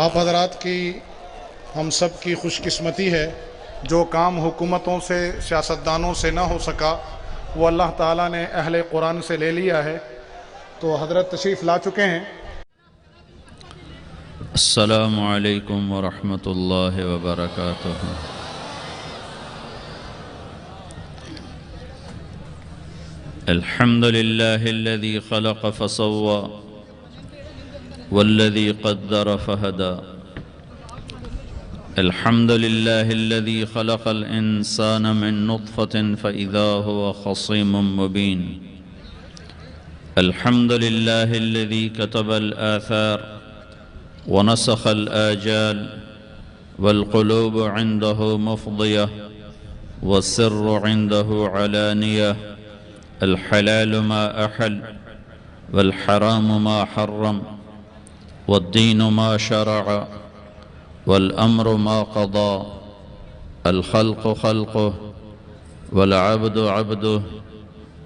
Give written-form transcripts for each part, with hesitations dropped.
آپ حضرات کی ہم سب کی خوش قسمتی ہے، جو کام حکومتوں سے سیاستدانوں سے نہ ہو سکا وہ اللہ تعالیٰ نے اہل قرآن سے لے لیا ہے۔ تو حضرت تشریف لا چکے ہیں۔ السلام علیکم ورحمۃ اللہ وبرکاتہ۔ الحمد للہ الذی خلق فسوى والذی قدر فہدى۔ الحمد للہ الذی خلق الانسان من نطفة فإذا هو خصیم مبین۔ الحمد للہ الذی كتب الآثار ونسخ الآجال والقلوب عنده مفضية والسر عنده علانية، الحلال ما أحل والحرام ما حرم والدين ما شرع والأمر ما قضى، الخلق خلقه والعبد عبده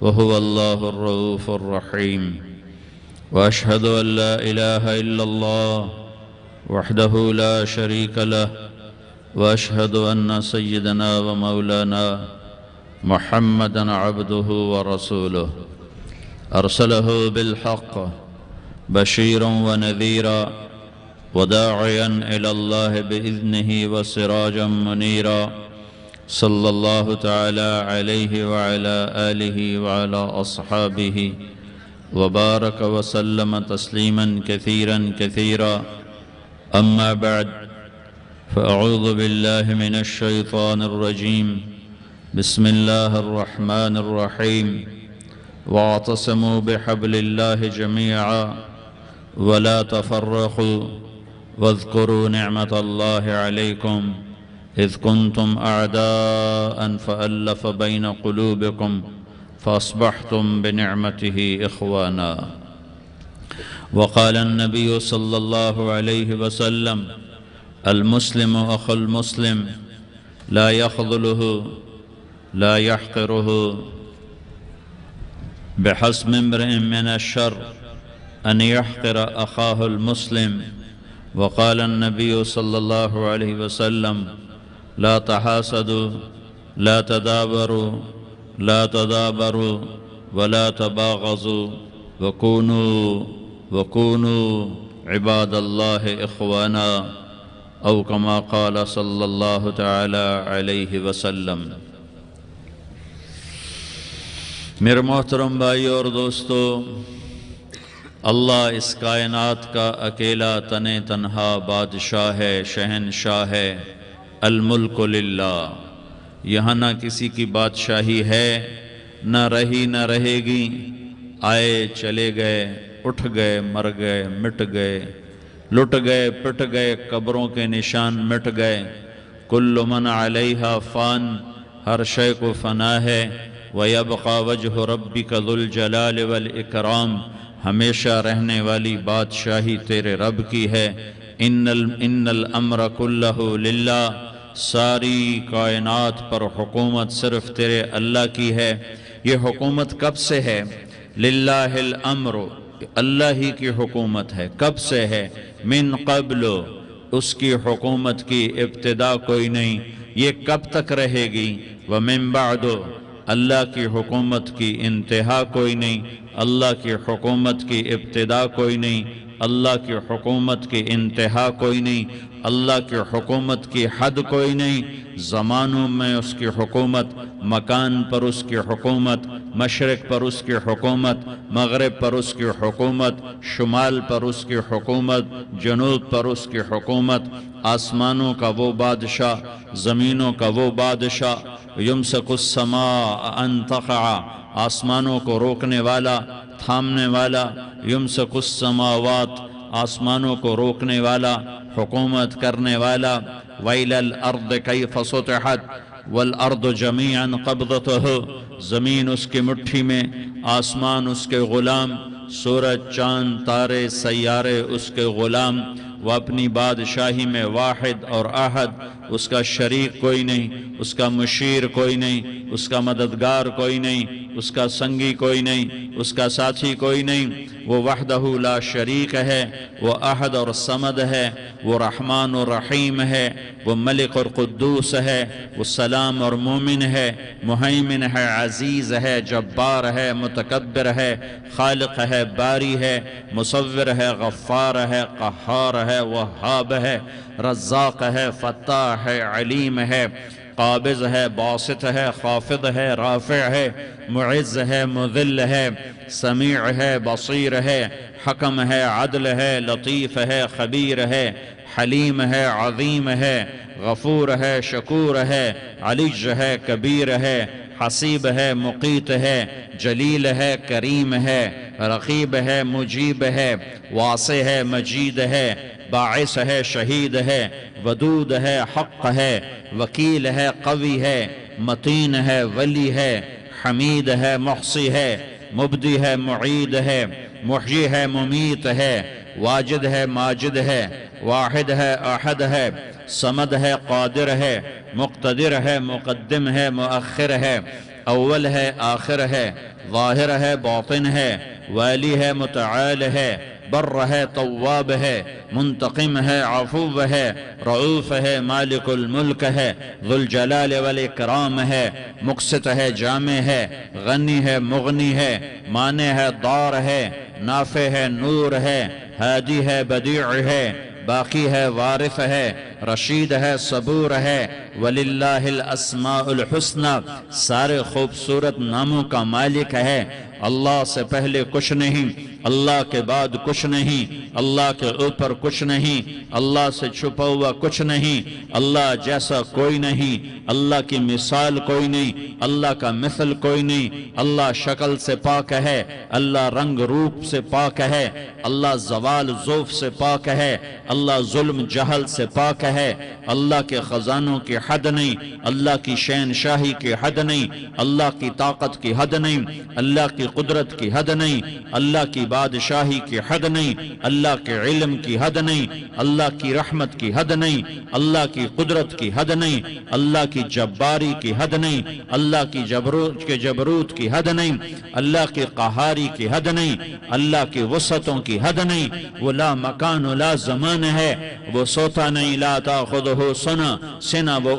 وهو الله الرؤوف الرحيم، وأشهد أن لا إله إلا الله وحده لا شريك له، وأشهد أن سيدنا ومولانا محمدا عبده ورسوله، أرسله بالحق بشيرا ونذيرا وداعيا إلى الله بإذنه وسراجا منيرا، صلى الله تعالى عليه وعلى آله وعلى أصحابه وبارك وسلم تسليما كثيرا كثيرا، أما بعد، فأعوذ بالله من الشيطان الرجيم، بسم الله الرحمن الرحيم، واعتصموا بحبل الله جميعا ولا تفرقوا واذكروا نعمة الله عليكم إذ كنتم أعداء فألف بين قلوبكم فأصبحتم بنعمته إخوانا، وقال النبي صلى الله عليه وسلم: المسلم أخو المسلم لا يخذله لا يحقره، بحسب امرئ من الشر أن يحقر أخاه المسلم، وقال النبي صلى الله عليه وسلم: لا تحاسدوا لا تدابروا لا تدابروا ولا تباغضوا وكونوا عباد الله إخوانا، أو كما قال صلى الله تعالى عليه وسلم۔ میرے محترم بھائیو اور دوستو، اللہ اس کائنات کا اکیلا تنہا بادشاہ ہے، شہنشاہ ہے۔ الملک للہ، یہاں نہ کسی کی بادشاہی ہے، نہ رہی نہ رہے گی۔ آئے چلے گئے، اٹھ گئے، مر گئے، مٹ گئے، لٹ گئے، پٹ گئے، قبروں کے نشان مٹ گئے۔ کل من علیہا فان، ہر شے کو فنا ہے۔ وَيَبْقَى وَجْهُ رَبِّكَ ذُو الْجَلَالِ وَالْإِكْرَامِ، ہمیشہ رہنے والی بادشاہی تیرے رب کی ہے۔ ان الامر کلہ للہ، ساری کائنات پر حکومت صرف تیرے اللہ کی ہے۔ یہ حکومت کب سے ہے؟ للہ الامر، اللہ ہی کی حکومت ہے۔ کب سے ہے؟ من قبل، اس کی حکومت کی ابتدا کوئی نہیں، یہ کب تک رہے گی؟ ومن بعد، اللہ کی حکومت کی انتہا کوئی نہیں، اللہ کی حکومت کی ابتدا کوئی نہیں، اللہ کی حکومت کی انتہا کوئی نہیں، اللہ کی حکومت کی حد کوئی نہیں۔ زمانوں میں اس کی حکومت، مکان پر اس کی حکومت، مشرق پر اس کی حکومت، مغرب پر اس کی حکومت، شمال پر اس کی حکومت، جنوب پر اس کی حکومت۔ آسمانوں کا وہ بادشاہ، زمینوں کا وہ بادشاہ۔ یمسک السماء ان تقع، آسمانوں کو روکنے والا، تھامنے والا۔ یمسک السماوات، آسمانوں کو روکنے والا، حکومت کرنے والا۔ وَإِلَى الْأَرْضِ كَيْفَ سُطِحَتْ وَالْأَرْضُ جَمِيعًا قَبْضَتُهُ، زمین اس کی مٹھی میں، آسمان اس کے غلام، سورج چاند تارے سیارے اس کے غلام۔ وہ اپنی بادشاہی میں واحد اور احد، اس کا شریک کوئی نہیں، اس کا مشیر کوئی نہیں، اس کا مددگار کوئی نہیں، اس کا سنگی کوئی نہیں، اس کا ساتھی کوئی نہیں۔ وہ وحدہ لا شریک ہے، وہ احد اور صمد ہے، وہ رحمان اور رحیم ہے، وہ ملک اور قدوس ہے، وہ سلام اور مومن ہے، مہیمن ہے، عزیز ہے، جبار ہے، متکبر ہے، خالق ہے، باری ہے، مصور ہے، غفار ہے، قہار ہے، وہاب ہے، رزاق ہے، فتاح ہے، علیم ہے، قابض ہے، باسط ہے، خافض ہے، رافع ہے، معز ہے، مذل ہے، سمیع ہے، بصیر ہے، حکم ہے، عدل ہے، لطیف ہے، خبیر ہے، حلیم ہے، عظیم ہے، غفور ہے، شکور ہے، علیج ہے، کبیر ہے، حسیب ہے، مقیت ہے، جلیل ہے، کریم ہے، رقیب ہے، مجیب ہے، واسع ہے، مجید ہے، باعث ہے، شہید ہے، ودود ہے، حق ہے، وکیل ہے، قوی ہے، متین ہے، ولی ہے، حمید ہے، محصی ہے، مبدی ہے، معید ہے، محیی ہے، ممیت ہے، واجد ہے، ماجد ہے، واحد ہے، احد ہے، صمد ہے، قادر ہے، مقتدر ہے، مقدم ہے، مؤخر ہے، اول ہے، آخر ہے، ظاہر ہے، باطن ہے، والی ہے، متعال ہے، بر ہے، تواب ہے، منتقم ہے، عفو ہے، رعوف ہے، مالک الملک ہے، ذو الجلال والاکرام ہے، مقسط ہے، جامع ہے، غنی ہے، مغنی ہے، مانع ہے، دار ہے، نافع ہے، نور ہے، ہادی ہے، بدیع ہے، باقی ہے، وارث ہے، رشید ہے، صبور ہے، وللہ الاسماء الحسنى، سارے خوبصورت ناموں کا مالک ہے۔ اللہ سے پہلے کچھ نہیں، اللہ کے بعد کچھ نہیں، اللہ کے اوپر کچھ نہیں، اللہ سے چھپا ہوا کچھ نہیں، اللہ جیسا کوئی نہیں، اللہ کی مثال کوئی نہیں، اللہ کا مثل کوئی نہیں، اللہ شکل سے پاک ہے، اللہ رنگ روپ سے پاک ہے، اللہ زوال ذوف سے پاک ہے، اللہ ظلم جہل سے پاک ہے، اللہ کے خزانوں کی حد نہیں، اللہ کی شہنشاہی کی حد نہیں، اللہ کی طاقت کی حد نہیں، اللہ کی قدرت کی حد نہیں، اللہ کی بادشاہی کی حد نہیں، اللہ کے علم کی حد نہیں، اللہ کی رحمت کی حد نہیں، اللہ کی قدرت کی حد نہیں، اللہ کی جباری کی حد نہیں، اللہ کی جبروت کی حد نہیں، اللہ کی قہاری کی حد نہیں، اللہ کی وسعتوں کی حد نہیں، وہ لا مکان و لا زمان ہے، وہ سوتا نہیں، لا تاخذہ سنہ، وہ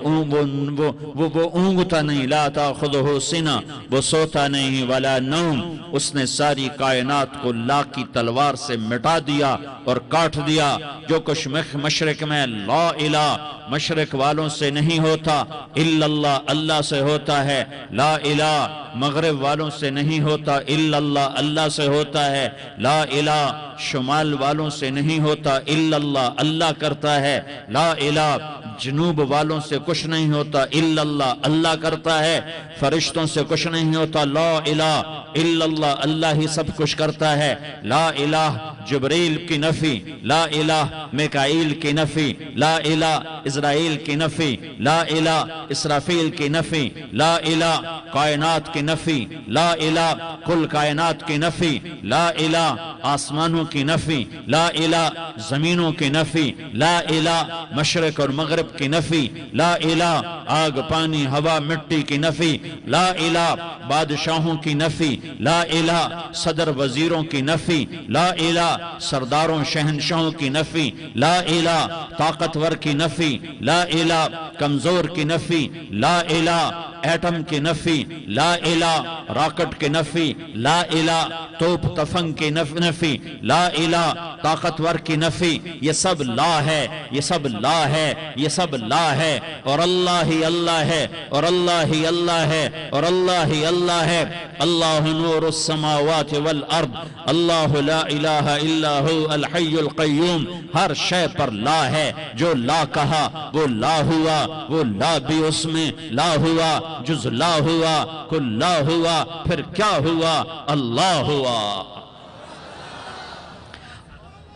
اونگتا نہیں، لا تاخذہ سنہ، وہ سوتا نہیں، ولا نوم، اس نے ساری کائنات کو لا کی تلوار سے مٹا دیا اور کاٹ دیا۔ جو کچھ مشرق میں لا الہ مشرق والوں سے نہیں ہوتا، الا اللہ اللہ سے ہوتا ہے، لا الہ مغرب والوں سے نہیں ہوتا، الا اللہ اللہ سے ہوتا ہے، لا الہ شمال والوں سے نہیں ہوتا، الا اللہ اللہ کرتا ہے، لا الہ جنوب والوں سے کچھ نہیں ہوتا، الا اللہ اللہ کرتا ہے، فرشتوں سے کچھ نہیں ہوتا، لا الہ الا اللہ اللہ ہی سب کچھ کرتا ہے، لا الہ جبریل کی نفی، لا الہ میکائیل کی نفی، لا الہ اسرائیل کی نفی، لا الہ اسرافیل کی نفی، لا الہ کائنات کی نفی، لا الہ کل کائنات کی نفی، لا الہ آسمانوں کی نفی، لا الہ زمینوں کی نفی، لا الہ مشرق اور مغرب کی نفی، لا الہ آگ پانی ہوا مٹی کی نفی، لا الہ بادشاہوں کی نفی، لا الہ صدر وزیروں کی نفی، لا الہ سرداروں شہنشاہوں کی نفی، لا الہ طاقتور کی نفی، لا الہ کمزور کی نفی، لا الہ ایٹم کی نفی، لا الہ راکٹ کی نفی، لا الہ توپ تفنگ کی نفی، لا الہ طاقتور کی نفی، یہ سب لا ہے، یہ سب لا ہے، یہ سب لا ہے، اور اللہ ہی اللہ ہے، اور اللہ ہی اللہ ہے، اور اللہ ہی اللہ ہے۔ اللہ نور السماوات والارض، اللہ لا الہ الا ہو الحی القیوم، ہر شے پر لا ہے، جو لا کہا وہ لا ہوا، وہ لا بھی اس میں لا ہوا، جز لا ہوا، کل لا ہوا، پھر کیا ہوا؟ اللہ ہوا۔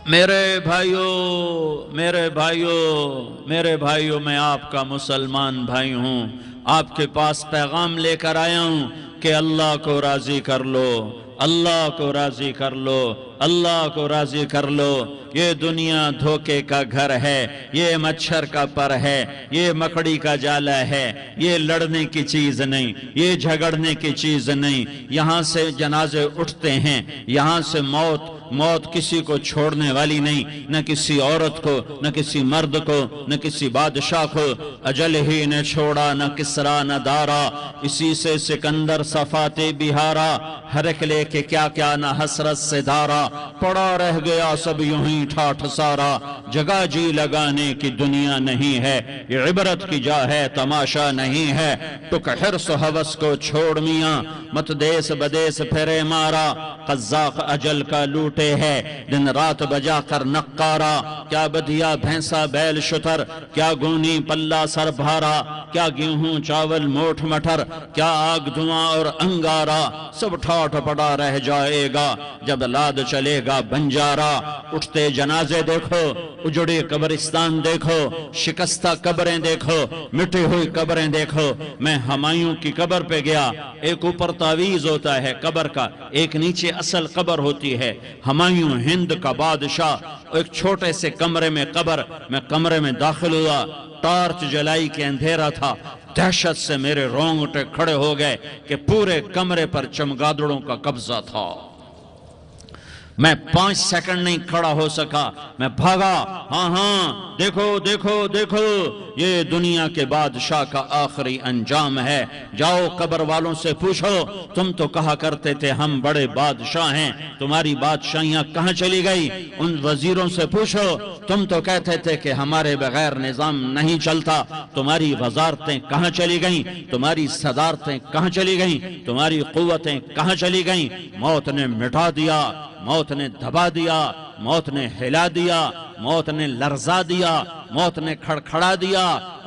میرے بھائیو میں آپ کا مسلمان بھائی ہوں، آپ کے پاس پیغام لے کر آیا ہوں کہ اللہ کو راضی کر لو، اللہ کو راضی کر لو، اللہ کو راضی کر لو۔ یہ دنیا دھوکے کا گھر ہے، یہ مچھر کا پر ہے، یہ مکڑی کا جالا ہے، یہ لڑنے کی چیز نہیں، یہ جھگڑنے کی چیز نہیں۔ یہاں سے جنازے اٹھتے ہیں، یہاں سے موت کسی کو چھوڑنے والی نہیں، نہ کسی عورت کو، نہ کسی مرد کو، نہ کسی بادشاہ کو۔ اجل ہی نے چھوڑا نہ کسرا نہ دارا، اسی سے سکندر صفاتے بہارا۔ ہر ایک لے کے کیا کیا نہ حسرت سے دھارا، پڑا رہ گیا سب یوں ہی ٹھاٹھ سارا۔ جگہ جی لگانے کی دنیا نہیں ہے، یہ عبرت کی جا ہے تماشا نہیں ہے۔ ٹک حرص و ہوس کو چھوڑ میاں، مت دیس بدیس پھرے مارا۔ قزاق اجل کا لوٹے ہے، دن رات بجا کر نقارا۔ کیا بدیا بھینسا بیل شتر، کیا گونی پلہ سر بھارا، کیا گیہوں چاول موٹھ مٹر، کیا آگ دھواں اور انگارا۔ سب ٹھاٹھ پڑا رہ جائے گا جب لاد چلے گا بنجارا۔ اٹھتے جنازے دیکھو، اجڑے قبرستان دیکھو، شکستہ قبریں دیکھو، مٹی ہوئی قبریں دیکھو۔ میں ہمایوں کی قبر پہ گیا، ایک اوپر تعویذ ہوتا ہے قبر کا، ایک نیچے اصل قبر ہوتی ہے۔ ہمایوں ہند کا بادشاہ، ایک چھوٹے سے کمرے میں قبر، میں کمرے میں داخل ہوا، ٹارچ جلائی کے اندھیرا تھا۔ دہشت سے میرے رونگٹے کھڑے ہو گئے کہ پورے کمرے پر چمگادڑوں کا قبضہ تھا۔ میں 5 سیکنڈ نہیں کھڑا ہو سکا، میں بھاگا۔ ہاں دیکھو دیکھو دیکھو، یہ دنیا کے بادشاہ کا آخری انجام ہے۔ جاؤ قبر والوں سے پوچھو، تم تو کہا کرتے تھے ہم بڑے بادشاہ ہیں، تمہاری بادشاہیاں کہاں چلی گئی؟ ان وزیروں سے پوچھو، تم تو کہتے تھے کہ ہمارے بغیر نظام نہیں چلتا، تمہاری وزارتیں کہاں چلی گئیں؟ تمہاری صدارتیں کہاں چلی گئیں؟ تمہاری قوتیں کہاں چلی گئیں؟ موت نے مٹا دیا، موت نے دبا دیا، موت نے ہلا دیا، موت نے لرزا دیا، موت نے کھڑکھڑا دیا۔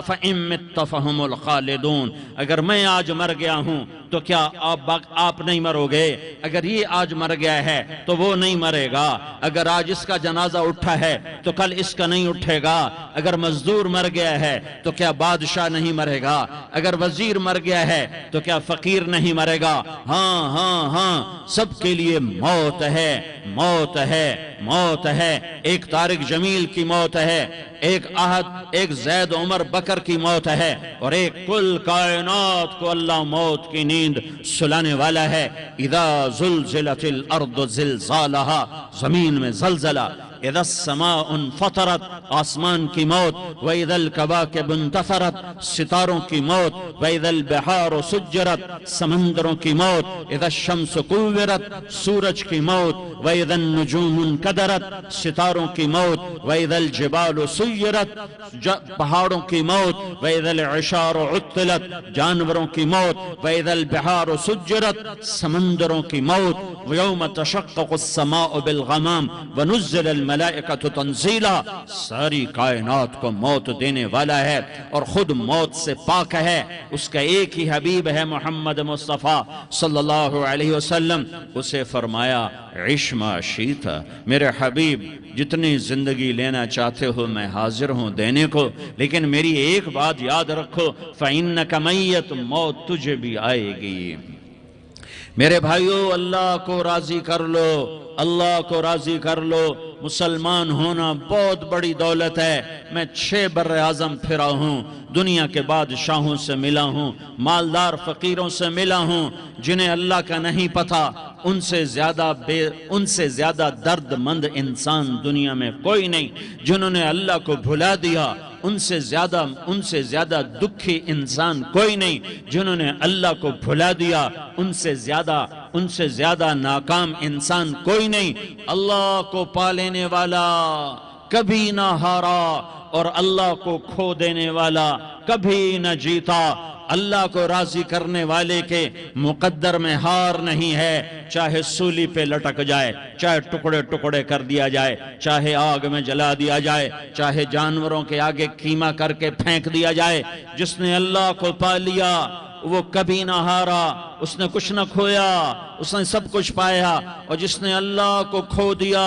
فَإِن مِتَّ فَهُمُ الْخَالِدُونَ، اگر میں آج مر گیا ہوں تو کیا آپ نہیں مرو گے؟ اگر یہ آج مر گیا ہے تو وہ نہیں مرے گا۔ اگر آج اس کا جنازہ اٹھا ہے تو کل اس کا نہیں اٹھے گا۔ اگر مزدور مر گیا ہے تو کیا بادشاہ نہیں مرے گا؟ اگر وزیر مر گیا ہے تو کیا فقیر نہیں مرے گا؟ ہاں ہاں ہاں، سب کے لیے موت ہے، موت ہے، موت ہے۔ ایک طارق جمیل کی موت ہے، ایک زید عمر بکر کی موت ہے، اور ایک کل کائنات کو اللہ موت کی نیند سلانے والا ہے۔ اذا زلزلت الارض زلزالہا، زمین میں زلزلہ، اذا السماء انفطرت، آسمان کی موت، واذا الکواکب انتثرت، ستاروں کی موت، واذا البحار سجرت، سمندروں کی موت، اذا الشمس کورت، سورج کی موت، واذا النجوم انکدرت، ستاروں کی موت، واذا الجبال سیرت، پہاڑوں کی موت، واذا العشار عطلت، جانوروں کی موت، واذا البحار سجرت، سمندروں کی موت، ویوم تشقق السماء بالغمام ونزل الملائکۃ تنزیلا، ساری کائنات کو موت دینے والا ہے اور خود موت سے پاک ہے۔ اس کا ایک ہی حبیب ہے محمد مصطفیٰ صلی اللہ علیہ وسلم۔ اسے فرمایا عش ما شئت، میرے حبیب جتنی زندگی لینا چاہتے ہو میں حاضر ہوں دینے کو، لیکن میری ایک بات یاد رکھو، فَإِنَّكَ مَيَّتٌ، موت تجھے بھی آئے گی۔ میرے بھائیو، اللہ کو راضی کر لو، اللہ کو راضی کر لو۔ مسلمان ہونا بہت بڑی دولت ہے۔ میں 6 بر اعظم پھرا ہوں، دنیا کے بادشاہوں سے ملا ہوں، مالدار فقیروں سے ملا ہوں، جنہیں اللہ کا نہیں پتہ، ان سے زیادہ درد مند انسان دنیا میں کوئی نہیں۔ جنہوں نے اللہ کو بھلا دیا، ان سے زیادہ دکھی انسان کوئی نہیں۔ جنہوں نے اللہ کو بھلا دیا، ان سے زیادہ ناکام انسان کوئی نہیں۔ اللہ کو پا لینے والا کبھی نہ ہارا، اور اللہ کو کھو دینے والا کبھی نہ جیتا۔ اللہ کو راضی کرنے والے کے مقدر میں ہار نہیں ہے، چاہے سولی پہ لٹک جائے، چاہے ٹکڑے ٹکڑے کر دیا جائے، چاہے آگ میں جلا دیا جائے، چاہے جانوروں کے آگے کیما کر کے پھینک دیا جائے۔ جس نے اللہ کو پا لیا وہ کبھی نہ ہارا، اس نے کچھ نہ کھویا، اس نے سب کچھ پایا۔ اور جس نے اللہ کو کھو دیا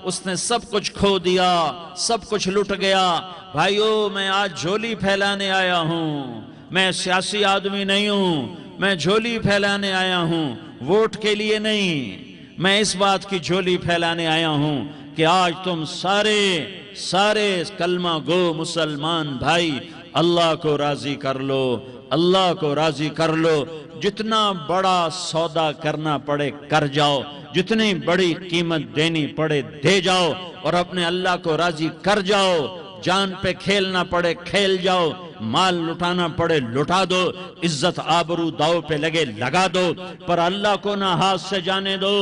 اس نے سب کچھ کھو دیا، سب کچھ لٹ گیا۔ بھائیو، میں آج جھولی پھیلانے آیا ہوں، میں سیاسی آدمی نہیں ہوں، میں جھولی پھیلانے آیا ہوں، ووٹ کے لیے نہیں۔ میں اس بات کی جھولی پھیلانے آیا ہوں کہ آج تم سارے کلمہ گو مسلمان بھائی اللہ کو راضی کر لو، اللہ کو راضی کر لو، جتنا بڑا سودا کرنا پڑے کر جاؤ، جتنی بڑی قیمت دینی پڑے دے جاؤ، اور اپنے اللہ کو راضی کر جاؤ، جان پہ کھیلنا پڑے کھیل جاؤ، مال لٹانا پڑے لٹا دو، عزت آبرو داؤ پہ لگے لگا دو، پر اللہ کو نہ ہاتھ سے جانے دو۔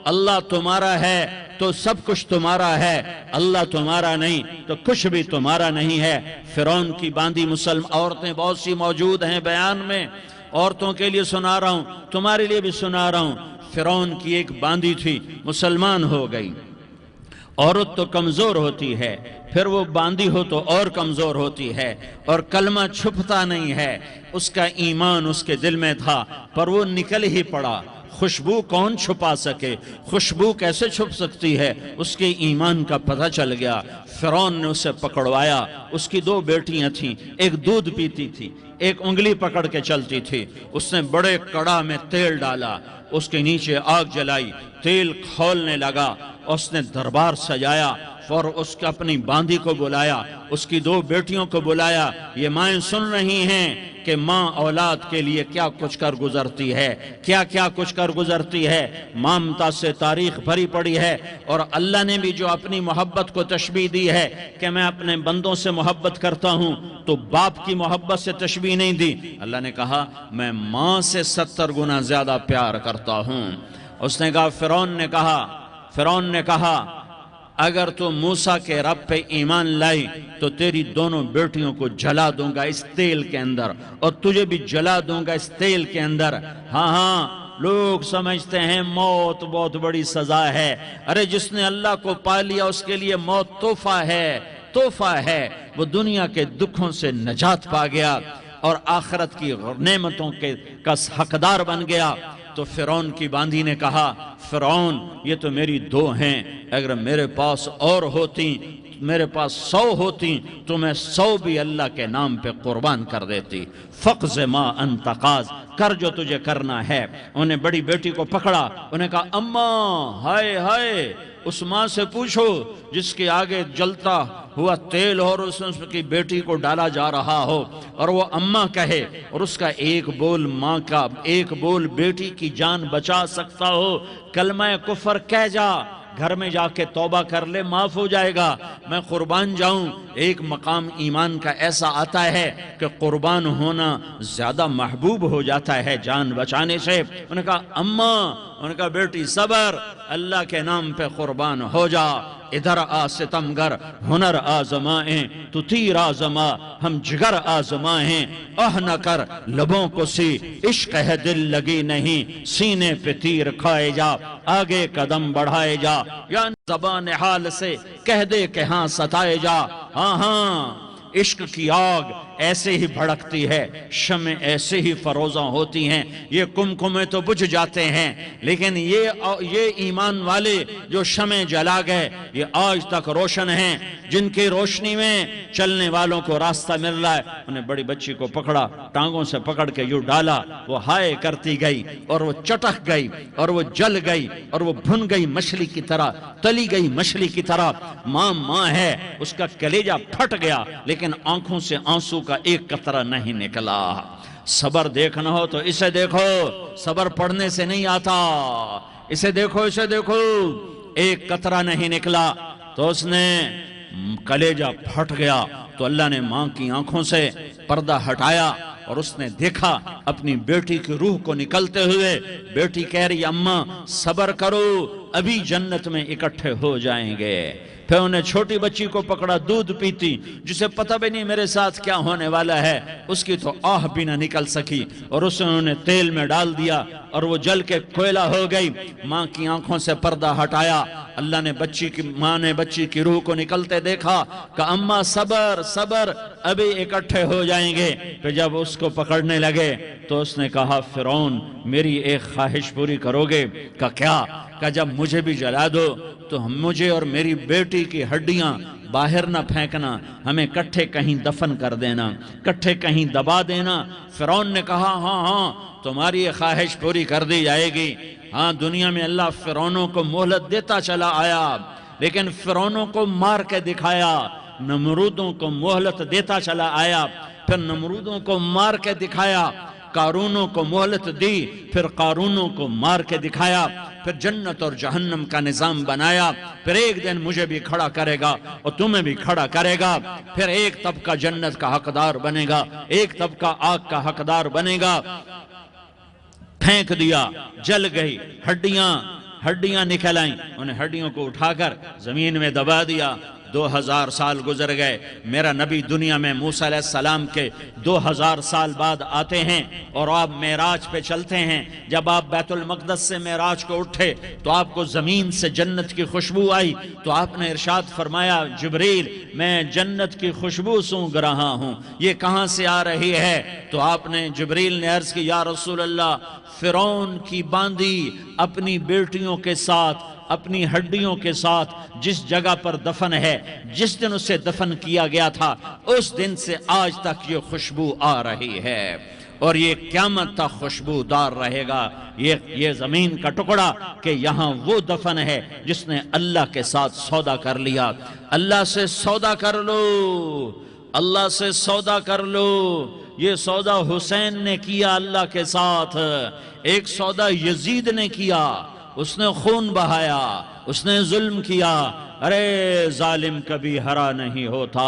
اللہ تمہارا ہے تو سب کچھ تمہارا ہے، اللہ تمہارا نہیں تو کچھ بھی تمہارا نہیں ہے۔ فرعون کی باندھی مسلم عورتیں بہت سی موجود ہیں بیان میں، عورتوں کے لیے سنا رہا ہوں، تمہارے لیے بھی سنا رہا ہوں۔ فرعون کی ایک باندھی تھی، مسلمان ہو گئی۔ عورت تو کمزور ہوتی ہے، پھر وہ باندھی ہو تو اور کمزور ہوتی ہے، اور کلمہ چھپتا نہیں ہے۔ اس کا ایمان اس کے دل میں تھا، پر وہ نکل ہی پڑا۔ خوشبو کون چھپا سکے؟ خوشبو کیسے چھپ سکتی ہے؟ اس کے ایمان کا پتہ چل گیا۔ فرعون نے اسے پکڑوایا۔ اس کی 2 بیٹیاں تھیں، ایک دودھ پیتی تھی، ایک انگلی پکڑ کے چلتی تھی۔ اس نے بڑے کڑا میں تیل ڈالا، اس کے نیچے آگ جلائی، تیل کھولنے لگا، اس نے دربار سجایا اور اس کے اپنی باندھی کو بلایا، اس کی 2 بیٹیوں کو بلایا۔ یہ مائیں سن رہی ہیں کہ ماں اولاد کے لیے کیا کچھ کر گزرتی ہے، کیا کچھ کر گزرتی ہے۔ مامتا سے تاریخ بھری پڑی ہے، اور اللہ نے بھی جو اپنی محبت کو تشبیہ دی ہے کہ میں اپنے بندوں سے محبت کرتا ہوں، تو باپ کی محبت سے تشبیہ نہیں دی۔ اللہ نے کہا میں ماں سے 70 گنا زیادہ پیار کرتا ہوں۔ اس نے کہا فرعون نے کہا اگر تو موسیٰ کے رب پہ ایمان لائی تو تیری دونوں بیٹیوں کو جلا دوں گا اس تیل کے اندر، اور تجھے بھی جلا دوں گا اس تیل کے اندر۔ ہاں لوگ سمجھتے ہیں موت بہت بڑی سزا ہے۔ ارے جس نے اللہ کو پا لیا اس کے لیے موت تحفہ ہے۔ وہ دنیا کے دکھوں سے نجات پا گیا اور آخرت کی نعمتوں کا حقدار بن گیا۔ تو فرعون کی باندھی نے کہا فرعون یہ تو میری 2 ہیں، اگر میرے پاس اور ہوتی، میرے پاس 100 ہوتی تو میں 100 بھی اللہ کے نام پہ قربان کر دیتی۔ فقض ما انت قاض، کر جو تجھے کرنا ہے۔ انہیں بڑی بیٹی کو پکڑا، انہیں کہا اماں ہائے اس ماں سے پوچھو جس کے آگے جلتا ہوا تیل اور اس کی بیٹی کو ڈالا جا رہا ہو، اور وہ اماں کہے، اور اس کا ایک بول ماں کا، ایک بول بیٹی کی جان بچا سکتا ہو۔ کلمہ کفر کہہ جا، گھر میں جا کے توبہ کر لے، معاف ہو جائے گا۔ میں قربان جاؤں۔ ایک مقام ایمان کا ایسا آتا ہے کہ قربان ہونا زیادہ محبوب ہو جاتا ہے جان بچانے سے۔ انہوں نے کہا اماں، انہوں نے کہا بیٹی صبر، اللہ کے نام پہ قربان ہو جا۔ ادھر آ ستمگر، ہنر آزمائیں تو تیر آزما، ہم جگر آزمائیں نہ کر لبوں کو سی، عشق ہے دل لگی نہیں، سینے پہ تیر کھائے جا، آگے قدم بڑھائے جا، یا زبان حال سے کہہ دے کہ ہاں ستائے جا۔ ہاں عشق کی آگ ایسے ہی بھڑکتی ہے، شمع ایسے ہی فروزاں ہوتی ہیں، یہ کمکمے تو بجھ جاتے ہیں، لیکن یہ ایمان والے جو شمع جلا گئے یہ آج تک روشن ہیں، جن کی روشنی میں چلنے والوں کو راستہ مل رہا ہے۔ انہیں بڑی بچی کو پکڑا، ٹانگوں سے پکڑ کے یوں ڈالا، وہ ہائے کرتی گئی اور وہ چٹک گئی اور وہ جل گئی اور وہ بھن گئی مچھلی کی طرح، تلی گئی مچھلی کی طرح۔ ماں ہے، اس کا کلیجہ پھٹ گیا، لیکن آنکھوں سے آنسو کا ایک قطرہ نہیں نکلا۔ صبر دیکھنا ہو تو اسے دیکھو، صبر پڑھنے سے نہیں آتا، اسے دیکھو ایک قطرہ نہیں نکلا۔ تو اس نے کلیجہ پھٹ گیا، تو اللہ نے ماں کی آنکھوں سے پردہ ہٹایا اور اس نے دیکھا اپنی بیٹی کی روح کو نکلتے ہوئے۔ بیٹی کہہ رہی اماں صبر کرو، ابھی جنت میں اکٹھے ہو جائیں گے۔ پھر انہیں چھوٹی بچی کو پکڑا، دودھ پیتی، جسے پتہ بھی نہیں میرے ساتھ کیا ہونے والا ہے، اس کی تو آہ بھی نہ نکل سکی، اور اسے انہوں نے تیل میں ڈال دیا اور وہ جل کے کوئلہ ہو گئی۔ ماں کی آنکھوں سے پردہ ہٹایا، اللہ نے ماں نے بچی کی روح کو نکلتے دیکھا کہ اماں صبر ابھی اکٹھے ہو جائیں گے۔ پھر جب اس کو پکڑنے لگے تو اس نے کہا فرعون میری ایک خواہش پوری کرو گے؟ کہ کیا؟ کہ جب مجھے بھی جلا دو تو مجھے اور میری بیٹی کی ہڈیاں باہر نہ پھینکنا، ہمیں کٹھے کہیں دفن کر دینا، کٹھے کہیں دبا دینا۔ فرعون نے کہا ہاں تمہاری یہ خواہش پوری کر دی جائے گی۔ ہاں دنیا میں اللہ فرعونوں کو مہلت دیتا چلا آیا، لیکن فرعونوں کو مار کے دکھایا، نمرودوں کو مہلت دیتا چلا آیا، پھر نمرودوں کو مار کے دکھایا، قارونوں کو مہلت دی، پھر قارونوں کو مار کے دکھایا، پھر جنت اور جہنم کا نظام بنایا، پھر ایک دن مجھے بھی کھڑا کرے گا اور تمہیں بھی کھڑا کرے گا، پھر ایک طبقہ جنت کا حقدار بنے گا، ایک طبقہ آگ کا حقدار بنے گا۔ پھینک دیا، جل گئی، ہڈیاں نکل آئیں، انہیں ہڈیوں کو اٹھا کر زمین میں دبا دیا۔ 2000 سال گزر گئے، میرا نبی دنیا میں موسیٰ علیہ السلام کے 2000 سال بعد آتے ہیں اور آپ معراج پہ چلتے ہیں۔ جب آپ بیت المقدس سے معراج کو اٹھے تو آپ کو زمین سے جنت کی خوشبو آئی، تو آپ نے ارشاد فرمایا جبریل میں جنت کی خوشبو سونگ رہا ہوں، یہ کہاں سے آ رہی ہے؟ تو آپ نے جبریل نے عرض کی یا رسول اللہ، فرعون کی باندی اپنی بیٹیوں کے ساتھ، اپنی ہڈیوں کے ساتھ جس جگہ پر دفن ہے، جس دن اسے دفن کیا گیا تھا، اس دن سے آج تک یہ خوشبو آ رہی ہے، اور یہ قیامت تک خوشبودار رہے گا۔ یہ زمین کا ٹکڑا کہ یہاں وہ دفن ہے جس نے اللہ کے ساتھ سودا کر لیا۔ اللہ سے سودا کر لو، اللہ سے سودا کر لو۔ یہ سودا حسین نے کیا اللہ کے ساتھ، ایک سودا یزید نے کیا، اس نے خون بہایا، اس نے ظلم کیا۔ ارے ظالم کبھی ہرا نہیں ہوتا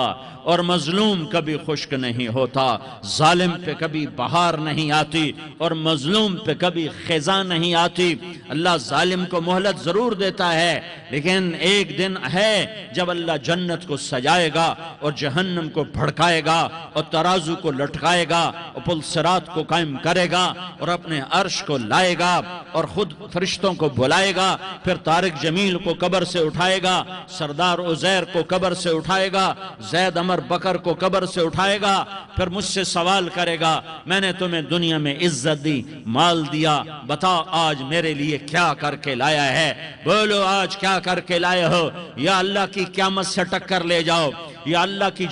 اور مظلوم کبھی خشک نہیں ہوتا، ظالم پہ کبھی بہار نہیں آتی اور مظلوم پہ کبھی خزاں نہیں آتی۔ اللہ ظالم کو مہلت ضرور دیتا ہے، لیکن ایک دن ہے جب اللہ جنت کو سجائے گا اور جہنم کو بھڑکائے گا اور ترازو کو لٹکائے گا اور پل صراط کو قائم کرے گا اور اپنے عرش کو لائے گا اور خود فرشتوں کو بلائے گا، پھر طارق جمیل کو قبر سے اٹھائے گا، سردار عزیر کو قبر سے اٹھائے گا، زید عمر بکر کو قبر سے اٹھائے گا، پھر مجھ سے سوال کرے گا میں نے تمہیں دنیا میں عزت دی، مال دیا، بتا آج میرے لیے کیا کر کے لایا ہے؟ بولو آج کیا کر کے لائے ہو؟ یا اللہ کی قیامت سے ٹکر لے جاؤ، یا اللہ کی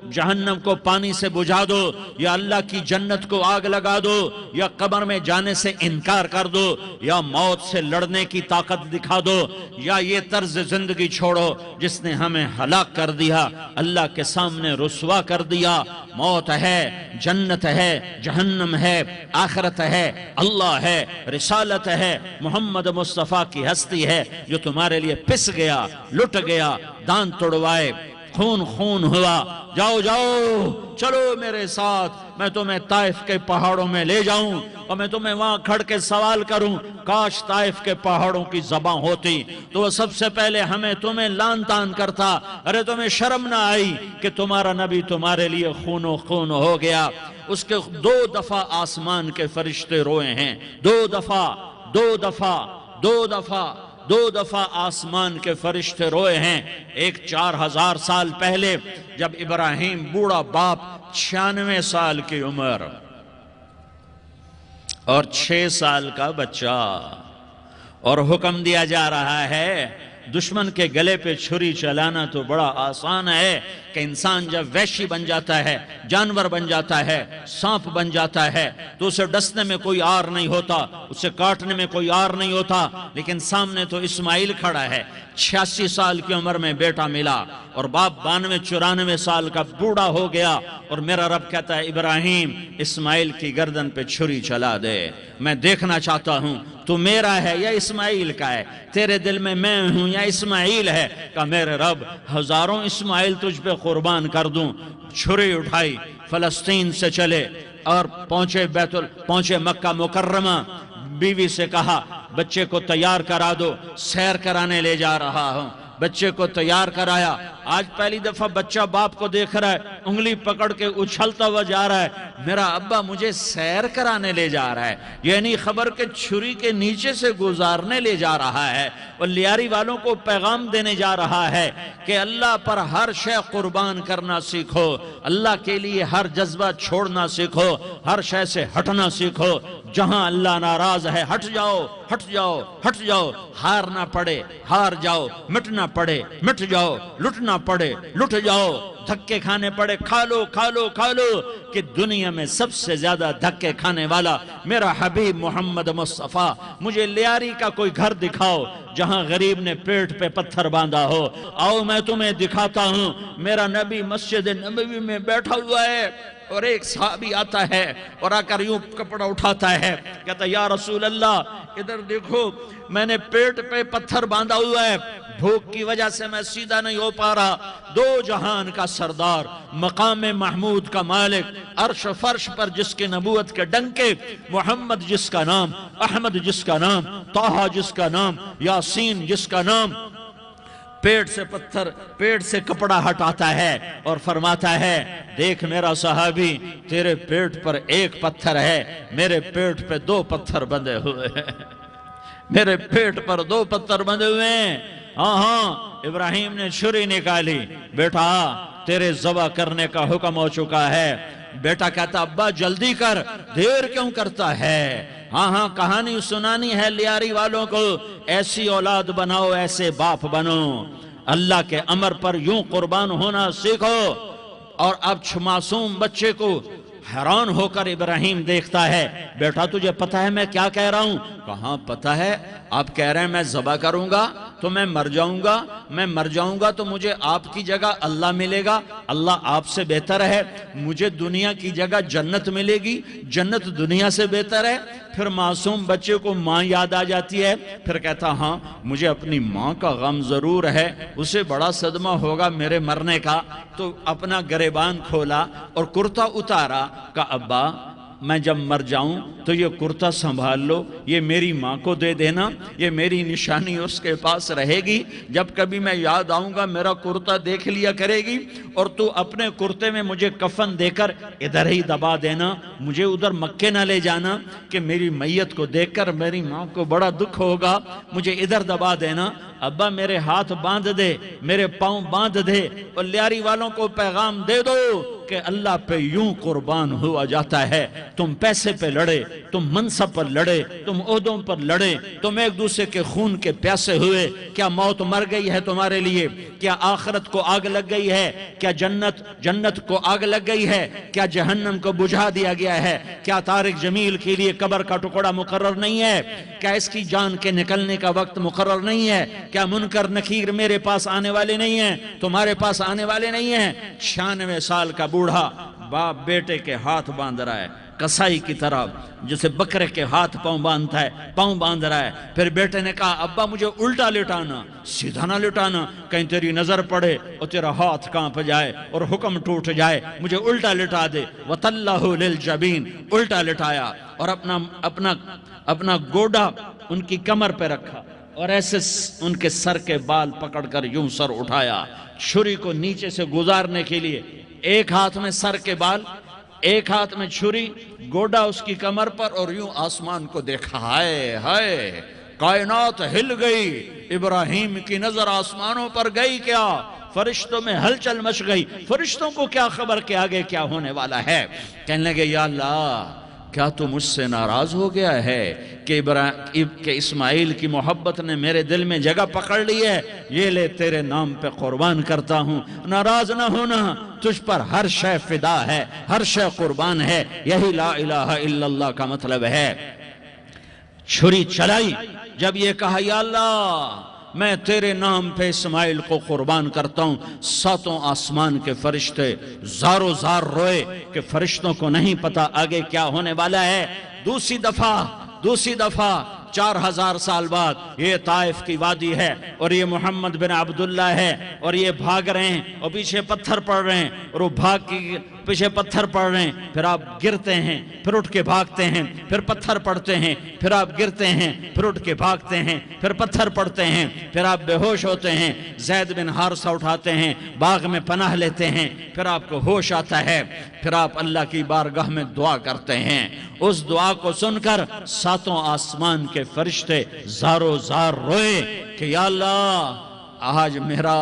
جہنم کو پانی سے بجھا دو، یا اللہ کی جنت کو آگ لگا دو، یا قبر میں جانے سے انکار کر دو، یا موت سے لڑنے کی طاقت دکھا دو، یا یہ طرز زندگی چھوڑو جس نے ہمیں ہلاک کر دیا، اللہ کے سامنے رسوا کر دیا۔ موت ہے، جنت ہے، جہنم ہے، آخرت ہے، اللہ ہے، رسالت ہے، محمد مصطفیٰ کی ہستی ہے جو تمہارے لیے پس گیا، لٹ گیا، دان توڑوائے، خون ہوا۔ جاؤ چلو میرے ساتھ، میں تمہیں طائف کے پہاڑوں میں لے جاؤں اور میں تمہیں وہاں کھڑ کے سوال کروں، کاش طائف کے پہاڑوں کی زبان ہوتی تو وہ سب سے پہلے تمہیں لان تان کرتا۔ ارے تمہیں شرم نہ آئی کہ تمہارا نبی تمہارے لیے خون ہو گیا؟ اس کے 2 دفعہ آسمان کے فرشتے روئے ہیں، 2 دفعہ آسمان کے فرشتے روئے ہیں۔ ایک 4000 سال پہلے جب ابراہیم بوڑھا باپ 96 سال کی عمر اور 6 سال کا بچہ، اور حکم دیا جا رہا ہے دشمن کے گلے پہ چھری چلانا تو بڑا آسان ہے کہ انسان جب وحشی بن جاتا ہے، جانور بن جاتا ہے، سانپ بن جاتا ہے تو اسے ڈسنے میں کوئی آر نہیں ہوتا، اسے کاٹنے میں کوئی آر نہیں ہوتا، لیکن سامنے تو اسماعیل کھڑا ہے، 86 سال کی عمر میں بیٹا ملا اور باپ 92-94 سال کا بوڑھا ہو گیا، اور میرا رب کہتا ہے ابراہیم اسماعیل کی گردن پہ چھری چلا دے، میں دیکھنا چاہتا ہوں تو میرا ہے یا اسماعیل کا ہے، تیرے دل میں میں ہوں یا اسماعیل ہے؟ کہ میرے رب ہزاروں اسماعیل تجھ پہ قربان کر دوں۔ چھری اٹھائی، فلسطین سے چلے اور پہنچے مکہ مکرمہ، بیوی سے کہا بچے کو تیار کرا دو، سیر کرانے لے جا رہا ہوں۔ بچے کو تیار کرایا، آج پہلی دفعہ بچہ باپ کو دیکھ رہا ہے، انگلی پکڑ کے اچھلتا ہوا جا رہا ہے، میرا ابا مجھے سیر کرانے لے جا رہا ہے، یعنی خبر کے چھری کے نیچے سے گزارنے لے جا رہا ہے، اور لیاری والوں کو پیغام دینے جا رہا ہے کہ اللہ پر ہر شے قربان کرنا سیکھو، اللہ کے لیے ہر جذبہ چھوڑنا سیکھو، ہر شے سے ہٹنا سیکھو، جہاں اللہ ناراض ہے ہٹ جاؤ، ہار نہ پڑے ہار جاؤ، مٹنا پڑے مٹ جاؤ، لٹنا لٹنا پڑے لٹ جاؤ، دھکے کھانے پڑے کھا لو کھا لو کھا لو، کہ دنیا میں سب سے زیادہ دھکے کھانے والا میرا حبیب محمد مصطفیٰ۔ مجھے لیاری کا کوئی گھر دکھاؤ جہاں غریب نے پیٹ پہ پتھر باندھا ہو، آؤ میں تمہیں دکھاتا ہوں۔ میرا نبی مسجد نبوی میں بیٹھا ہوا ہے اور ایک صحابی آتا ہے اور آ کر یوں کپڑا اٹھاتا ہے، کہتا ہے یا رسول اللہ ادھر دیکھو، میں نے پیٹ پہ پتھر باندھا ہوا ہے، بھوک کی وجہ سے میں سیدھا نہیں ہو پا رہا۔ دو جہان کا سردار، مقام محمود کا مالک، عرش و فرش پر جس کے نبوت کے ڈنکے، محمد جس کا نام، احمد جس کا نام، طٰہٰ جس کا نام، یاسین جس کا نام، پیٹ سے پتھر، پیٹ سے کپڑا ہٹاتا ہے اور فرماتا ہے دیکھ میرا صحابی، تیرے پیٹ پر ایک پتھر ہے، میرے پیٹ پہ دو پتھر بندھے ہوئے ہیں، میرے پیٹ پر دو پتھر بندھے ہوئے ہیں۔ ہاں ہاں، ابراہیم نے چھری نکالی، بیٹا تیرے ذبح کرنے کا حکم ہو چکا ہے۔ بیٹا کہتا ابا جلدی کر، دیر کیوں کرتا ہے؟ ہاں ہاں، کہانی سنانی ہے لیاری والوں کو، ایسی اولاد بناؤ، ایسے باپ بنو، اللہ کے امر پر یوں قربان ہونا سیکھو۔ اور اب معصوم بچے کو حیران ہو کر ابراہیم دیکھتا ہے، بیٹا تجھے پتہ ہے میں کیا کہہ رہا ہوں؟ کہاں پتہ ہے، آپ کہہ رہے ہیں میں ذبح کروں گا تو میں مر جاؤں گا، میں مر جاؤں گا تو مجھے آپ کی جگہ اللہ ملے گا، اللہ آپ سے بہتر ہے، مجھے دنیا کی جگہ جنت ملے گی، جنت دنیا سے بہتر ہے۔ پھر معصوم بچے کو ماں یاد آ جاتی ہے، پھر کہتا ہاں مجھے اپنی ماں کا غم ضرور ہے، اسے بڑا صدمہ ہوگا میرے مرنے کا۔ تو اپنا گریبان کھولا اور کرتا اتارا، کہا ابا میں جب مر جاؤں تو یہ کرتا سنبھال لو، یہ میری ماں کو دے دینا، یہ میری نشانی اس کے پاس رہے گی، جب کبھی میں یاد آؤں گا میرا کرتا دیکھ لیا کرے گی، اور تو اپنے کرتے میں مجھے کفن دے کر ادھر ہی دبا دینا، مجھے ادھر مکے نہ لے جانا کہ میری میت کو دیکھ کر میری ماں کو بڑا دکھ ہوگا، مجھے ادھر دبا دینا۔ ابا میرے ہاتھ باندھ دے، میرے پاؤں باندھ دے، اور لیاری والوں کو پیغام دے دو کہ اللہ پہ یوں قربان ہوا جاتا ہے۔ تم پیسے پہ لڑے، تم منصب پر لڑے، تم عہدوں پر لڑے، تم ایک دوسرے کے خون کے پیاسے ہوئے، کیا موت مر گئی ہے تمہارے لیے؟ کیا آخرت کو آگ لگ گئی ہے؟ کیا جنت کو آگ لگ گئی ہے؟ کیا جہنم کو بجھا دیا گیا ہے؟ کیا طارق جمیل کے لیے قبر کا ٹکڑا مقرر نہیں ہے؟ کیا اس کی جان کے نکلنے کا وقت مقرر نہیں ہے؟ کیا منکر نکیر میرے پاس آنے والے نہیں ہیں، تمہارے پاس آنے والے نہیں ہیں؟ 96 سال کا بوڑھا باپ بیٹے کے ہاتھ باندھ رہا ہے، کسائی کی طرح جسے بکرے کے ہاتھ پاؤں باندھتا ہے، پاؤں باندھ رہا ہے۔ پھر بیٹے نے کہا ابا مجھے الٹا لٹانا، سیدھا نہ لٹانا، کہیں تیری نظر پڑے اور تیرا ہاتھ کانپ جائے اور حکم ٹوٹ جائے، مجھے الٹا لٹا دے۔ وَتَلَّهُ لِلْجَبِينَ، الٹا لٹایا اور اپنا گوڈا ان کی کمر پہ رکھا اور ایسے ان کے سر کے بال پکڑ کر یوں سر اٹھایا، چھری کو نیچے سے گزارنے کے لیے، ایک ہاتھ میں سر کے بال، ایک ہاتھ میں چھری، گوڈا اس کی کمر پر، اور یوں آسمان کو دیکھا۔ ہائے ہائے، کائنات ہل گئی، ابراہیم کی نظر آسمانوں پر گئی کیا؟ فرشتوں میں ہلچل مچ گئی، فرشتوں کو کیا خبر کہ آگے کیا ہونے والا ہے؟ کہنے لگے یا اللہ کیا تو مجھ سے ناراض ہو گیا ہے کہ اسماعیل کی محبت نے میرے دل میں جگہ پکڑ لی ہے؟ یہ لے تیرے نام پہ قربان کرتا ہوں۔ ناراض نہ ہونا، تجھ پر ہر شے فدا ہے، ہر شے قربان ہے، یہی لا الہ الا اللہ کا مطلب ہے۔ چھری چلائی، جب یہ کہا یا اللہ میں تیرے نام پہ اسماعیل کو قربان کرتا ہوں، ساتوں آسمان کے فرشتے زارو زار روئے کہ فرشتوں کو نہیں پتا آگے کیا ہونے والا ہے۔ دوسری دفعہ 4000 سال بعد یہ طائف کی وادی ہے اور یہ محمد بن عبداللہ ہے اور یہ بھاگ رہے ہیں اور پیچھے پتھر پڑ رہے ہیں اور وہ بھاگ کے پیچھے پتھر پڑ رہے ہیں، پھر آپ گرتے ہیں، پھر اٹھ کے بھاگتے ہیں، پھر پتھر پڑتے ہیں، پھر آپ گرتے ہیں، پھر اٹھ کے بھاگتے ہیں، پھر پتھر پڑتے ہیں، پھر آپ بے ہوش ہوتے ہیں، زید بن حارثہ اٹھاتے ہیں، باغ میں پناہ لیتے ہیں، پھر آپ کو ہوش آتا ہے، پھر آپ اللہ کی بارگاہ میں دعا کرتے ہیں۔ اس دعا کو سن کر ساتوں آسمان کے فرشتے زارو زار روئے کہ یا اللہ آج میرا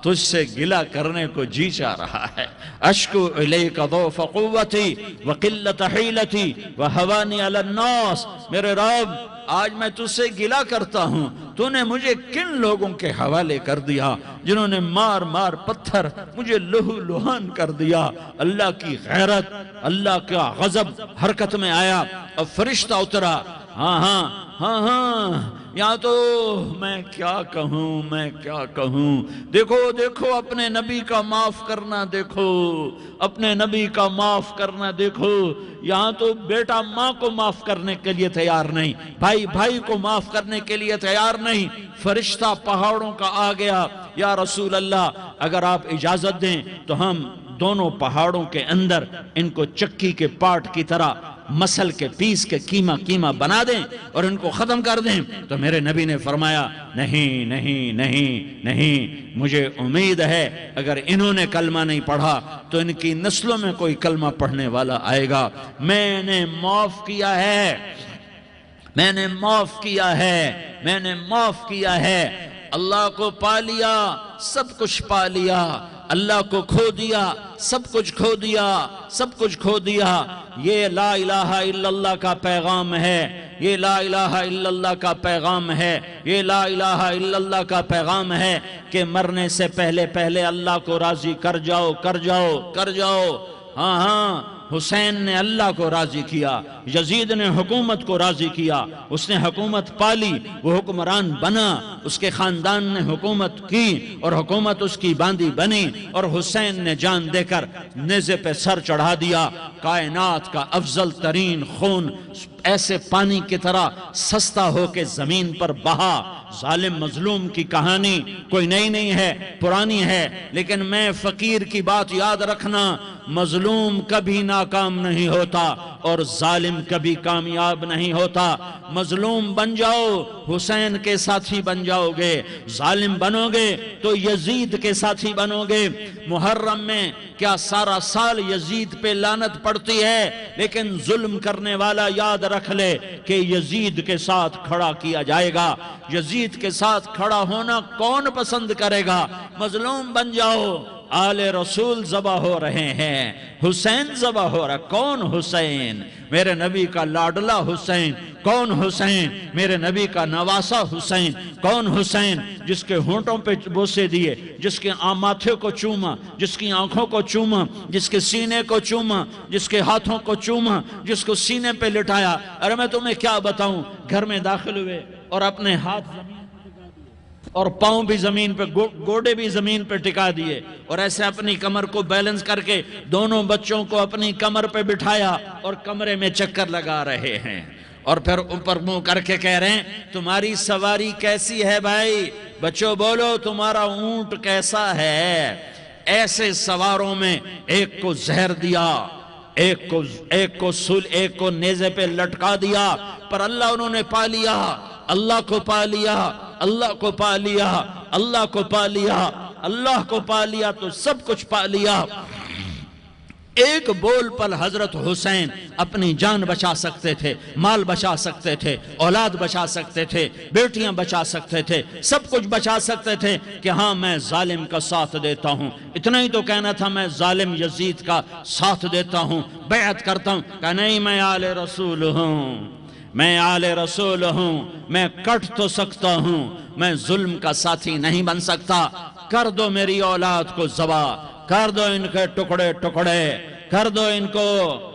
تجھ سے گلہ کرنے کو جی چاہ رہا ہے۔ اشکو الیک ضعف قوتی وقلت حیلتی وہوانی علی الناس، میرے رب آج میں تجھ سے گلہ کرتا ہوں، تو نے مجھے کن لوگوں کے حوالے کر دیا جنہوں نے مار مار پتھر مجھے لہو لہان کر دیا۔ اللہ کی غیرت، اللہ کا غضب حرکت میں آیا اور فرشتہ اترا۔ ہاں یا تو میں کیا کہوں، دیکھو اپنے نبی کا معاف کرنا، دیکھو اپنے نبی کا معاف کرنا، دیکھو یہاں تو بیٹا ماں کو معاف کرنے کے لیے تیار نہیں، بھائی کو معاف کرنے کے لیے تیار نہیں۔ فرشتہ پہاڑوں کا آ گیا، یا رسول اللہ اگر آپ اجازت دیں تو ہم دونوں پہاڑوں کے اندر ان کو چکی کے پاٹ کی طرح مسل کے پیس کے کیما بنا دیں اور ان کو ختم کر دیں۔ تو میرے نبی نے فرمایا نہیں، مجھے امید ہے اگر انہوں نے کلمہ نہیں پڑھا تو ان کی نسلوں میں کوئی کلمہ پڑھنے والا آئے گا۔ میں نے معاف کیا ہے، اللہ کو پا لیا، سب کچھ پا لیا، اللہ کو کھو دیا، سب کچھ کھو دیا۔ یہ لا الہ الا اللہ کا پیغام ہے، یہ لا الہ الا اللہ کا پیغام ہے، یہ لا الہ الا اللہ کا پیغام ہے کہ مرنے سے پہلے اللہ کو راضی کر جاؤ۔ ہاں حسین نے اللہ کو راضی کیا، یزید نے حکومت کو راضی کیا، اس نے حکومت پالی، وہ حکمران بنا، اس کے خاندان نے حکومت کی اور حکومت اس کی باندھی بنی، اور حسین نے جان دے کر نیزے پہ سر چڑھا دیا۔ کائنات کا افضل ترین خون ایسے پانی کی طرح سستا ہو کے زمین پر بہا۔ ظالم مظلوم کی کہانی کوئی نئی نہیں ہے، پرانی ہے، لیکن میں فقیر کی بات یاد رکھنا، مظلوم کبھی ناکام نہیں ہوتا اور ظالم کبھی کامیاب نہیں ہوتا۔ مظلوم بن جاؤ حسین کے ساتھی بن جاؤ گے، ظالم بنو گے تو یزید کے ساتھی بنو گے۔ محرم میں کیا سارا سال یزید پہ لعنت پڑتی ہے، لیکن ظلم کرنے والا یاد رکھ لے کہ یزید کے ساتھ کھڑا کیا جائے گا۔ یزید کے ساتھ کھڑا ہونا کون پسند کرے گا؟ مظلوم بن جاؤ۔ آل رسول ذبح ہو رہے ہیں، حسین ذبح ہو رہا۔ کون حسین؟ میرے نبی کا لاڈلا حسین۔ کون حسین؟ میرے نبی کا نواسا حسین۔ کون حسین؟ جس کے ہونٹوں پہ بوسے دیے، جس کے ماتھے کو چوما، جس کی آنکھوں کو چوما، جس کے سینے کو چوما، جس کے ہاتھوں کو چوما، جس کو سینے پہ لٹایا۔ ارے میں تمہیں کیا بتاؤں، گھر میں داخل ہوئے اور اپنے ہاتھ زمین اور پاؤں بھی زمین پہ، گوڑے بھی زمین پہ ٹکا دیے، اور ایسے اپنی کمر کو بیلنس کر کے دونوں بچوں کو اپنی کمر پہ بٹھایا اور کمرے میں چکر لگا رہے ہیں، اور پھر اوپر منہ کر کے کہہ رہے ہیں تمہاری سواری کیسی ہے بھائی؟ بچوں بولو تمہارا اونٹ کیسا ہے؟ ایسے سواروں میں ایک کو زہر دیا، ایک کو نیزے پہ لٹکا دیا، پر اللہ انہوں نے پا لیا، اللہ کو پا لیا، اللہ کو پا لیا، اللہ کو پا لیا، اللہ کو پا لیا تو سب کچھ پا لیا۔ ایک بول پر حضرت حسین اپنی جان بچا سکتے تھے، مال بچا سکتے تھے، اولاد بچا سکتے تھے، بیٹیاں بچا سکتے تھے، سب کچھ بچا سکتے تھے کہ ہاں میں ظالم کا ساتھ دیتا ہوں۔ اتنا ہی تو کہنا تھا میں ظالم یزید کا ساتھ دیتا ہوں، بیعت کرتا ہوں، کہ نہیں میں آل رسول ہوں، میں آل رسول ہوں، میں کٹ تو سکتا ہوں، میں ظلم کا ساتھی نہیں بن سکتا۔ کر دو میری اولاد کو ذبح، کر دو ان کے ٹکڑے ٹکڑے، کر دو ان کو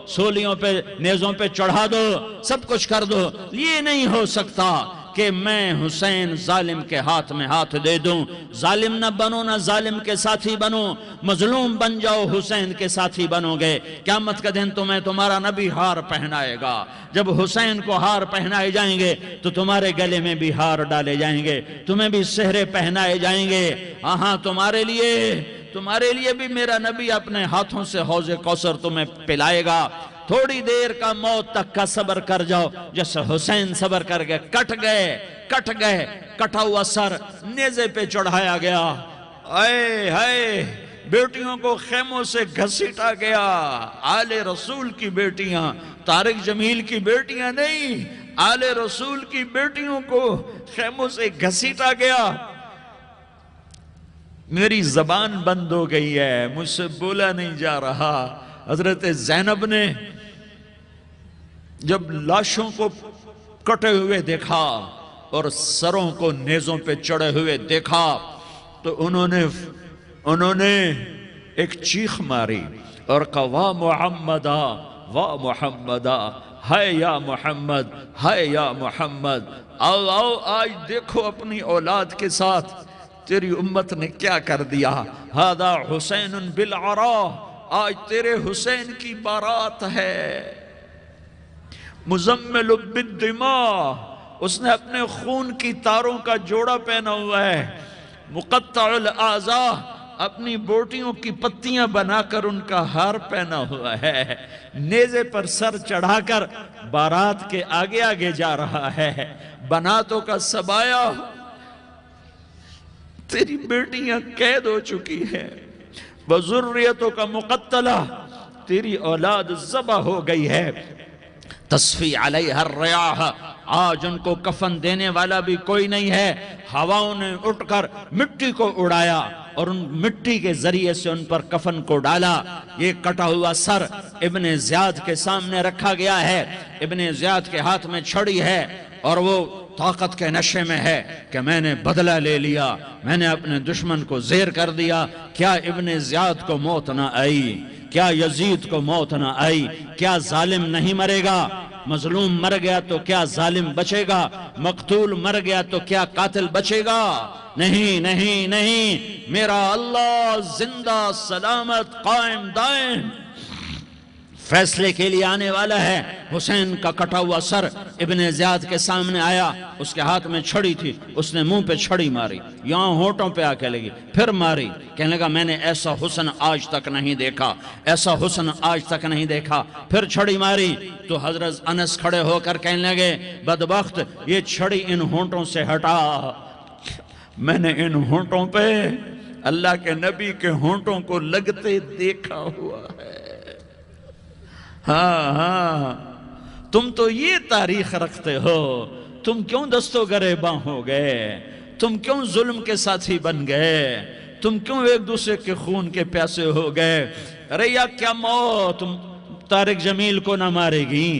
سولیوں پہ نیزوں پہ چڑھا دو، سب کچھ کر دو۔ یہ نہیں ہو سکتا کہ میں حسین ظالم کے ہاتھ میں ہاتھ دے دوں۔ ظالم نہ بنو، نہ ظالم کے ساتھی بنو، مظلوم بن جاؤ، حسین کے ساتھی بنو گے۔ قیامت کا دن تمہیں تمہارا نبی ہار پہنائے گا۔ جب حسین کو ہار پہنائے جائیں گے تو تمہارے گلے میں بھی ہار ڈالے جائیں گے، تمہیں بھی سہرے پہنائے جائیں گے۔ ہاں تمہارے لیے بھی میرا نبی اپنے ہاتھوں سے حوض کوثر تمہیں پلائے گا۔ تھوڑی دیر کا موت تک کا صبر کر جاؤ، جیسے حسین صبر کر گئے، کٹ گئے، کٹا ہوا سر نیزے پہ چڑھایا گیا۔ اے ہائے، بیٹیوں کو خیموں سے گھسیٹا گیا۔ آل رسول کی بیٹیاں، طارق جمیل کی بیٹیاں نہیں، آل رسول کی بیٹیوں کو خیموں سے گھسیٹا گیا۔ میری زبان بند ہو گئی ہے، مجھ سے بولا نہیں جا رہا۔ حضرت زینب نے جب لاشوں کو کٹے ہوئے دیکھا، اور سروں کو نیزوں پہ چڑھے ہوئے دیکھا تو انہوں نے ایک چیخ ماری اور کہا واہ محمدہ واہ محمدہ، ہائے یا محمد، ہائے یا محمد۔ آؤ آؤ آج دیکھو اپنی اولاد کے ساتھ تیری امت نے کیا کر دیا۔ ہذا حسین بالعراء، آج تیرے حسین کی بارات ہے۔ مزمل بالدماء، اس نے اپنے خون کی تاروں کا جوڑا پہنا ہوا ہے۔ مقطع الاعضاء، اپنی بوٹیوں کی پتیاں بنا کر ان کا ہار پہنا ہوا ہے۔ نیزے پر سر چڑھا کر بارات کے آگے آگے جا رہا ہے۔ بناتوں کا سبایا، تیری بیٹیاں قید ہو چکی ہیں۔ وذریتوں کا مقتلہ، تیری اولاد ذبح ہو گئی ہے۔ تصفی علیہ الریاح، آج ان کو کفن دینے والا بھی کوئی نہیں ہے۔ ہواؤں نے اٹھ کر مٹی کو اڑایا اور ان مٹی کے ذریعے سے ان پر کفن کو ڈالا۔ یہ کٹا ہوا سر ابن زیاد کے سامنے رکھا گیا ہے۔ ابن زیاد کے ہاتھ میں چھڑی ہے اور وہ طاقت کے نشے میں ہے کہ میں نے بدلہ لے لیا، میں نے اپنے دشمن کو زیر کر دیا۔ کیا ابن زیاد کو موت نہ آئی؟ کیا یزید کو موت نہ آئی؟ کیا ظالم نہیں مرے گا؟ مظلوم مر گیا تو کیا ظالم بچے گا؟ مقتول مر گیا تو کیا قاتل بچے گا؟ نہیں نہیں نہیں، میرا اللہ زندہ سلامت قائم دائم فیصلے کے لیے آنے والا ہے۔ حسین کا کٹا ہوا سر ابن زیاد کے سامنے آیا، اس کے ہاتھ میں چھڑی تھی، اس نے منہ پہ چھڑی ماری، یہاں ہونٹوں پہ آ کے لگی، پھر ماری، کہنے لگا میں نے ایسا حسن آج تک نہیں دیکھا، ایسا حسن آج تک نہیں دیکھا۔ پھر چھڑی ماری تو حضرت انس کھڑے ہو کر کہنے لگے بدبخت، یہ چھڑی ان ہونٹوں سے ہٹا۔ میں نے ان ہونٹوں پہ اللہ کے نبی کے ہونٹوں کو لگتے دیکھا ہوا ہے۔ ہاں ہاں، تم تو یہ تاریخ رکھتے ہو، تم کیوں دست و گریباں ہو گئے؟ تم کیوں ظلم کے ساتھی بن گئے؟ تم کیوں ایک دوسرے کے خون کے پیاسے ہو گئے؟ ارے یا کیا موت طارق جمیل کو نہ مارے گی؟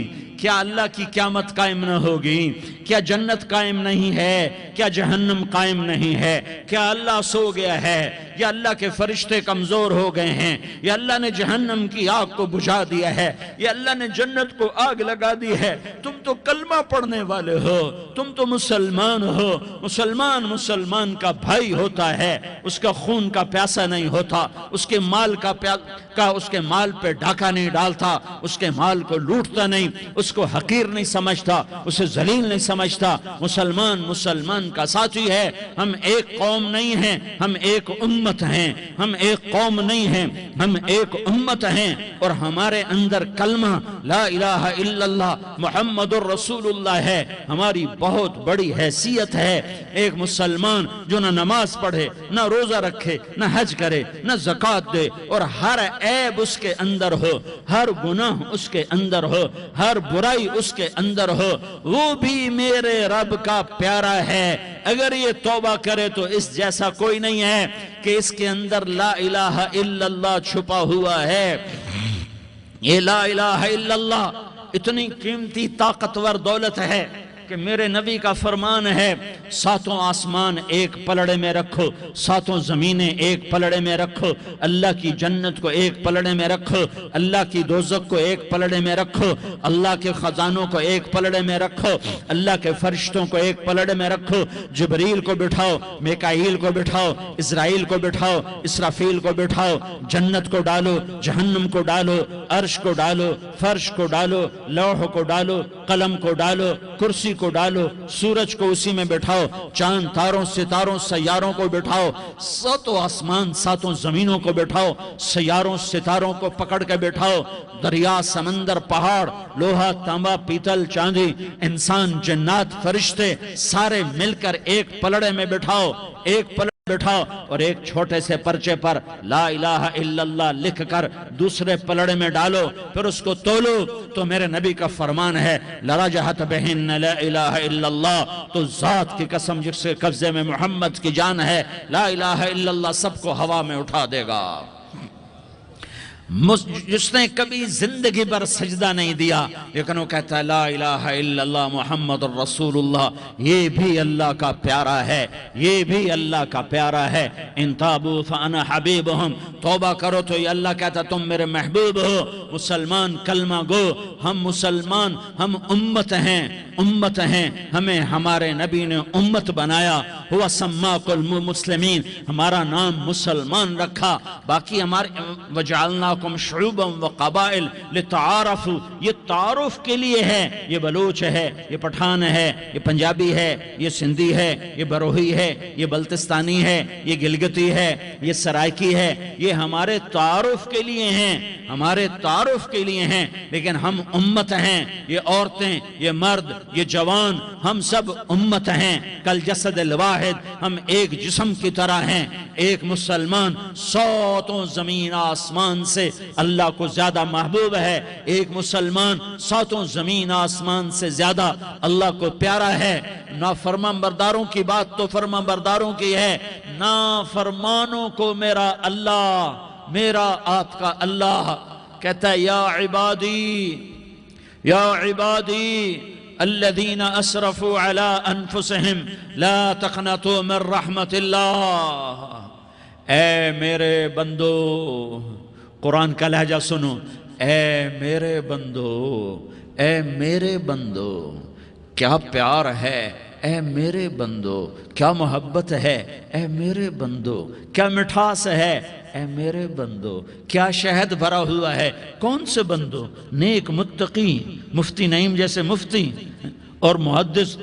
کیا اللہ کی قیامت قائم نہ ہوگی؟ کیا جنت قائم نہیں ہے؟ کیا جہنم قائم نہیں ہے؟ کیا اللہ سو گیا ہے؟ یا اللہ کے فرشتے کمزور ہو گئے ہیں؟ یا اللہ نے جہنم کی آگ کو بجھا دیا ہے؟ یا اللہ نے جنت کو آگ لگا دی ہے؟ تم تو کلمہ پڑھنے والے ہو، تم تو مسلمان ہو۔ مسلمان کا بھائی ہوتا ہے، اس کا خون کا پیاسا نہیں ہوتا، اس کے مال اس کے مال پہ ڈاکہ نہیں ڈالتا، اس کے مال کو لوٹتا نہیں، اس کو حقیر نہیں سمجھتا، اسے ذلیل نہیں سمجھتا۔ مسلمان کا ساتھی ہے۔ ہم ایک قوم نہیں ہیں، ہم ایک امت ہیں۔ ہم ایک قوم نہیں ہیں، ہم ایک امت ہیں، اور ہمارے اندر کلمہ لا الہ الا اللہ محمد الرسول اللہ ہے۔ ہماری بہت بڑی حیثیت ہے۔ ایک مسلمان جو نہ نماز پڑھے، نہ روزہ رکھے، نہ حج کرے، نہ زکوٰۃ دے، اور ہر عیب اس کے اندر ہو، ہر گناہ اس کے اندر ہو، ہر برائی اس کے اندر ہو، وہ بھی میرے رب کا پیارا ہے۔ اگر یہ توبہ کرے تو اس جیسا کوئی نہیں ہے کہ اس کے اندر لا الہ الا اللہ چھپا ہوا ہے۔ یہ لا الہ الا اللہ اتنی قیمتی طاقتور دولت ہے کہ میرے نبی کا فرمان ہے، ساتوں آسمان ایک پلڑے میں رکھو، ساتوں زمینیں ایک پلڑے میں رکھو، اللہ کی جنت کو ایک پلڑے میں رکھو، اللہ کی دوزخ کو ایک پلڑے میں رکھو، اللہ کے خزانوں کو ایک پلڑے میں رکھو، اللہ کے فرشتوں کو ایک پلڑے میں رکھو۔ جبریل کو بٹھاؤ، میکائیل کو بٹھاؤ، اسرائیل کو بٹھاؤ، اسرافیل کو بٹھاؤ، جنت کو ڈالو، جہنم کو ڈالو، عرش کو ڈالو، فرش کو ڈالو، لوح کو ڈالو، قلم کو ڈالو، کرسی کو ڈالو، سورج کو اسی میں بٹھاؤ، چاند تاروں ستاروں سیاروں کو بٹھاؤ، ساتوں آسمان ساتوں زمینوں کو بٹھاؤ، سیاروں ستاروں کو پکڑ کے بٹھاؤ، دریا سمندر پہاڑ لوہا تانبا پیتل چاندی انسان جنات فرشتے سارے مل کر ایک پلڑے میں بٹھاؤ، ایک پلڑے بٹھاؤ، اور ایک چھوٹے سے پرچے پر لا الہ الا اللہ لکھ کر دوسرے پلڑے میں ڈالو، پھر اس کو تولو تو میرے نبی کا فرمان ہے لرجحت بہن لا الہ الا اللہ، تو ذات کی قسم جس کے قبضے میں محمد کی جان ہے، لا الہ الا اللہ سب کو ہوا میں اٹھا دے گا۔ جس نے کبھی زندگی پر سجدہ نہیں دیا لیکن وہ کہتا ہے لا الہ الا اللہ محمد الرسول اللہ، یہ بھی اللہ کا پیارا ہے، یہ بھی اللہ کا پیارا ہے۔ ان تابوا فانا حبیبہم، توبہ کرو تو یہ اللہ کہتا تم میرے محبوب ہو۔ مسلمان کلمہ گو، ہم مسلمان، ہم امت ہیں، ہمیں ہمارے نبی نے امت بنایا، ہوا سماکم المسلمین، ہمارا نام مسلمان رکھا۔ باقی ہمارے وجعلناکم شعوبا وقبائل لتعارفوا، یہ تعارف کے لیے ہے، یہ بلوچ ہے، یہ پٹھان ہے، یہ پنجابی ہے، یہ سندھی ہے، یہ بروہی ہے، یہ بلتستانی ہے، یہ گلگتی ہے، یہ سرائکی ہے، یہ ہمارے تعارف کے لیے ہیں، ہمارے تعارف کے لیے ہیں، لیکن ہم امت ہیں، یہ عورتیں، یہ مرد، یہ جوان، ہم سب امت ہیں۔ کل جسد الواحد، ہم ایک جسم کی طرح ہیں۔ ایک مسلمان ساتوں زمین آسمان سے اللہ کو زیادہ محبوب ہے، ایک مسلمان ساتوں زمین آسمان سے زیادہ اللہ کو پیارا ہے۔ نافرمان برداروں کی بات تو فرمان برداروں کی ہے، نافرمانوں کو میرا اللہ، میرا آپ کا اللہ کہتا ہے یا عبادی الذین اسرفوا علی انفسہم لا تقنطوا من رحمت اللہ۔ اے میرے بندو، قرآن کا لہجہ سنو، اے میرے بندو، اے میرے بندو، کیا پیار ہے، اے میرے بندو، کیا محبت ہے، اے میرے بندو، کیا مٹھاس ہے، اے میرے بندو، کیا شہد بھرا ہوا ہے۔ کون سے بندو؟ نیک متقی، مفتی نعیم جیسے مفتی اور محدث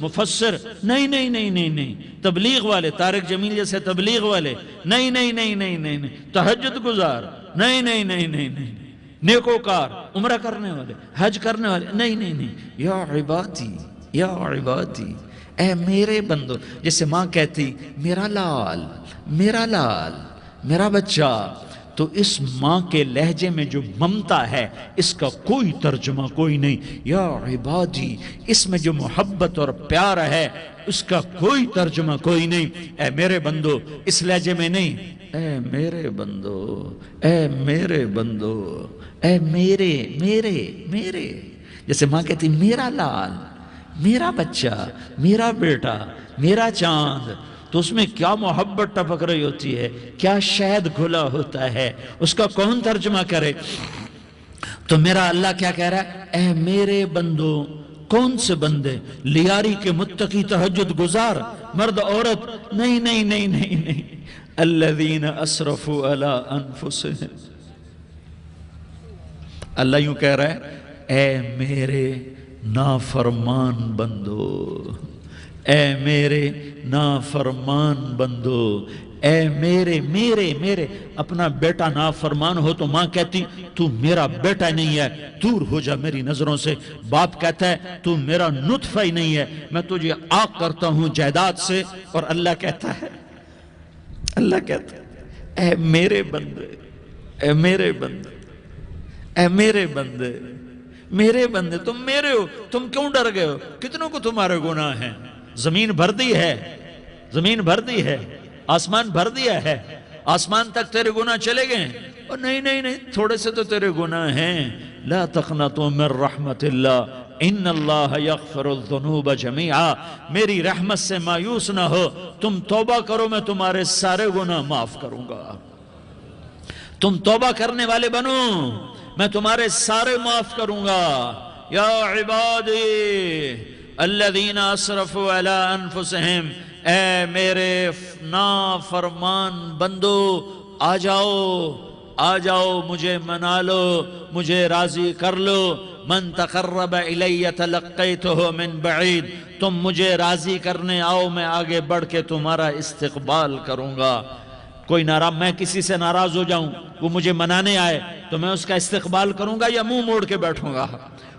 مفسر، نہیں، تبلیغ والے، طارق جمیل جیسے تبلیغ والے، نہیں، تہجد گزار، نہیں، نیکوکار، عمرہ کرنے والے، حج کرنے والے، نہیں، یا عبادی، اے میرے بندو۔ جیسے ماں کہتی میرا لال، میرا بچہ، تو اس ماں کے لہجے میں جو ممتا ہے اس کا کوئی ترجمہ کوئی نہیں۔ یا عبادی، اس میں جو محبت اور پیار ہے اس کا کوئی ترجمہ کوئی نہیں۔ اے میرے بندو، اس لہجے میں نہیں، اے میرے بندو، اے میرے بندو، اے میرے، جیسے ماں کہتی میرا لال، میرا بچہ، میرا بیٹا، میرا چاند، تو اس میں کیا محبت ٹپک رہی ہوتی ہے، کیا شہد گھلا ہوتا ہے، اس کا کون ترجمہ کرے؟ تو میرا اللہ کیا کہہ رہا ہے؟ اے میرے بندو، کون سے بندے؟ لیاری کے متقی، تہجد گزار، مرد عورت، نہیں، الذین اسرفوا علی انفسہم۔ اللہ یوں کہہ رہا ہے اے میرے نافرمان بندو، اے میرے نافرمان بندو، اے میرے اپنا بیٹا نافرمان ہو تو ماں کہتی تو میرا بیٹا نہیں ہے، دور ہو جا میری نظروں سے۔ باپ کہتا ہے تو میرا نطفہ ہی نہیں ہے، میں تجھے عاق کرتا ہوں جائیداد سے۔ اور اللہ کہتا ہے اے میرے بندے، اے میرے بندے، اے میرے بندے، میرے بندے، تم میرے ہو، تم کیوں ڈر گئے ہو؟ کتنوں کو تمہارے گناہ ہیں؟ زمین بھر دی ہے، آسمان بھر دیا ہے، آسمان تک تیرے گناہ چلے گئے؟ اور نہیں، تھوڑے سے تو تیرے گناہ ہیں۔ لا تقنطوا من رحمت اللہ ان اللہ یغفر الذنوب جمیعا، میری رحمت سے مایوس نہ ہو، تم توبہ کرو میں تمہارے سارے گناہ معاف کروں گا۔ تم توبہ کرنے والے بنو، میں تمہارے سارے معاف کروں گا۔ یا عبادی الذین اسرفوا علی انفسہم، اے میرے نافرمان بندو، آ جاؤ مجھے منا لو، مجھے راضی کر لو۔ من تقرب الی تلقیتہ من بعید، تم مجھے راضی کرنے آؤ، میں آگے بڑھ کے تمہارا استقبال کروں گا۔ کوئی ناراض، میں کسی سے ناراض ہو جاؤں، وہ مجھے منانے آئے تو میں اس کا استقبال کروں گا یا منہ موڑ کے بیٹھوں گا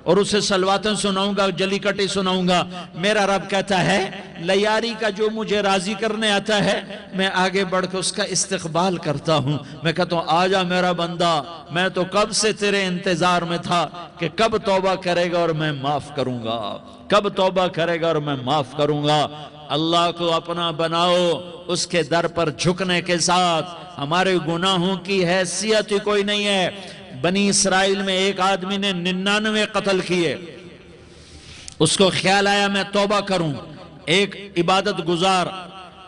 اور اسے صلواتیں سناؤں گا، جلی کٹی سناؤں گا؟ میرا رب کہتا ہے لیاری کا جو مجھے راضی کرنے آتا ہے میں آگے بڑھ کے اس کا استقبال کرتا ہوں۔ میں کہتا ہوں آجا میرا بندہ، میں تو کب سے تیرے انتظار میں تھا کہ کب توبہ کرے گا اور میں معاف کروں گا، کب توبہ کرے گا اور میں معاف کروں گا۔ اللہ کو اپنا بناؤ اس کے در پر جھکنے کے ساتھ. ہمارے گناہوں کی حیثیت ہی کوئی نہیں ہے. بنی اسرائیل میں ایک آدمی نے 99 قتل کیے. اس کو خیال آیا میں توبہ کروں. ایک عبادت گزار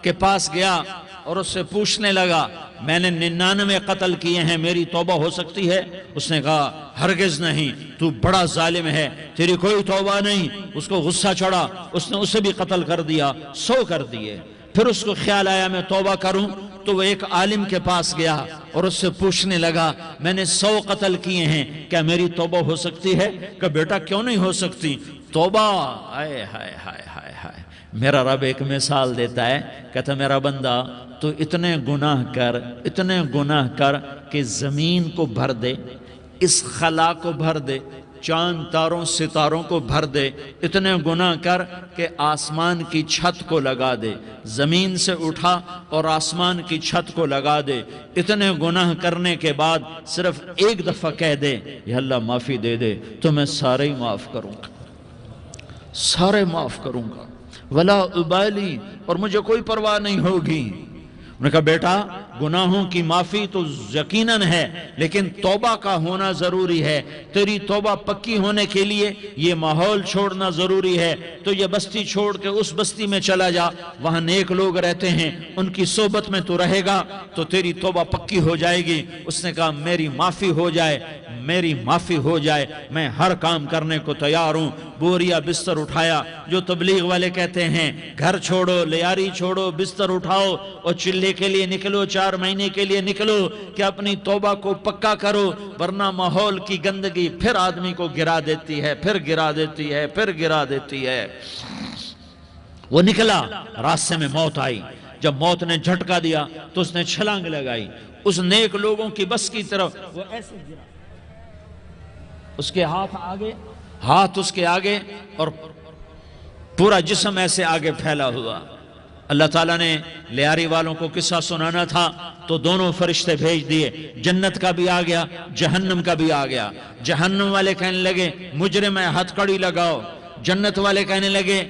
کے پاس گیا اور اس سے پوچھنے لگا میں نے 99 قتل کیے ہیں, میری توبہ ہو سکتی ہے؟ اس نے کہا ہرگز نہیں, تو بڑا ظالم ہے, تیری کوئی توبہ نہیں. اس کو غصہ چڑھا, اس نے اسے بھی قتل کر دیا, 100 کر دیے. پھر اس کو خیال آیا میں توبہ کروں, تو وہ ایک عالم کے پاس گیا اور اس سے پوچھنے لگا میں نے 100 قتل کیے ہیں, کیا میری توبہ ہو سکتی ہے؟ کہ بیٹا کیوں نہیں ہو سکتی توبہ. ہائے ہائے ہائے ہائے ہائے. میرا رب ایک مثال دیتا ہے, کہتا میرا بندہ تو اتنے گناہ کر کہ زمین کو بھر دے, اس خلا کو بھر دے, چاند تاروں ستاروں کو بھر دے, اتنے گناہ کر کہ آسمان کی چھت کو لگا دے, زمین سے اٹھا اور آسمان کی چھت کو لگا دے. اتنے گناہ کرنے کے بعد صرف ایک دفعہ کہہ دے یا اللہ معافی دے دے, تو میں سارے ہی معاف کروں گا, سارے معاف کروں گا, ولا ابالی, اور مجھے کوئی پرواہ نہیں ہوگی. انہوں نے کہا بیٹا گناہوں کی معافی تو یقیناً ہے, لیکن توبہ کا ہونا ضروری ہے. تیری توبہ پکی ہونے کے لیے یہ ماحول چھوڑنا ضروری ہے. تو یہ بستی چھوڑ کے اس بستی میں چلا جا, وہاں نیک لوگ رہتے ہیں, ان کی صحبت میں تو رہے گا تو تیری توبہ پکی ہو جائے گی. اس نے کہا میری معافی ہو جائے, میری معافی ہو جائے, میں ہر کام کرنے کو تیار ہوں. بوریا بستر اٹھایا, جو تبلیغ والے کہتے ہیں گھر چھوڑو, لیاری چھوڑو, بستر اٹھاؤ اور چلے کے لیے نکلو, 4 مہینے کے لیے نکلو کہ اپنی توبہ کو پکا کرو, ورنہ ماحول کی گندگی پھر آدمی کو گرا دیتی ہے, پھر گرا دیتی ہے, پھر گرا دیتی ہے. وہ نکلا, راستے میں موت آئی. جب موت نے جھٹکا دیا تو اس نے چھلانگ لگائی اس نیک لوگوں کی بس کی طرف. وہ ایسے گرا, اس کے ہاتھ اس کے آگے اور پورا جسم ایسے آگے پھیلا ہوا. اللہ تعالیٰ نے لیاری والوں کو قصہ سنانا تھا تو دونوں فرشتے بھیج دیے, جنت کا بھی آ گیا, جہنم کا بھی آ گیا. جہنم والے کہنے لگے مجرم ہے, ہتھ کڑی لگاؤ. جنت والے کہنے لگے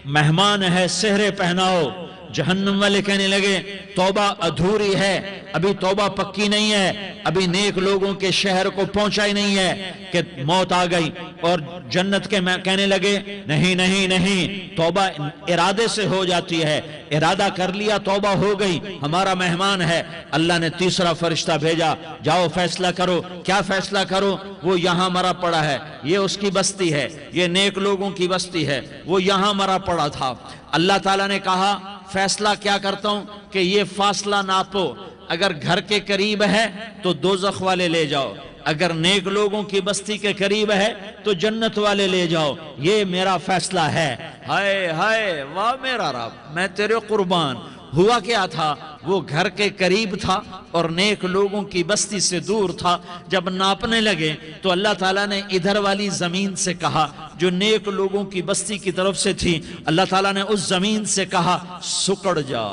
مہمان ہے, سہرے پہناؤ. جہنم والے کہنے لگے توبہ ادھوری ہے, ابھی توبہ پکی نہیں ہے, ابھی نیک لوگوں کے شہر کو پہنچا ہی نہیں ہے کہ موت آ گئی. اور جنت کے کہنے لگے نہیں نہیں نہیں, توبہ ارادے سے ہو جاتی ہے, ارادہ کر لیا توبہ ہو گئی, ہمارا مہمان ہے. اللہ نے تیسرا فرشتہ بھیجا, جاؤ فیصلہ کرو. کیا فیصلہ کرو؟ وہ یہاں مرا پڑا ہے, یہ اس کی بستی ہے, یہ نیک لوگوں کی بستی ہے, وہ یہاں مرا پڑا تھا. اللہ تعالیٰ نے کہا فیصلہ کیا کرتا ہوں کہ یہ فاصلہ ناپو, اگر گھر کے قریب ہے تو دوزخ والے لے جاؤ, اگر نیک لوگوں کی بستی کے قریب ہے تو جنت والے لے جاؤ. یہ میرا فیصلہ ہے. ہائے ہائے واہ میرا رب, میں تیرے قربان. ہوا کیا تھا؟ وہ گھر کے قریب تھا اور نیک لوگوں کی بستی سے دور تھا. جب ناپنے لگے تو اللہ تعالیٰ نے ادھر والی زمین سے کہا جو نیک لوگوں کی بستی کی طرف سے تھی, اللہ تعالیٰ نے اس زمین سے کہا سکڑ جا,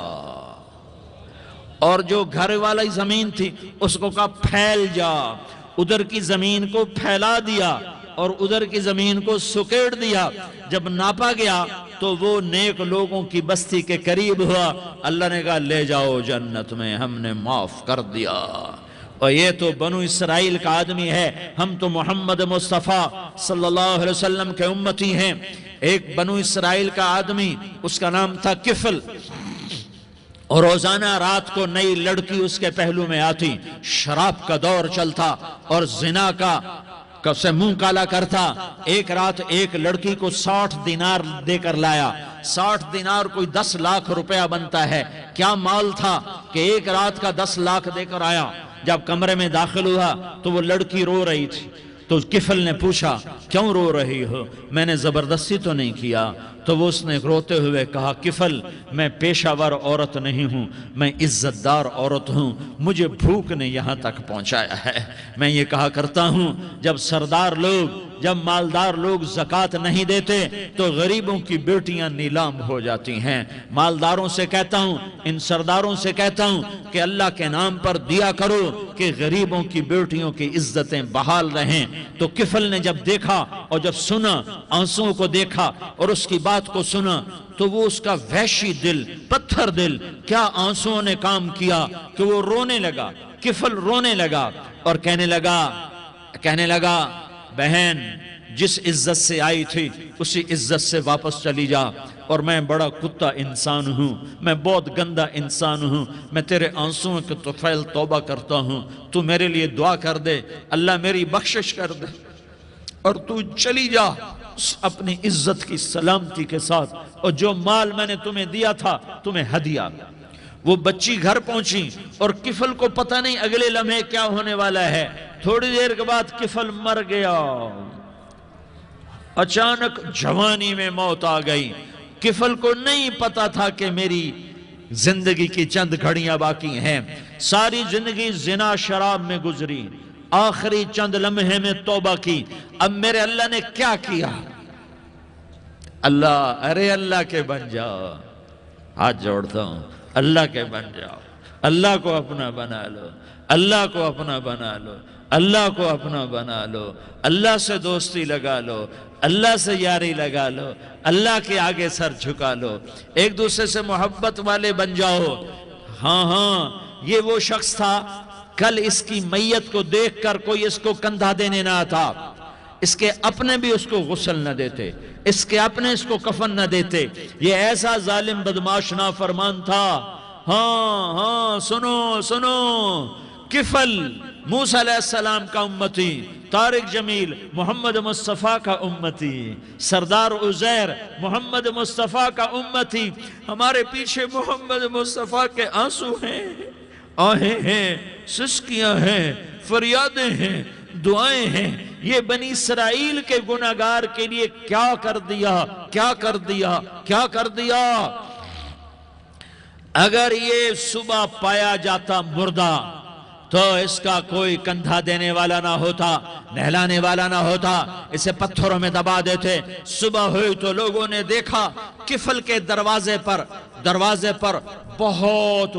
اور جو گھر والی زمین تھی اس کو کہا پھیل جا. ادھر کی زمین کو پھیلا دیا اور ادھر کی زمین کو سکیڑ دیا. جب ناپا گیا تو وہ نیک لوگوں کی بستی کے قریب ہوا. اللہ نے کہا لے جاؤ جنت میں, ہم نے معاف کر دیا. اور یہ تو بنو اسرائیل کا آدمی ہے, ہم تو محمد مصطفیٰ صلی اللہ علیہ وسلم کے امتی ہیں. ایک بنو اسرائیل کا آدمی, اس کا نام تھا کفل, اور روزانہ رات کو نئی لڑکی اس کے پہلو میں آتی. شراب کا دور چلتا اور زنا کا سے منہ کالا کرتا. ایک رات ایک لڑکی کو 60 دینار دے کر لایا. 60 دینار کوئی 10 لاکھ روپیہ بنتا ہے. کیا مال تھا کہ ایک رات کا 10 لاکھ دے کر آیا. جب کمرے میں داخل ہوا تو وہ لڑکی رو رہی تھی. تو کفل نے پوچھا کیوں رو رہی ہو, میں نے زبردستی تو نہیں کیا. تو وہ اس نے روتے ہوئے کہا کفل میں پیشہ ور عورت نہیں ہوں, میں عزت دار عورت ہوں, مجھے بھوک نے یہاں تک پہنچایا ہے. میں یہ کہا کرتا ہوں جب سردار لوگ, جب مالدار لوگ زکوٰۃ نہیں دیتے تو غریبوں کی بیٹیاں نیلام ہو جاتی ہیں. مالداروں سے کہتا ہوں, ان سرداروں سے کہتا ہوں کہ اللہ کے نام پر دیا کرو کہ غریبوں کی بیٹیوں کی عزتیں بحال رہیں. تو کفل نے جب دیکھا اور جب سنا, آنسوں کو دیکھا اور اس کی بات بات کو سنا تو وہ اس کا وحشی دل، پتھر دل، کیا آنسوؤں نے کام کیا کہ وہ رونے لگا، کفل رونے لگا اور کہنے لگا بہن جس عزت سے آئی تھی اسی عزت سے واپس چلی جا، اور میں بڑا کتا انسان ہوں، میں بہت گندا انسان ہوں، میں تیرے آنسوؤں کے طفیل توبہ کرتا ہوں، تو میرے لیے دعا کر دے، اللہ میری بخشش کر دے، اور تو چلی جا اپنی عزت کی سلامتی کے ساتھ، اور جو مال میں نے تمہیں دیا تھا تمہیں ہدیہ۔ وہ بچی گھر پہنچی اور کفل کو پتہ نہیں اگلے لمحے کیا ہونے والا ہے، تھوڑی دیر کے بعد کفل مر گیا، اچانک جوانی میں موت آ گئی۔ کفل کو نہیں پتا تھا کہ میری زندگی کی چند گھڑیاں باقی ہیں، ساری زندگی زنا شراب میں گزری، آخری چند لمحے میں توبہ کی، اب میرے اللہ نے کیا کیا؟ اللہ کے بن جاؤ، ہاتھ جوڑتا ہوں، اللہ کے بن جاؤ، اللہ کو اپنا بنا لو، اللہ کو اپنا بنا لو، اللہ کو اپنا بنا لو، اللہ سے دوستی لگا لو، اللہ سے یاری لگا لو، اللہ کے آگے سر جھکا لو، ایک دوسرے سے محبت والے بن جاؤ۔ ہاں یہ وہ شخص تھا، کل اس کی میت کو دیکھ کر کوئی اس کو کندھا دینے نہ آتا، اس کے اپنے بھی اس کو غسل نہ دیتے، اس کے اپنے اس کو کفن نہ دیتے، یہ ایسا ظالم بدماش نافرمان تھا۔ ہاں سنو، کفل موسیٰ علیہ السلام کا امتی، طارق جمیل محمد مصطفیٰ کا امتی، سردار عزیر محمد مصطفیٰ کا امتی، ہمارے پیچھے محمد مصطفیٰ کے آنسو ہیں، آہیں ہیں، سسکیاں ہیں، فریادیں ہیں، دعائیں ہیں، یہ بنی اسرائیل کے گناہگار کے لیے کیا کر دیا۔ اگر یہ صبح پایا جاتا مردہ تو اس کا کوئی کندھا دینے والا نہ ہوتا، نہلانے والا نہ ہوتا، اسے پتھروں میں دبا دیتے۔ صبح ہوئی تو لوگوں نے دیکھا کفل کے دروازے پر بہت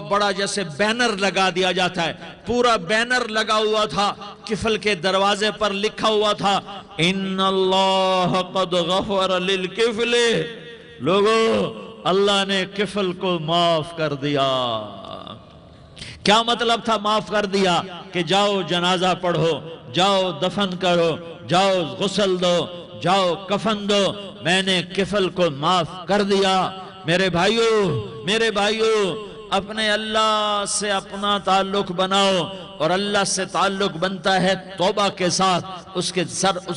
بڑا جیسے بینر لگا دیا جاتا ہے، پورا بینر لگا ہوا تھا، کفل کے دروازے پر لکھا ہوا تھا ان اللہ قد غفر للکفل، لوگوں اللہ نے کفل کو معاف کر دیا۔ کیا مطلب تھا معاف کر دیا؟ کہ جاؤ جنازہ پڑھو، جاؤ دفن کرو، جاؤ غسل دو، جاؤ کفن دو، میں نے کفل کو معاف کر دیا۔ میرے بھائیو اپنے اللہ سے اپنا تعلق بناؤ، اور اللہ سے تعلق بنتا ہے توبہ کے ساتھ، اس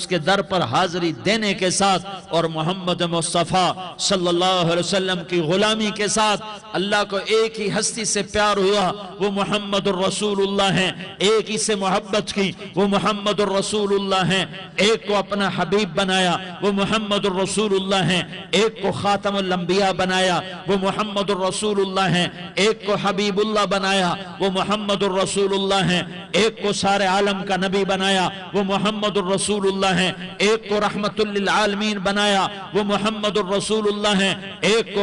کے در پر حاضری دینے کے ساتھ، اور محمد مصطفیٰ صلی اللہ علیہ وسلم کی غلامی کے ساتھ۔ اللہ کو ایک ہی ہستی سے پیار ہوا، وہ محمد الرسول اللہ ہیں، ایک ہی سے محبت کی، وہ محمد الرسول اللہ ہیں، ایک کو اپنا حبیب بنایا، وہ محمد الرسول اللہ ہیں، ایک کو خاتم الانبیاء بنایا، وہ محمد الرسول اللہ ہیں، ایک کو حبیب اللہ بنایا، وہ محمد الرسول اللہ ہیں، ایک کو سارے عالم کا نبی بنایا، وہ محمد الرسول اللہ ہیں، ایک کو رحمت للعالمین بنایا، وہ محمد الرسول اللہ ہیں، ایک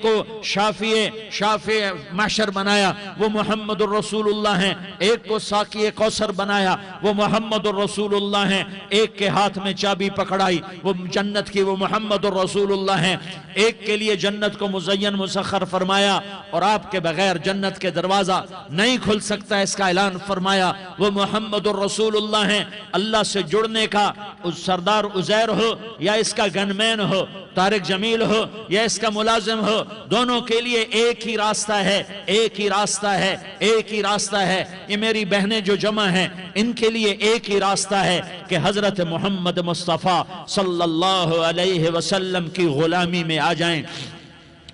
کو شافع محشر بنایا، وہ محمد الرسول اللہ ہیں، ایک کو ساقی کوثر بنایا، وہ محمد الرسول اللہ ہیں، ایک کے ہاتھ میں چابی پکڑائی، وہ جنت کی، وہ محمد الرسول اللہ ہیں، ایک کے لیے جنت کو مزین مسخر فرمایا، اور آپ کے بغیر جنت کے دروازہ نہیں کھل سکتا، اس کا اعلان فرمایا، وہ محمد الرسول اللہ ہیں۔ اللہ سے جڑنے کا سردار عزیر ہو یا اس کا گنمین ہو، طارق جمیل ہو یا اس کا ملازم ہو، دونوں کے لیے ایک ہی راستہ ہے۔ یہ میری بہنیں جو جمع ہیں ان کے لیے ایک ہی راستہ ہے کہ حضرت محمد مصطفیٰ صلی اللہ علیہ وسلم کی غلامی میں آ جائیں،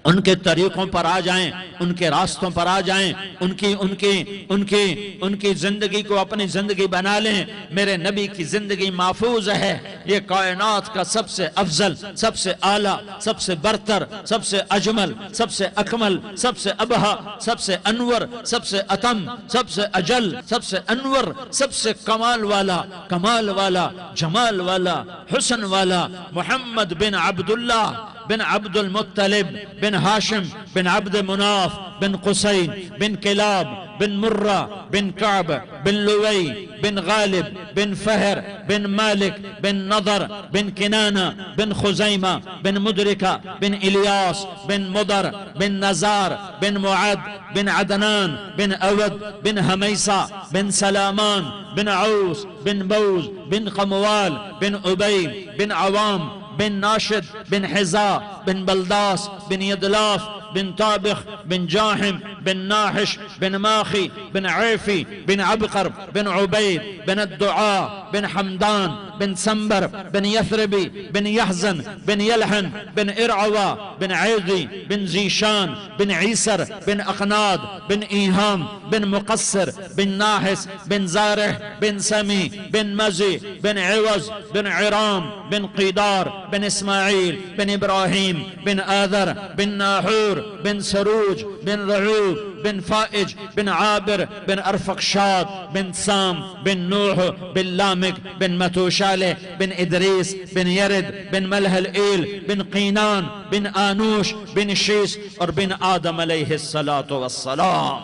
ان کے طریقوں پر آ جائیں، ان کے راستوں پر آ جائیں، ان کی زندگی کو اپنی زندگی بنا لیں۔ میرے نبی کی زندگی محفوظ ہے، یہ کائنات کا سب سے افضل، سب سے اعلیٰ، سب سے برتر، سب سے اجمل، سب سے اکمل، سب سے ابہا، سب سے انور، سب سے اتم، سب سے اجل، سب سے انور، سب سے کمال والا، جمال والا، حسن والا محمد بن عبداللہ بن عبد المطلب بن هاشم بن عبد مناف بن قصي بن كلاب بن مرة بن كعب بن لوي بن غالب بن فهر بن مالك بن نضر بن كنانة بن خزيمة بن مدركة بن إلياس بن مضر بن نزار بن معد بن عدنان بن أود بن هميسة بن سلامان بن عوس بن بوز بن قموال بن أبي بن عوام بن ناشد بن حزاء بن بلداس بن يدلاف بن طابخ بن جاحم بن ناحش بن ماخي بن عيفي بن عبقر بن عبيد بن الدعاء بن حمدان بن سنبر بن يثربي بن يحزن بن يلحن بن إرعوى بن عيضي بن زيشان بن عيسر بن أقناد بن إيهام بن مقصر بن ناحس بن زارح بن سمي بن مزي بن عوز بن عرام بن قيدار بن إسماعيل بن إبراهيم بن آذر بن ناحور بن سروج بن رعوب بن فائج بن عابر بن أرفقشاد بن سام بن نوح بن لامك بن متوشالة بن إدريس بن يرد بن ملهلئيل بن قينان بن آنوش بن شيس اور بن آدم علیہ السلام.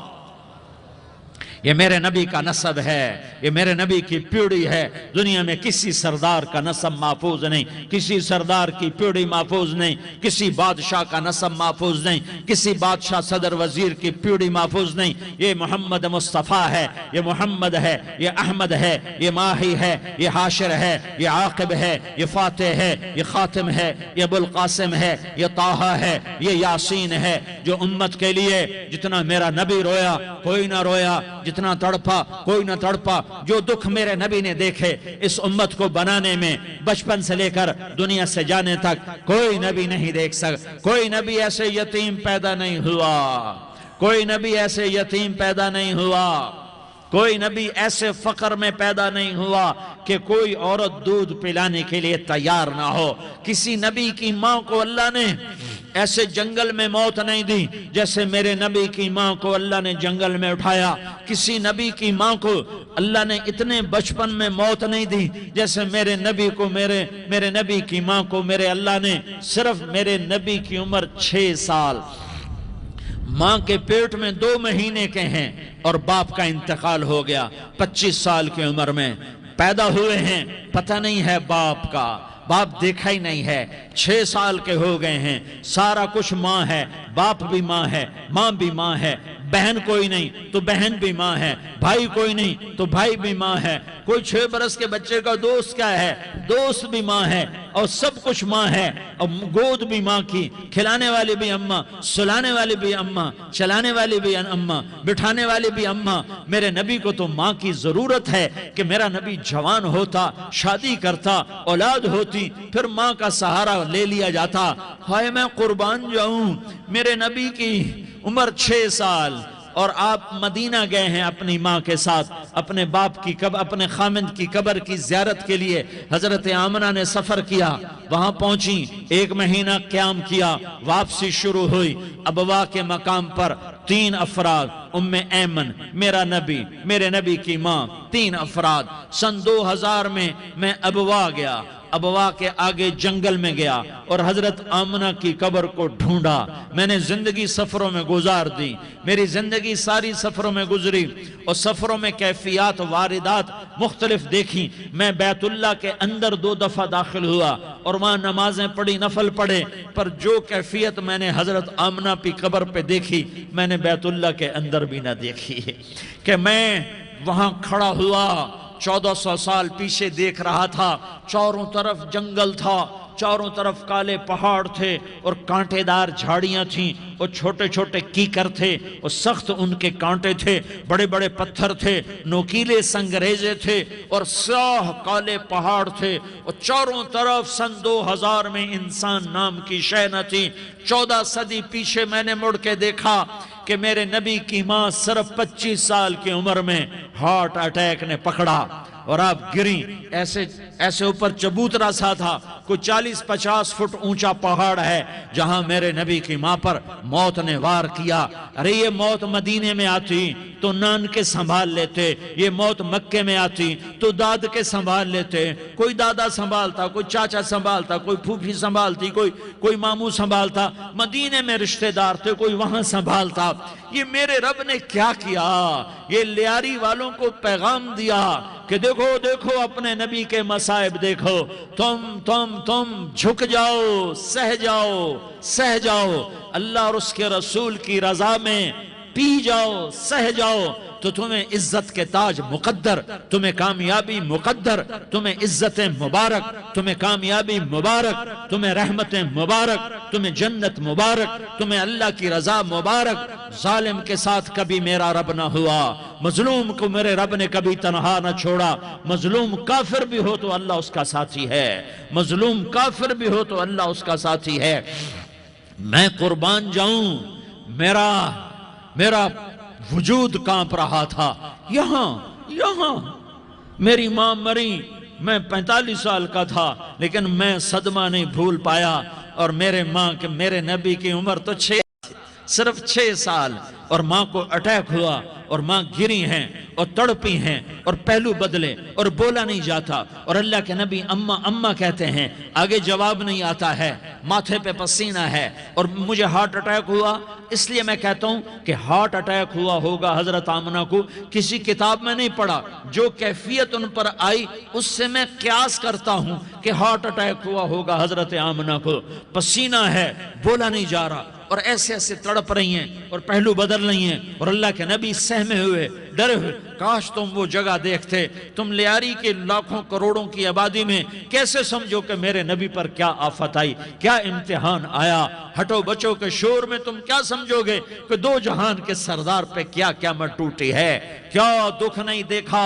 یہ میرے نبی کا نسب ہے، یہ میرے نبی کی پیڑھی ہے. دنیا میں کسی سردار کا نسب محفوظ نہیں، کسی سردار کی پیڑھی محفوظ نہیں، کسی بادشاہ کا نسب محفوظ نہیں، کسی بادشاہ صدر وزیر کی پیڑھی محفوظ نہیں. یہ محمد مصطفیٰ ہے، یہ محمد ہے، یہ احمد ہے، یہ ماہی ہے، یہ حاشر ہے، یہ عاقب ہے، یہ فاتح ہے، یہ خاتم ہے، یہ ابو القاسم ہے، یہ طٰہٰ ہے، یہ یاسین ہے. جو امت کے لیے جتنا میرا نبی رویا کوئی نہ رویا، جتنا تڑپا کوئی نہ تڑپا. جو دکھ میرے نبی نے دیکھے اس امت کو بنانے میں، بچپن سے لے کر دنیا سے جانے تک کوئی نبی نہیں دیکھ سکتا. کوئی نبی ایسے یتیم پیدا نہیں ہوا، کوئی نبی ایسے یتیم پیدا نہیں ہوا، کوئی نبی ایسے فقر میں پیدا نہیں ہوا کہ کوئی عورت دودھ پلانے کے لیے تیار نہ ہو. کسی نبی کی ماں کو اللہ نے ایسے جنگل میں موت نہیں دی جیسے میرے نبی کی ماں کو اللہ نے جنگل میں اٹھایا. کسی نبی کی ماں کو اللہ نے اتنے بچپن میں موت نہیں دی جیسے میرے نبی کو میرے نبی کی ماں کو میرے اللہ نے صرف میرے نبی کی عمر 6 سال، ماں کے پیٹ میں 2 مہینے کے ہیں اور باپ کا انتقال ہو گیا. 25 سال کی عمر میں پیدا ہوئے ہیں، پتہ نہیں ہے باپ کا، باپ دیکھا ہی نہیں ہے. 6 سال کے ہو گئے ہیں، سارا کچھ ماں ہے، باپ بھی ماں ہے، ماں بھی ماں ہے. بہن کوئی نہیں تو بہن بھی ماں ہے، بھائی کوئی نہیں تو بھائی بھی ماں ہے. کوئی 6 برس کے بچے کا دوست کیا ہے، دوست بھی ماں ہے، اور سب کچھ ماں ہے. اور گود بھی ماں کی، کھلانے والی بھی اماں، سلانے والی بھی اماں، چلانے والی بھی اماں، بٹھانے والی بھی اماں. میرے نبی کو تو ماں کی ضرورت ہے کہ میرا نبی جوان ہوتا، شادی کرتا، اولاد ہوتی، پھر ماں کا سہارا لے لیا جاتا. ہائے میں قربان جاؤں، میرے نبی کی عمر 6 سال اور آپ مدینہ گئے ہیں اپنی ماں کے ساتھ، اپنے باپ کی اپنے خامند کی قبر کی زیارت کے لیے. حضرت آمنہ نے سفر کیا، وہاں پہنچی، 1 مہینہ قیام کیا، واپسی شروع ہوئی. ابوا کے مقام پر 3 افراد، ام ایمن، میرا نبی، میرے نبی کی ماں، 3 افراد. سن 2000 میں ابوا گیا، ابوا کے آگے جنگل میں گیا اور حضرت آمنہ کی قبر کو ڈھونڈا. میں نے زندگی سفروں میں گزار دی، میری زندگی ساری سفروں میں گزری اور سفروں میں کیفیات واردات مختلف دیکھی. میں بیت اللہ کے اندر 2 دفعہ داخل ہوا اور وہاں نمازیں پڑھی، نفل پڑھے، پر جو کیفیت میں نے حضرت آمنہ کی قبر پہ دیکھی میں نے بیت اللہ کے اندر بھی نہ دیکھی. کہ میں وہاں کھڑا ہوا 1400 سال پیچھے دیکھ رہا تھا، چاروں طرف جنگل تھا، چاروں طرف کالے پہاڑ تھے اور کانٹے دار جھاڑیاں تھیں اور چھوٹے چھوٹے کیکر تھے اور سخت ان کے کانٹے تھے، بڑے بڑے پتھر تھے، نوکیلے سنگریزے تھے اور سیاہ کالے پہاڑ تھے اور چاروں طرف. سن 2000 میں انسان نام کی شے نہ تھی. 14 صدی پیچھے میں نے مڑ کے دیکھا کہ میرے نبی کی ماں صرف 25 سال کی عمر میں ہارٹ اٹیک نے پکڑا اور آپ گریں. ایسے اوپر چبوترا سا تھا کوئی 40-50 فٹ اونچا پہاڑ ہے جہاں میرے نبی کی ماں پر موت نے وار کیا۔ ارے یہ موت مدینے میں آتی تو نان کے سنبھال لیتے، یہ موت مکے میں آتی تو داد کے سنبھال لیتے، کوئی دادا سنبھالتا، کوئی چاچا سنبھالتا، کوئی پھوپھی سنبھالتی، کوئی ماموں سنبھالتا، مدینے میں رشتہ دار تھے کوئی وہاں سنبھالتا۔ یہ میرے رب نے کیا کیا؟ یہ لیاری والوں کو پیغام دیا کہ دیکھو دیکھو اپنے نبی کے مصائب دیکھو، تم جھک جاؤ، سہ جاؤ، اللہ اور اس کے رسول کی رضا میں پی جاؤ، سہ جاؤ، تو تمہیں عزت کے تاج مقدر، تمہیں کامیابی مقدر، تمہیں عزت مبارک، تمہیں کامیابی مبارک، تمہیں رحمت مبارک، تمہیں جنت مبارک، تمہیں اللہ کی رضا مبارک۔ ظالم کے ساتھ کبھی میرا رب نہ ہوا، مظلوم کو میرے رب نے کبھی تنہا نہ چھوڑا۔ مظلوم کافر بھی ہو تو اللہ اس کا ساتھی ہے، مظلوم کافر بھی ہو تو اللہ اس کا ساتھی ہے۔ میں قربان جاؤں، میرا وجود کانپ رہا تھا۔ یہاں میری ماں مری، میں 45 سال کا تھا، لیکن میں صدمہ نہیں بھول پایا۔ اور میرے نبی کی عمر تو صرف 6 سال، اور ماں کو اٹیک ہوا اور ماں گری ہیں اور تڑپی ہیں اور پہلو بدلے اور بولا نہیں جاتا، اور اللہ کے نبی اماں اماں کہتے ہیں، آگے جواب نہیں آتا ہے، ماتھے پہ پسینہ ہے، اور مجھے ہارٹ اٹیک ہوا۔ اس لیے میں کہتا ہوں کہ ہارٹ اٹیک ہوا ہوگا حضرت آمنہ کو، کسی کتاب میں نہیں پڑھا، جو کیفیت ان پر آئی اس سے میں قیاس کرتا ہوں کہ ہارٹ اٹیک ہوا ہوگا حضرت آمنہ کو۔ پسینہ ہے، بولا نہیں جا رہا، اور ایسے تڑپ رہی ہیں اور پہلو بدل رہی ہیں، اور اللہ کے نبی سہمے ہوئے، ڈرے ہوئے۔ کاش تم وہ جگہ دیکھتے، تم لیاری کے لاکھوں کروڑوں کی آبادی میں کیسے سمجھو کہ میرے نبی پر کیا آفت آئی، کیا امتحان آیا۔ ہٹو بچوں کے شور میں تم کیا سمجھو گے کہ 2 جہان کے سردار پہ کیا قیامت ٹوٹی ہے، کیا دکھ نہیں دیکھا،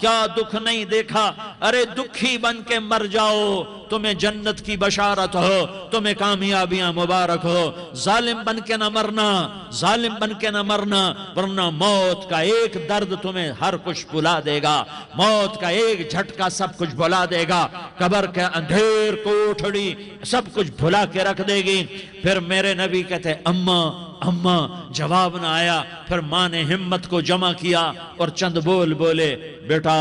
کیا دکھ نہیں دیکھا۔ ارے دکھی بن کے مر جاؤ، تمہیں جنت کی بشارت ہو، تمہیں کامیابیاں مبارک ہو۔ ظالم بن کے نہ مرنا، ظالم بن کے نہ مرنا، ورنہ موت کا ایک درد تمہیں ہر کچھ بھلا دے گا، موت کا ایک جھٹکا سب کچھ بھلا دے گا، قبر کے اندھیر کوٹھڑی سب کچھ بھلا کے رکھ دے گی۔ پھر میرے نبی کہتے اماں، جواب نہ آیا۔ پھر ماں نے ہمت کو جمع کیا اور چند بولے، بیٹا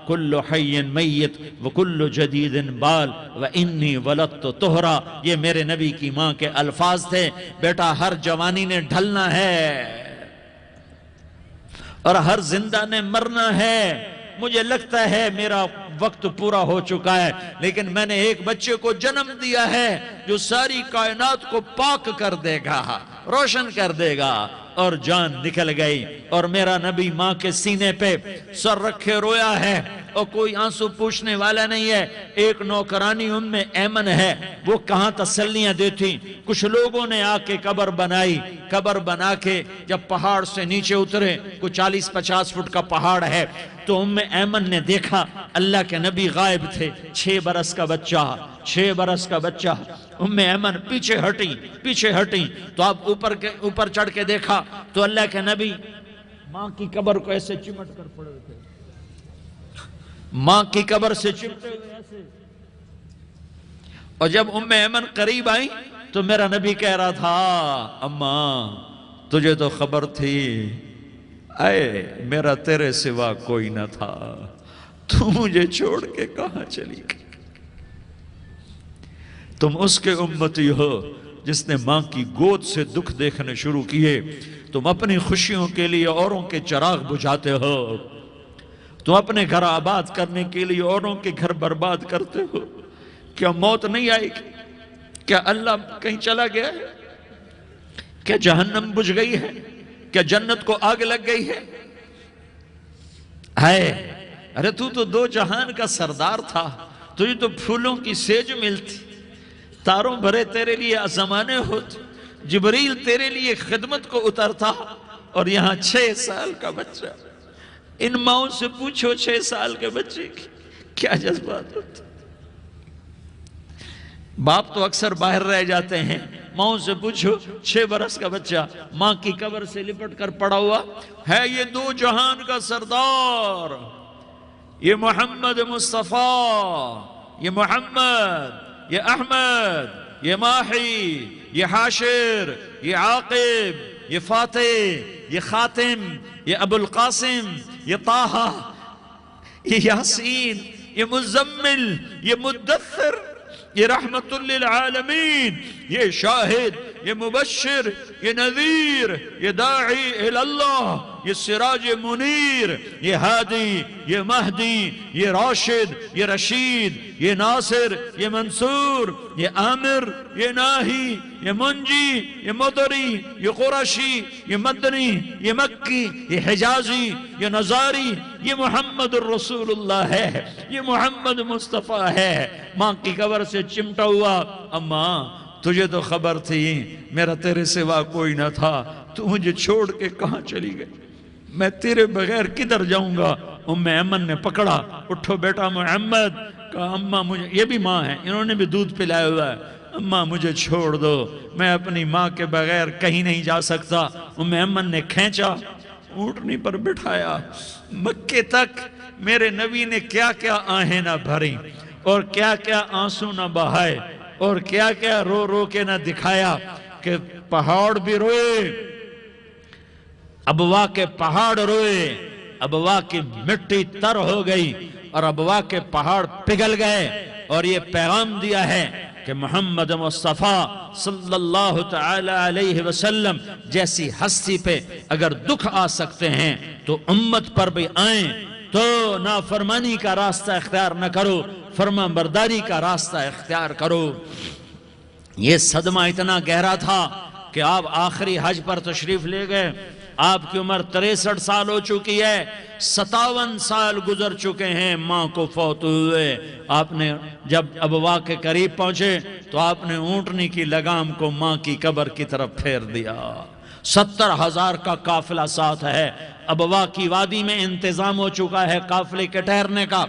کل حی میت وکل جدید بال وانی ولدت طہرا۔ یہ میرے نبی کی ماں کے الفاظ تھے، بیٹا ہر جوانی نے ڈھلنا ہے اور ہر زندہ نے مرنا ہے۔ مجھے لگتا ہے میرا وقت پورا ہو چکا ہے، لیکن میں نے ایک بچے کو جنم دیا ہے جو ساری کائنات کو پاک کر دے گا، روشن کر دے گا۔ اور جان نکل گئی، اور میرا نبی ماں کے سینے پہ سر رکھے رویا ہے، اور کوئی آنسو پوچھنے والا نہیں ہے۔ ایک نوکرانی ام ایمن ہے، وہ کہاں تسلیاں دیتی۔ کچھ لوگوں نے آ کے قبر بنائی، قبر بنا کے جب پہاڑ سے نیچے اترے، کوئی 40-50 فٹ کا پہاڑ ہے، تو ام ایمن نے دیکھا اللہ کے نبی غائب تھے، 6 برس کا بچہ۔ ام ایمن پیچھے ہٹی تو اب اوپر چڑھ کے دیکھا تو اللہ کے نبی ماں کی قبر کو ایسے چمٹ کر پڑے تھے، ماں کی قبر سے چمٹے ہوئے ایسے۔ اور جب ام ایمن قریب آئی تو میرا نبی کہہ رہا تھا، اماں تجھے تو خبر تھی، اے میرا تیرے سوا کوئی نہ تھا، تو مجھے چھوڑ کے کہاں چلی گئی۔ تم اس کے امتی ہو جس نے ماں کی گود سے دکھ دیکھنے شروع کیے۔ تم اپنی خوشیوں کے لیے اوروں کے چراغ بجھاتے ہو، تم اپنے گھر آباد کرنے کے لیے اوروں کے گھر برباد کرتے ہو۔ کیا موت نہیں آئے گی؟ کیا اللہ کہیں چلا گیا ہے؟ کیا جہنم بجھ گئی ہے؟ کیا جنت کو آگ لگ گئی ہے؟ ارے تو 2 جہان کا سردار تھا، تجھے تو پھولوں کی سیج ملتی، تاروں بھرے تیرے لیے زمانے ہوتے، جبریل تیرے لیے خدمت کو اترتا، اور یہاں 6 سال کا بچہ۔ ان ماؤں سے پوچھو 6 سال کے بچے کی کیا جذبات ہوتے۔ باپ تو اکثر باہر رہ جاتے ہیں، ماؤں سے پوچھو 6 برس کا بچہ ماں کی قبر سے لپٹ کر پڑا ہوا ہے۔ یہ 2 جہان کا سردار، یہ محمد مصطفیٰ، یہ محمد یہ احمد، یہ ماحی، یہ حاشر، یہ عاقب، یہ فاتح، یہ خاتم، یہ ابو القاسم، یہ طٰہٰ، یہ یاسین، یہ مزمل، یہ مدثر، یہ رحمت للعالمین، یہ شاہد، یہ مبشر، یہ نذیر، یہ داعی اللہ، یہ سراج منیر، یہ ہادی، یہ مہدی، یہ راشد، یہ رشید، یہ ناصر، یہ منصور، یہ عامر، یہ ناہی، یہ منجی، یہ مدری، یہ قرشی، یہ مدنی، یہ مکی، یہ حجازی، یہ نظاری، یہ محمد الرسول اللہ ہے، یہ محمد مصطفیٰ ہے۔ ماں کی قبر سے چمٹا ہوا، اماں تجھے تو خبر تھی میرا تیرے سوا کوئی نہ تھا، تو مجھے چھوڑ کے کہاں چلی گئی، میں تیرے بغیر کدھر جاؤں گا؟ ام ایمن نے پکڑا، اٹھو بیٹا محمد، کہا اماں مجھے، یہ بھی ماں ہے، انہوں نے بھی دودھ پلایا ہوا ہے، اماں مجھے چھوڑ دو، میں اپنی ماں کے بغیر کہیں نہیں جا سکتا۔ ام ایمن نے کھینچا، اونٹنی پر بٹھایا، مکے تک میرے نبی نے کیا کیا آہیں نہ بھری، اور کیا کیا آنسو نہ بہائے، اور کیا کیا رو رو کے نہ دکھایا، کہ پہاڑ بھی روئے، ابوا کے پہاڑ روئے، ابوا کی مٹی تر ہو گئی، اور ابوا کے پہاڑ پگھل گئے، اور یہ پیغام دیا ہے کہ محمد مصطفیٰ صلی اللہ تعالی علیہ وسلم جیسی ہستی پہ اگر دکھ آ سکتے ہیں تو امت پر بھی آئیں، تو نافرمانی کا راستہ اختیار نہ کرو، فرما برداری کا راستہ اختیار کرو۔ یہ صدمہ اتنا گہرا تھا کہ آپ آخری حج پر تشریف لے گئے، آپ کی عمر 63 سال ہو چکی ہے، 57 سال گزر چکے ہیں ماں کو فوت ہوئے۔ آپ نے جب ابوا کے قریب پہنچے تو آپ نے اونٹنی کی لگام کو ماں کی قبر کی طرف پھیر دیا۔ 70,000 کا قافلہ ساتھ ہے، ابوا کی وادی میں انتظام ہو چکا ہے قافلے کے ٹھہرنے کا۔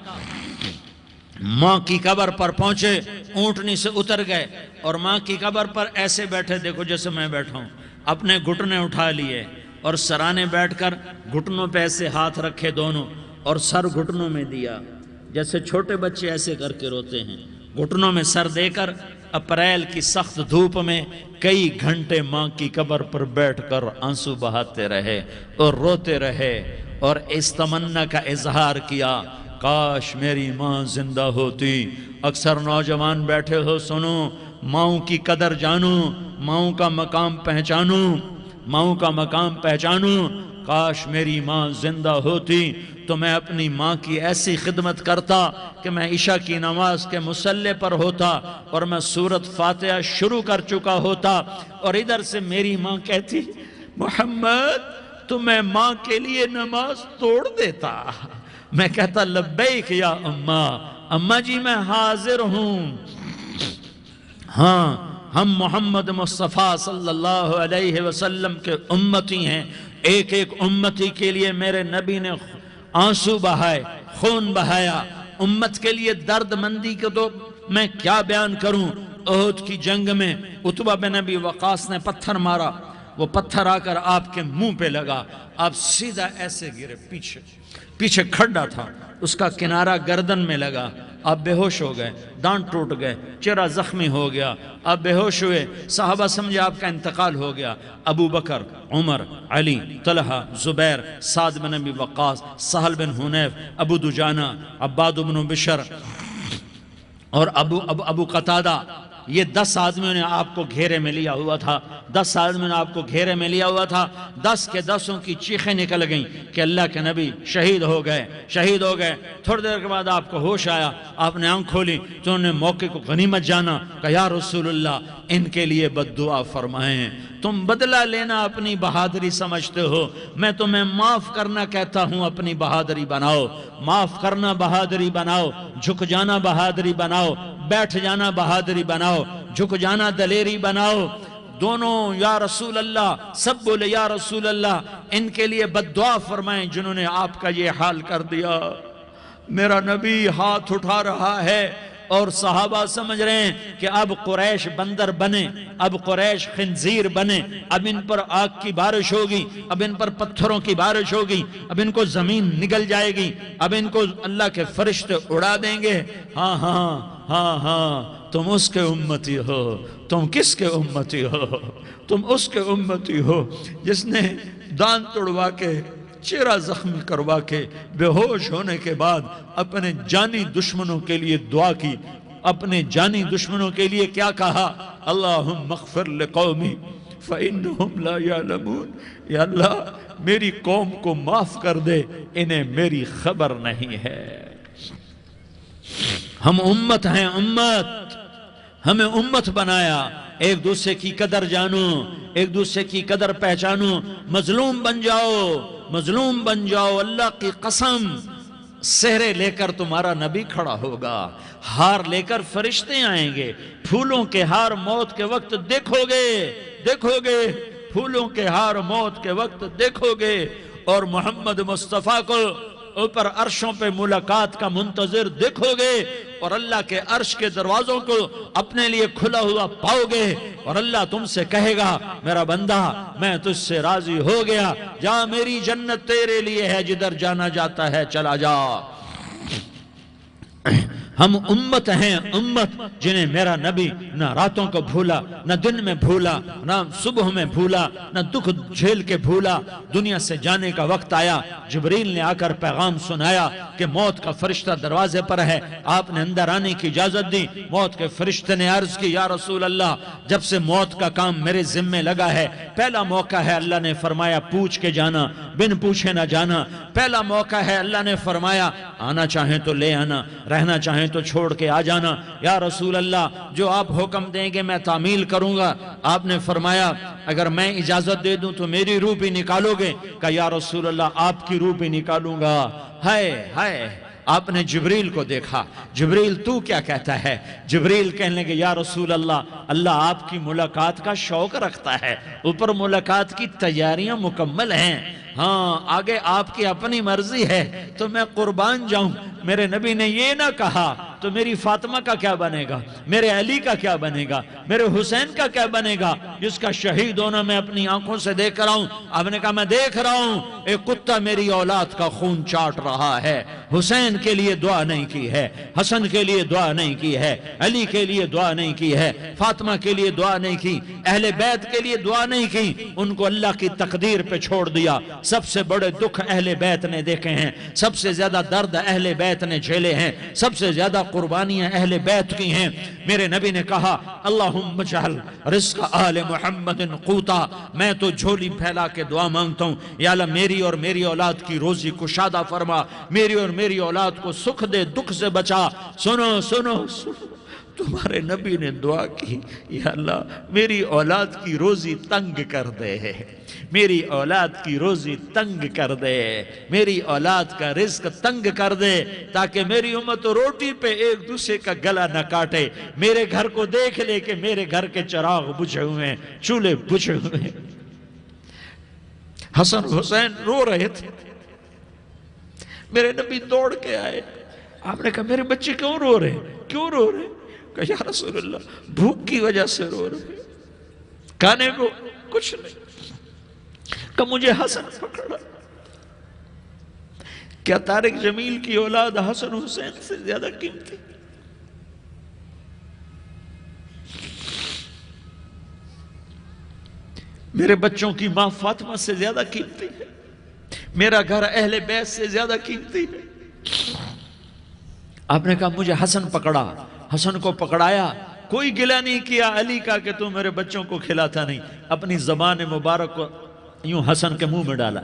ماں کی قبر پر پہنچے، اونٹنی سے اتر گئے، اور ماں کی قبر پر ایسے بیٹھے، دیکھو جیسے میں بیٹھا ہوں، اپنے گھٹنے اٹھا لیے، اور سرانے بیٹھ کر گھٹنوں پہ ایسے ہاتھ رکھے دونوں، اور سر گھٹنوں میں دیا، جیسے چھوٹے بچے ایسے کر کے روتے ہیں، گھٹنوں میں سر دے کر اپریل کی سخت دھوپ میں کئی گھنٹے ماں کی قبر پر بیٹھ کر آنسو بہاتے رہے اور روتے رہے، اور اس تمنا کا اظہار کیا، کاش میری ماں زندہ ہوتی۔ اکثر نوجوان بیٹھے ہو، سنو، ماؤں کی قدر جانو، ماؤں کا مقام پہچانو، ماؤں کا مقام پہچانو۔ کاش میری ماں زندہ ہوتی تو میں اپنی ماں کی ایسی خدمت کرتا کہ میں عشاء کی نماز کے مصلی پر ہوتا اور میں سورۃ فاتحہ شروع کر چکا ہوتا، اور ادھر سے میری ماں کہتی، محمد تو میں ماں کے لیے نماز توڑ دیتا۔ میں کہتا، لبیک یا اماں، اماں جی میں حاضر ہوں۔ ہاں، ہم محمد مصطفیٰ صلی اللہ علیہ وسلم کے امتی ہیں، ایک ایک امتی کے لیے میرے نبی نے آنسو بہائے، خون بہایا، امت کے لیے درد مندی کو تو میں کیا بیان کروں۔ احد کی جنگ میں عتبہ بن ابی وقاص نے پتھر مارا، وہ پتھر آ کر آپ کے منہ پہ لگا، آپ سیدھا ایسے گرے، پیچھے کھڈا تھا، اس کا کنارہ گردن میں لگا، آپ بے ہوش ہو گئے، دانت ٹوٹ گئے، چہرہ زخمی ہو گیا، آپ بے ہوش ہوئے، صحابہ سمجھے آپ کا انتقال ہو گیا۔ ابو بکر، عمر، علی، طلحہ، زبیر، سعد بن ابی وقاص، سہل بن حنیف، ابو دجانہ، عباد بن بشر اور ابو قتادہ، یہ 10 آدمیوں نے آپ کو گھیرے میں لیا ہوا تھا، 10 آدمیوں نے آپ کو گھیرے میں لیا ہوا تھا، 10 کے 10 کی چیخیں نکل گئیں کہ اللہ کے نبی شہید ہو گئے۔ تھوڑی دیر کے بعد آپ کو ہوش آیا، آپ نے آنکھ کھولی تو انہوں نے موقع کو غنیمت جانا، کہ یا رسول اللہ ان کے لیے بد دعا فرمائیں، تم بدلہ لینا اپنی بہادری سمجھتے ہو، میں تمہیں معاف کرنا کہتا ہوں، اپنی بہادری بناؤ، معاف کرنا بہادری بناؤ، جھک جانا بہادری بناؤ، بیٹھ جانا بہادری بناؤ، جھک جانا دلیری بناؤ۔ دونوں یا رسول اللہ، سب بولے یا رسول اللہ، ان کے لیے بد دعا فرمائیں جنہوں نے آپ کا یہ حال کر دیا۔ میرا نبی ہاتھ اٹھا رہا ہے اور صحابہ سمجھ رہے ہیں کہ اب قریش بندر بنے، اب قریش خنزیر بنے، اب ان پر آگ کی بارش ہوگی، اب ان پر پتھروں کی بارش ہوگی، اب ان کو زمین نگل جائے گی، اب ان کو اللہ کے فرشتے اڑا دیں گے۔ ہاں، تم اس کے امتی ہو۔ تم کس کے امتی ہو؟ تم اس کے امتی ہو جس نے دان توڑوا کے، چہرہ زخمی کروا کے، بے ہوش ہونے کے بعد اپنے جانی دشمنوں کے لیے دعا کی۔ اپنے جانی دشمنوں کے لیے کیا کہا؟ اللہم اغفر لقومی فإنہم لا یعلمون، یا اللہ میری قوم کو معاف کر دے، انہیں میری خبر نہیں ہے۔ ہم امت ہیں، امت، ہمیں امت بنایا۔ ایک دوسرے کی قدر جانو، ایک دوسرے کی قدر پہچانو، مظلوم بن جاؤ، مظلوم بن جاؤ۔ اللہ کی قسم، سہرے لے کر تمہارا نبی کھڑا ہوگا، ہار لے کر فرشتے آئیں گے، پھولوں کے ہار موت کے وقت دیکھو گے، دیکھو گے، پھولوں کے ہار موت کے وقت دیکھو گے، اور محمد مصطفیٰ کو اوپر عرشوں پہ ملاقات کا منتظر دیکھو گے، اور اللہ کے عرش کے دروازوں کو اپنے لیے کھلا ہوا پاؤ گے، اور اللہ تم سے کہے گا میرا بندہ میں تجھ سے راضی ہو گیا، جا میری جنت تیرے لیے ہے، جدھر جانا جاتا ہے چلا جا۔ ہم امت ہیں، امت جنہیں میرا نبی نہ راتوں کو بھولا، نہ دن میں بھولا، نہ صبح میں بھولا، نہ دکھ جھیل کے بھولا۔ دنیا سے جانے کا وقت آیا، جبریل نے آ کر پیغام سنایا کہ موت کا فرشتہ دروازے پر ہے، آپ نے اندر آنے کی اجازت دی۔ موت کے فرشتے نے عرض کی یا رسول اللہ، جب سے موت کا کام میرے ذمے لگا ہے، پہلا موقع ہے، اللہ نے فرمایا پوچھ کے جانا، بن پوچھے نہ جانا۔ پہلا موقع ہے، اللہ نے فرمایا آنا چاہیں تو لے آنا، رہنا چاہیں تو چھوڑ کے آ جانا۔ یا رسول اللہ جو آپ حکم دیں گے میں تعمیل کروں گا۔ آپ نے فرمایا اگر میں اجازت دے دوں تو میری روح بھی نکالو گے؟ کہا یا رسول اللہ آپ کی روح بھی نکالوں گا۔ ہائے ہائے، آپ نے جبریل کو دیکھا، جبریل تو کیا کہتا ہے؟ جبریل کہنے لگے یا رسول اللہ، اللہ آپ کی ملاقات کا شوق رکھتا ہے، اوپر ملاقات کی تیاریاں مکمل ہیں، ہاں آگے آپ کی اپنی مرضی ہے تو میں قربان جاؤں۔ میرے نبی نے یہ نہ کہا تو میری فاطمہ کا کیا بنے گا، میرے علی کا کیا بنے گا، میرے حسین کا کیا بنے گا، جس کا شہید ہونا میں اپنی آنکھوں سے دیکھ رہا ہوں۔ آپ نے کہا میں دیکھ رہا ہوں ایک کتا میری اولاد کا خون چاٹ رہا ہے، حسین کے لیے دعا نہیں کی ہے، حسن کے لیے دعا نہیں کی ہے، علی کے لیے دعا نہیں کی ہے، فاطمہ کے لیے دعا نہیں کی، اہل بیت کے لیے دعا نہیں کی، ان کو اللہ کی تقدیر پہ چھوڑ دیا۔ سب سے بڑے دکھ اہل بیت نے دیکھے ہیں، سب سے زیادہ درد اہل بیت نے جھیلے ہیں، سب سے زیادہ قربانیاں اہل بیت کی ہیں۔ میرے نبی نے کہا اللہم اجعل رزق آل محمد قوتا، میں تو جھولی پھیلا کے دعا مانگتا ہوں یا اللہ میری اور میری اولاد کی روزی کشادہ فرما، میری اور میری اولاد کو سکھ دے، دکھ سے بچا۔ سنو سنو سنو، تمہارے نبی نے دعا کی یا اللہ میری اولاد کی روزی تنگ کر دے، میری اولاد کی روزی تنگ کر دے، میری اولاد کا رزق تنگ کر دے، تاکہ میری امت روٹی پہ ایک دوسرے کا گلا نہ کاٹے، میرے گھر کو دیکھ لے کہ میرے گھر کے چراغ بجھے ہوئے ہیں، چولہے بجھے ہوئے ہیں۔ حسن حسین رو رہے تھے، میرے نبی دوڑ کے آئے، آپ نے کہا میرے بچے کیوں رو رہے ہیں، کیوں رو رہے ہیں؟ کہا یا رسول اللہ بھوک کی وجہ سے رو رہے ہیں، کھانے کو کچھ نہیں۔ کہ مجھے حسن پکڑا۔ کیا طارق جمیل کی اولاد حسن حسین سے زیادہ قیمتی؟ میرے بچوں کی ماں فاطمہ سے زیادہ قیمتی ہے، میرا گھر اہل بیت سے زیادہ قیمتی ہے۔ آپ نے کہا مجھے حسن پکڑا، حسن کو پکڑایا، کوئی گلہ نہیں کیا علی کا کہ تو میرے بچوں کو کھلاتا نہیں، اپنی زبان مبارک کو یوں حسن کے منہ میں ڈالا،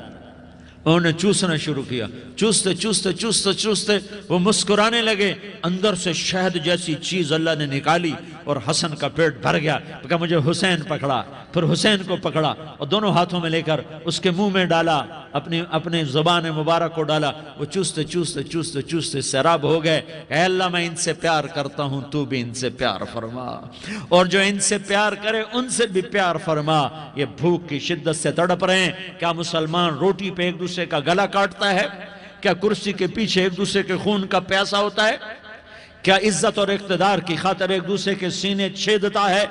انہوں نے چوسنا شروع کیا، چوستے چوستے چوستے چوستے وہ مسکرانے لگے، اندر سے شہد جیسی چیز اللہ نے نکالی اور حسن کا پیٹ بھر گیا۔ کہا مجھے حسین پکڑا، پھر حسین کو پکڑا اور دونوں ہاتھوں میں لے کر اس کے منہ میں ڈالا، اپنے زبان مبارک کو ڈالا، وہ چوستے چوستے چوستے چوستے سیراب ہو گئے۔ اے اللہ میں ان سے پیار کرتا ہوں، تو بھی ان سے پیار فرما، اور جو ان سے پیار کرے ان سے بھی پیار فرما۔ یہ بھوک کی شدت سے تڑپ رہے ہیں، کیا مسلمان روٹی پہ ایک دوسرے کا گلا کاٹتا ہے؟ کیا کرسی کے پیچھے ایک دوسرے کے خون کا پیاسہ ہوتا ہے؟ کیا عزت اور اقتدار کی خاطر ایک دوسرے کے سینے چھیدتا ہے؟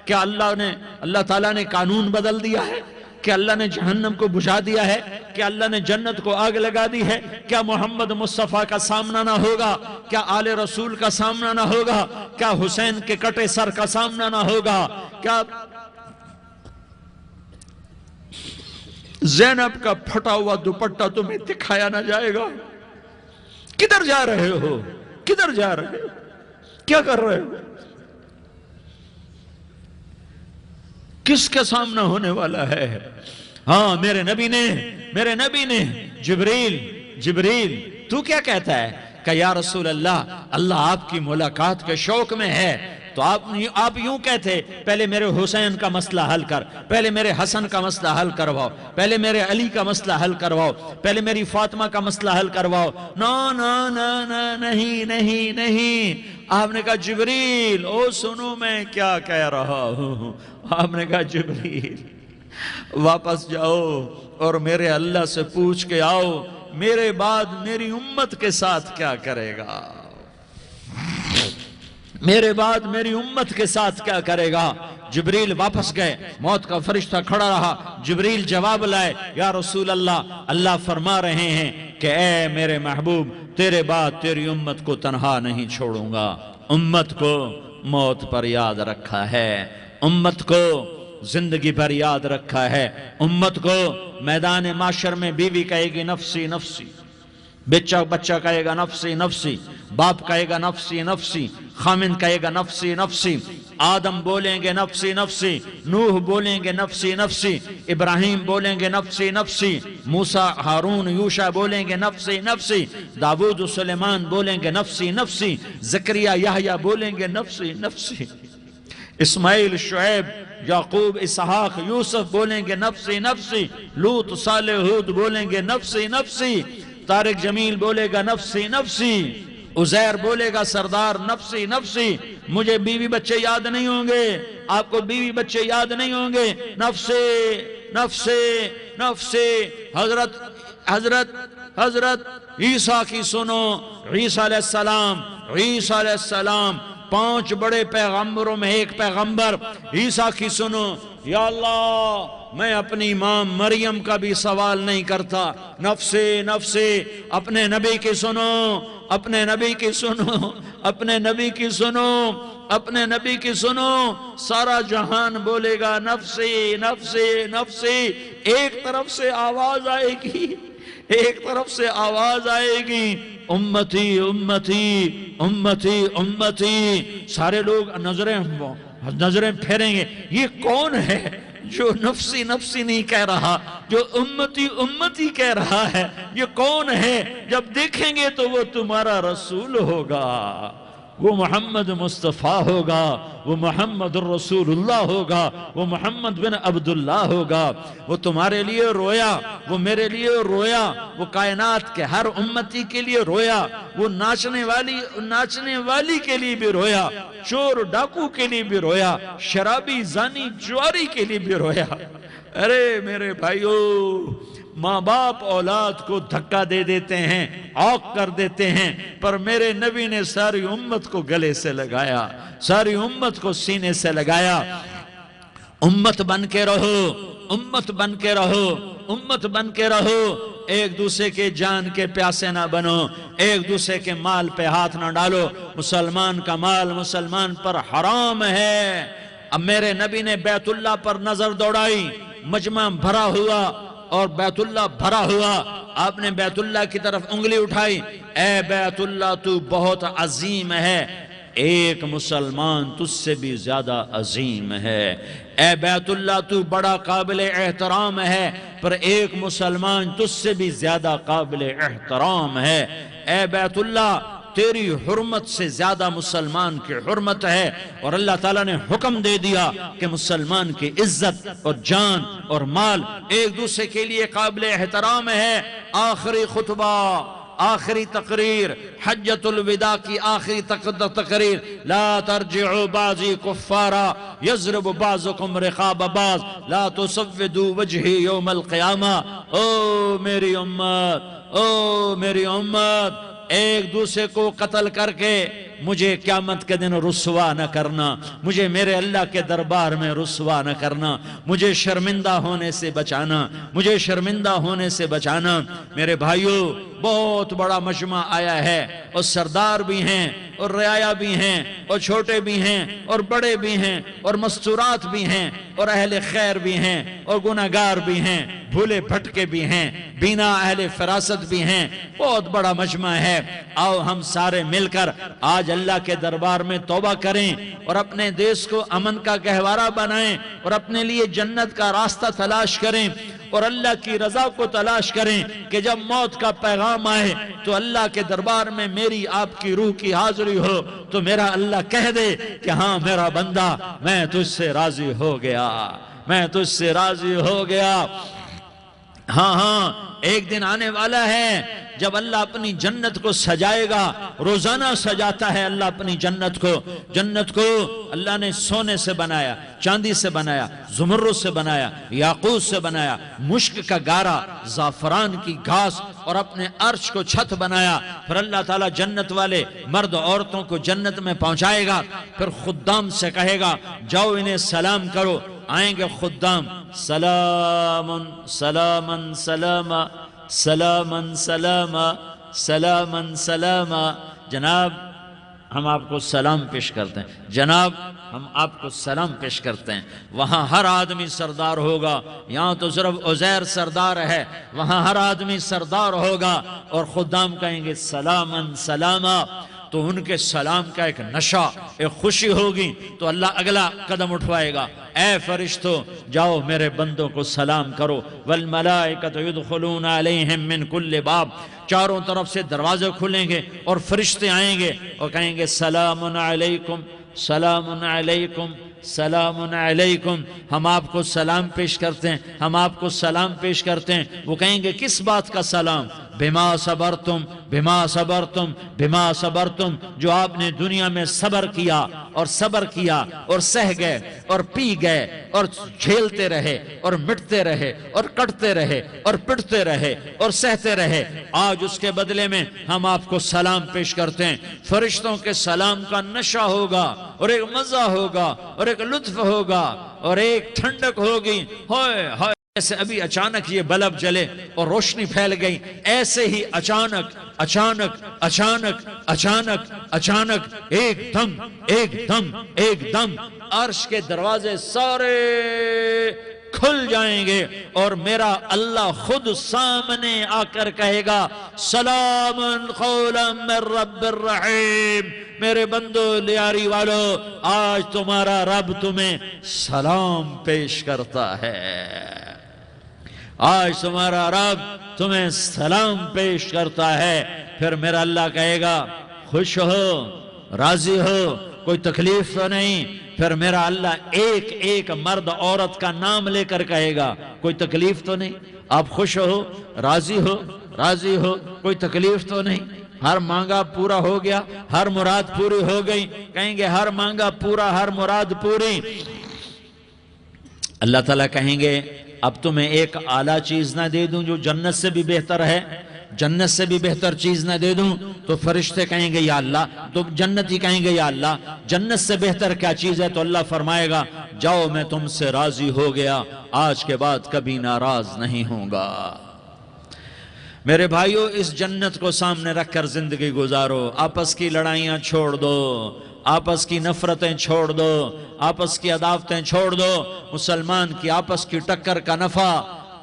کیا اللہ تعالیٰ نے قانون بدل دیا ہے؟ کیا اللہ نے جہنم کو بجھا دیا ہے؟ کیا اللہ نے جنت کو آگ لگا دی ہے؟ کیا محمد مصطفیٰ کا سامنا نہ ہوگا؟ کیا آل رسول کا سامنا نہ ہوگا؟ کیا حسین کے کٹے سر کا سامنا نہ ہوگا؟ کیا زینب کا پھٹا ہوا دوپٹہ تمہیں دکھایا نہ جائے گا؟ کدھر جا رہے ہو؟ کدھر جا رہے ہو؟ کیا کر رہے ہو؟ کس کا سامنا ہونے والا ہے؟ ہاں میرے نبی نے جبریل تو کیا کہتا ہے کہ یا رسول اللہ آپ کی ملاقات کے شوق میں ہے، تو آپ یوں کہتے پہلے میرے حسین کا مسئلہ حل کر، پہلے میرے حسن کا مسئلہ حل کرواؤ، پہلے میرے علی کا مسئلہ حل کرواؤ، پہلے میری فاطمہ کا مسئلہ حل کرواؤ۔ نہیں، آپ نے کہا جبریل سنو میں کیا کہہ رہا ہوں۔ آپ نے کہا جبریل واپس جاؤ اور میرے اللہ سے پوچھ کے آؤ میرے بعد میری امت کے ساتھ کیا کرے گا، میرے بعد میری امت کے ساتھ کیا کرے گا۔ جبریل واپس گئے، موت کا فرشتہ کھڑا رہا، جبریل جواب لائے، یا رسول اللہ فرما رہے ہیں کہ اے میرے محبوب تیرے بعد تیری امت کو تنہا نہیں چھوڑوں گا۔ امت کو موت پر یاد رکھا ہے، امت کو زندگی پر یاد رکھا ہے، امت کو میدان معاشر میں بیوی کہے گی نفسی نفسی، بچہ کہے گا نفسی نفسی، باپ کہے گا نفسی نفسی، خامن کہے گا نفسی نفسی، آدم بولیں گے نفسی نفسی، نوح بولیں گے نفسی نفسی، ابراہیم بولیں گے نفسی نفسی، موسیٰ ہارون یوشع بولیں گے نفسی نفسی، داؤد سلیمان بولیں گے نفسی نفسی، زکریا یحییٰ بولیں گے نفسی نفسی، اسماعیل شعیب یعقوب اسحاق یوسف بولیں گے نفسی نفسی، لوط صالح ہود بولیں گے نفسی نفسی، طارق جمیل بولے گا نفسی نفسی، عزیر بولے گا سردار نفسی نفسی، مجھے بیوی بچے یاد نہیں ہوں گے، آپ کو بیوی بچے یاد نہیں ہوں گے، نفسی نفسی نفسی۔ حضرت عیسیٰ کی سنو، عیسیٰ علیہ السلام 5 بڑے پیغمبروں میں ایک پیغمبر عیسیٰ کی سنو، یا اللہ میں اپنی ماں مریم کا بھی سوال نہیں کرتا، نفسی نفسی۔ اپنے نبی کی سنو، اپنے نبی کی سنو، اپنے نبی کی سنو، اپنے نبی کی سنو، سارا جہان بولے گا نفسی نفسی نفسی۔ ایک طرف سے آواز آئے گی، ایک طرف سے آواز آئے گی، امتی امتی امتی امتی۔ سارے لوگ نظریں پھیریں گے، یہ کون ہے جو نفسی نفسی نہیں کہہ رہا، جو امتی امتی کہہ رہا ہے؟ یہ کون ہے؟ جب دیکھیں گے تو وہ تمہارا رسول ہوگا، وہ محمد مصطفیٰ ہوگا، وہ محمد الرسول اللہ ہوگا، وہ محمد بن عبداللہ ہوگا۔ وہ تمہارے لیے رویا، وہ میرے لیے رویا، وہ کائنات کے ہر امتی کے لیے رویا، وہ ناچنے والی کے لیے بھی رویا، چور ڈاکو کے لیے بھی رویا، شرابی زانی جواری کے لیے بھی رویا۔ ارے میرے بھائیو، ماں باپ اولاد کو دھکا دے دیتے ہیں، عوق کر دیتے ہیں، پر میرے نبی نے ساری امت کو گلے سے لگایا، ساری امت کو سینے سے لگایا۔ امت بن کے رہو، امت بن کے رہو، امت بن کے رہو، ایک دوسرے کے جان کے پیاسے نہ بنو، ایک دوسرے کے مال پہ ہاتھ نہ ڈالو۔ مسلمان کا مال مسلمان پر حرام ہے۔ اب میرے نبی نے بیت اللہ پر نظر دوڑائی، مجمع بھرا ہوا اور بیت اللہ بھرا ہوا، آپ نے بیت اللہ کی طرف انگلی اٹھائی، اے بیت اللہ تو بہت عظیم ہے، ایک مسلمان تجھ سے بھی زیادہ عظیم ہے۔ اے بیت اللہ تو بڑا قابل احترام ہے، پر ایک مسلمان تجھ سے بھی زیادہ قابل احترام ہے۔ اے بیت اللہ تیری حرمت سے زیادہ مسلمان کی حرمت ہے، اور اللہ تعالیٰ نے حکم دے دیا کہ مسلمان کی عزت اور جان اور مال ایک دوسرے کے لیے قابل احترام ہے۔ آخری خطبہ، آخری تقریر، حجۃ الوداع کی آخری تقریر، لا ترجعوا بعضی کفارا یضرب بعضکم رقاب بعض لا تسودوا وجہی یوم القیامہ۔ او میری امت، او میری امت، ایک دوسرے کو قتل کر کے مجھے قیامت کے دن رسوا نہ کرنا، مجھے میرے اللہ کے دربار میں رسوا نہ کرنا، مجھے شرمندہ ہونے سے بچانا، مجھے شرمندہ ہونے سے بچانا۔ میرے بھائیوں، بہت بڑا مجمع آیا ہے، اور سردار بھی ہیں اور رعایا بھی ہیں اور چھوٹے بھی ہیں اور بڑے بھی ہیں اور مستورات بھی ہیں اور اہل خیر بھی ہیں اور گناہگار بھی ہیں، بھولے بھٹکے بھی ہیں، بینا اہل فراست بھی ہیں، بہت بڑا مجمع ہے۔ آؤ ہم سارے مل کر آج اللہ کے دربار میں توبہ کریں اور اپنے دیش کو امن کا گہوارہ بنائیں اور اپنے لیے جنت کا راستہ تلاش کریں اور اللہ کی رضا کو تلاش کریں کہ جب موت کا پیغام آئے تو اللہ کے دربار میں میری آپ کی روح کی حاضری ہو تو میرا اللہ کہہ دے کہ ہاں میرا بندہ، میں تجھ سے راضی ہو گیا، میں تجھ سے راضی ہو گیا۔ ہاں ہاں، ایک دن آنے والا ہے جب اللہ اپنی جنت کو سجائے گا، روزانہ سجاتا ہے اللہ اپنی جنت کو۔ جنت کو اللہ نے سونے سے بنایا، چاندی سے بنایا، زمرد سے بنایا، یاقوت سے بنایا، مشک کا گارا، زعفران کی گھاس اور اپنے عرش کو چھت بنایا۔ پھر اللہ تعالیٰ جنت والے مرد عورتوں کو جنت میں پہنچائے گا، پھر خدام سے کہے گا جاؤ انہیں سلام کرو۔ آئیں گے خدام، سلام سلاما سلاما سلاما سلاما سلاما سلاما۔ جناب ہم آپ کو سلام پیش کرتے ہیں، جناب ہم آپ کو سلام پیش کرتے ہیں۔ وہاں ہر آدمی سردار ہوگا، یہاں تو صرف عزیر سردار ہے، وہاں ہر آدمی سردار ہوگا، اور خدام کہیں گے سلاما سلاما۔ تو ان کے سلام کا ایک نشہ، ایک خوشی ہوگی، تو اللہ اگلا قدم اٹھوائے گا، اے فرشتو جاؤ میرے بندوں کو سلام کرو۔ والملائکۃ یدخلون علیہم من کل باب، چاروں طرف سے دروازے کھلیں گے اور فرشتے آئیں گے اور کہیں گے سلام علیکم سلام علیکم سلام علیکم۔ ہم آپ کو سلام پیش کرتے ہیں، ہم آپ کو سلام پیش کرتے ہیں۔ وہ کہیں گے کس بات کا سلام؟ بما صبرتم بما صبرتم بما صبرتم، جو آپ نے دنیا میں صبر کیا اور صبر کیا اور سہ گئے اور پی گئے اور جھیلتے رہے اور مٹتے رہے اور کٹتے رہے اور پٹتے رہے اور سہتے رہے، آج اس کے بدلے میں ہم آپ کو سلام پیش کرتے ہیں۔ فرشتوں کے سلام کا نشہ ہوگا اور ایک مزہ ہوگا اور ایک لطف ہوگا اور ایک ٹھنڈک ہوگی۔ ہوئے ہوئے، ایسے ابھی اچانک یہ بلب جلے اور روشنی پھیل گئی، ایسے ہی اچانک اچانک اچانک اچانک اچانک ایک دم ایک دم ایک دم عرش کے دروازے سارے کھل جائیں گے اور میرا اللہ خود سامنے آ کر کہے گا سلام قولا من رب الرحیم۔ میرے بندو لیاری والو، آج تمہارا رب تمہیں سلام پیش کرتا ہے، آج تمہارا رب تمہیں سلام پیش کرتا ہے۔ پھر میرا اللہ کہے گا خوش ہو، راضی ہو، کوئی تکلیف تو نہیں؟ پھر میرا اللہ ایک ایک مرد عورت کا نام لے کر کہے گا کوئی تکلیف تو نہیں؟ آپ خوش ہو، راضی ہو، راضی ہو، کوئی تکلیف تو نہیں؟ ہر مانگا پورا ہو گیا، ہر مراد پوری ہو گئی؟ کہیں گے ہر مانگا پورا، ہر مراد پوری۔ اللہ تعالیٰ کہیں گے اب تمہیں ایک اعلیٰ چیز نہ دے دوں جو جنت سے بھی بہتر ہے؟ جنت سے بھی بہتر چیز نہ دے دوں؟ تو فرشتے کہیں گے یا اللہ، تو جنتی کہیں گے یا اللہ جنت سے بہتر کیا چیز ہے؟ تو اللہ فرمائے گا جاؤ میں تم سے راضی ہو گیا، آج کے بعد کبھی ناراض نہیں ہوں گا۔ میرے بھائیو، اس جنت کو سامنے رکھ کر زندگی گزارو، آپس کی لڑائیاں چھوڑ دو، آپس کی نفرتیں چھوڑ دو، آپس کی عداوتیں چھوڑ دو۔ مسلمان کی آپس کی ٹکر کا نفع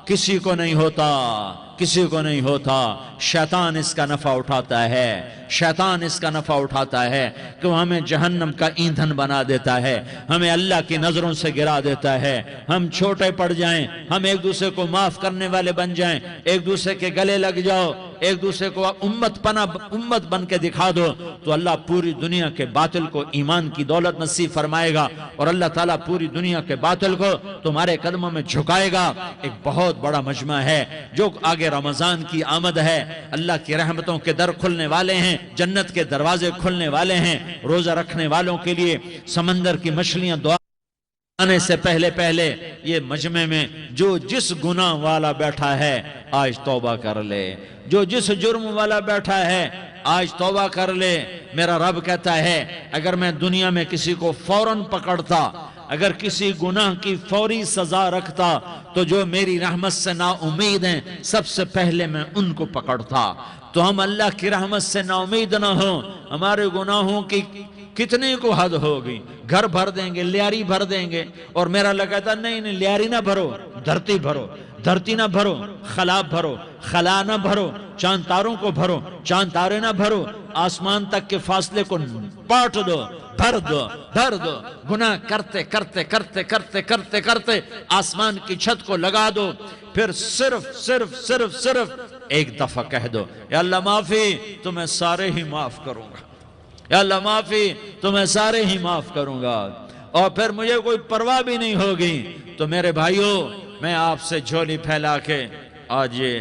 کسی کو نہیں ہوتا، کسی کو نہیں ہوتا۔ شیطان اس کا نفع اٹھاتا ہے، شیطان اس کا نفع اٹھاتا ہے کہ وہ ہمیں جہنم کا ایندھن بنا دیتا ہے، ہمیں اللہ کی نظروں سے گرا دیتا ہے، ہم چھوٹے پڑ جائیں، ہم ایک دوسرے کو معاف کرنے والے بن جائیں، ایک دوسرے کے گلے لگ جاؤ، ایک دوسرے کو امت بن کے دکھا دو، تو اللہ پوری دنیا کے باطل کو ایمان کی دولت نصیب فرمائے گا اور اللہ تعالیٰ پوری دنیا کے باطل کو تمہارے قدموں میں جھکائے گا۔ ایک بہت بڑا مجمع ہے جو آگے رمضان کی آمد ہے، اللہ کی رحمتوں کے در کھلنے والے ہیں، جنت کے دروازے کھلنے والے ہیں۔ روزہ رکھنے والوں کے لیے سمندر کی مچھلیاں دعا آنے سے پہلے پہلے یہ مجمع میں جو جس گناہ والا بیٹھا ہے آج توبہ کر لے، جو جس جرم والا بیٹھا ہے آج توبہ کر لے۔ میرا رب کہتا ہے اگر میں دنیا میں کسی کو فوراً پکڑتا، اگر کسی گناہ کی فوری سزا رکھتا تو جو میری رحمت سے نا امید ہیں سب سے پہلے میں ان کو پکڑتا۔ تو ہم اللہ کی رحمت سے نا امید نہ ہوں، ہمارے گناہوں کی کتنے کو حد ہوگی، گھر بھر دیں گے، لیاری بھر دیں گے، اور میرا اللہ کہتا نہیں لیاری نہ بھرو، دھرتی بھرو، دھرتی نہ بھرو، خلا بھرو، خلا نہ بھرو، چاند تاروں کو بھرو، چاند تارے نہ بھرو، آسمان تک کے فاصلے کو پاٹ دو، بھر دو، بھر دو، گناہ کرتے کرتے کرتے کرتے کرتے کرتے آسمان کی چھت کو لگا دو، پھر صرف صرف صرف صرف ایک دفعہ کہہ دو یا اللہ معافی، تو میں سارے ہی معاف کروں گا، یا اللہ معافی، تو میں سارے ہی معاف کروں گا، اور پھر مجھے کوئی پرواہ بھی نہیں ہوگی۔ تو میرے بھائیوں، میں آپ سے جھولی پھیلا کے آج یہ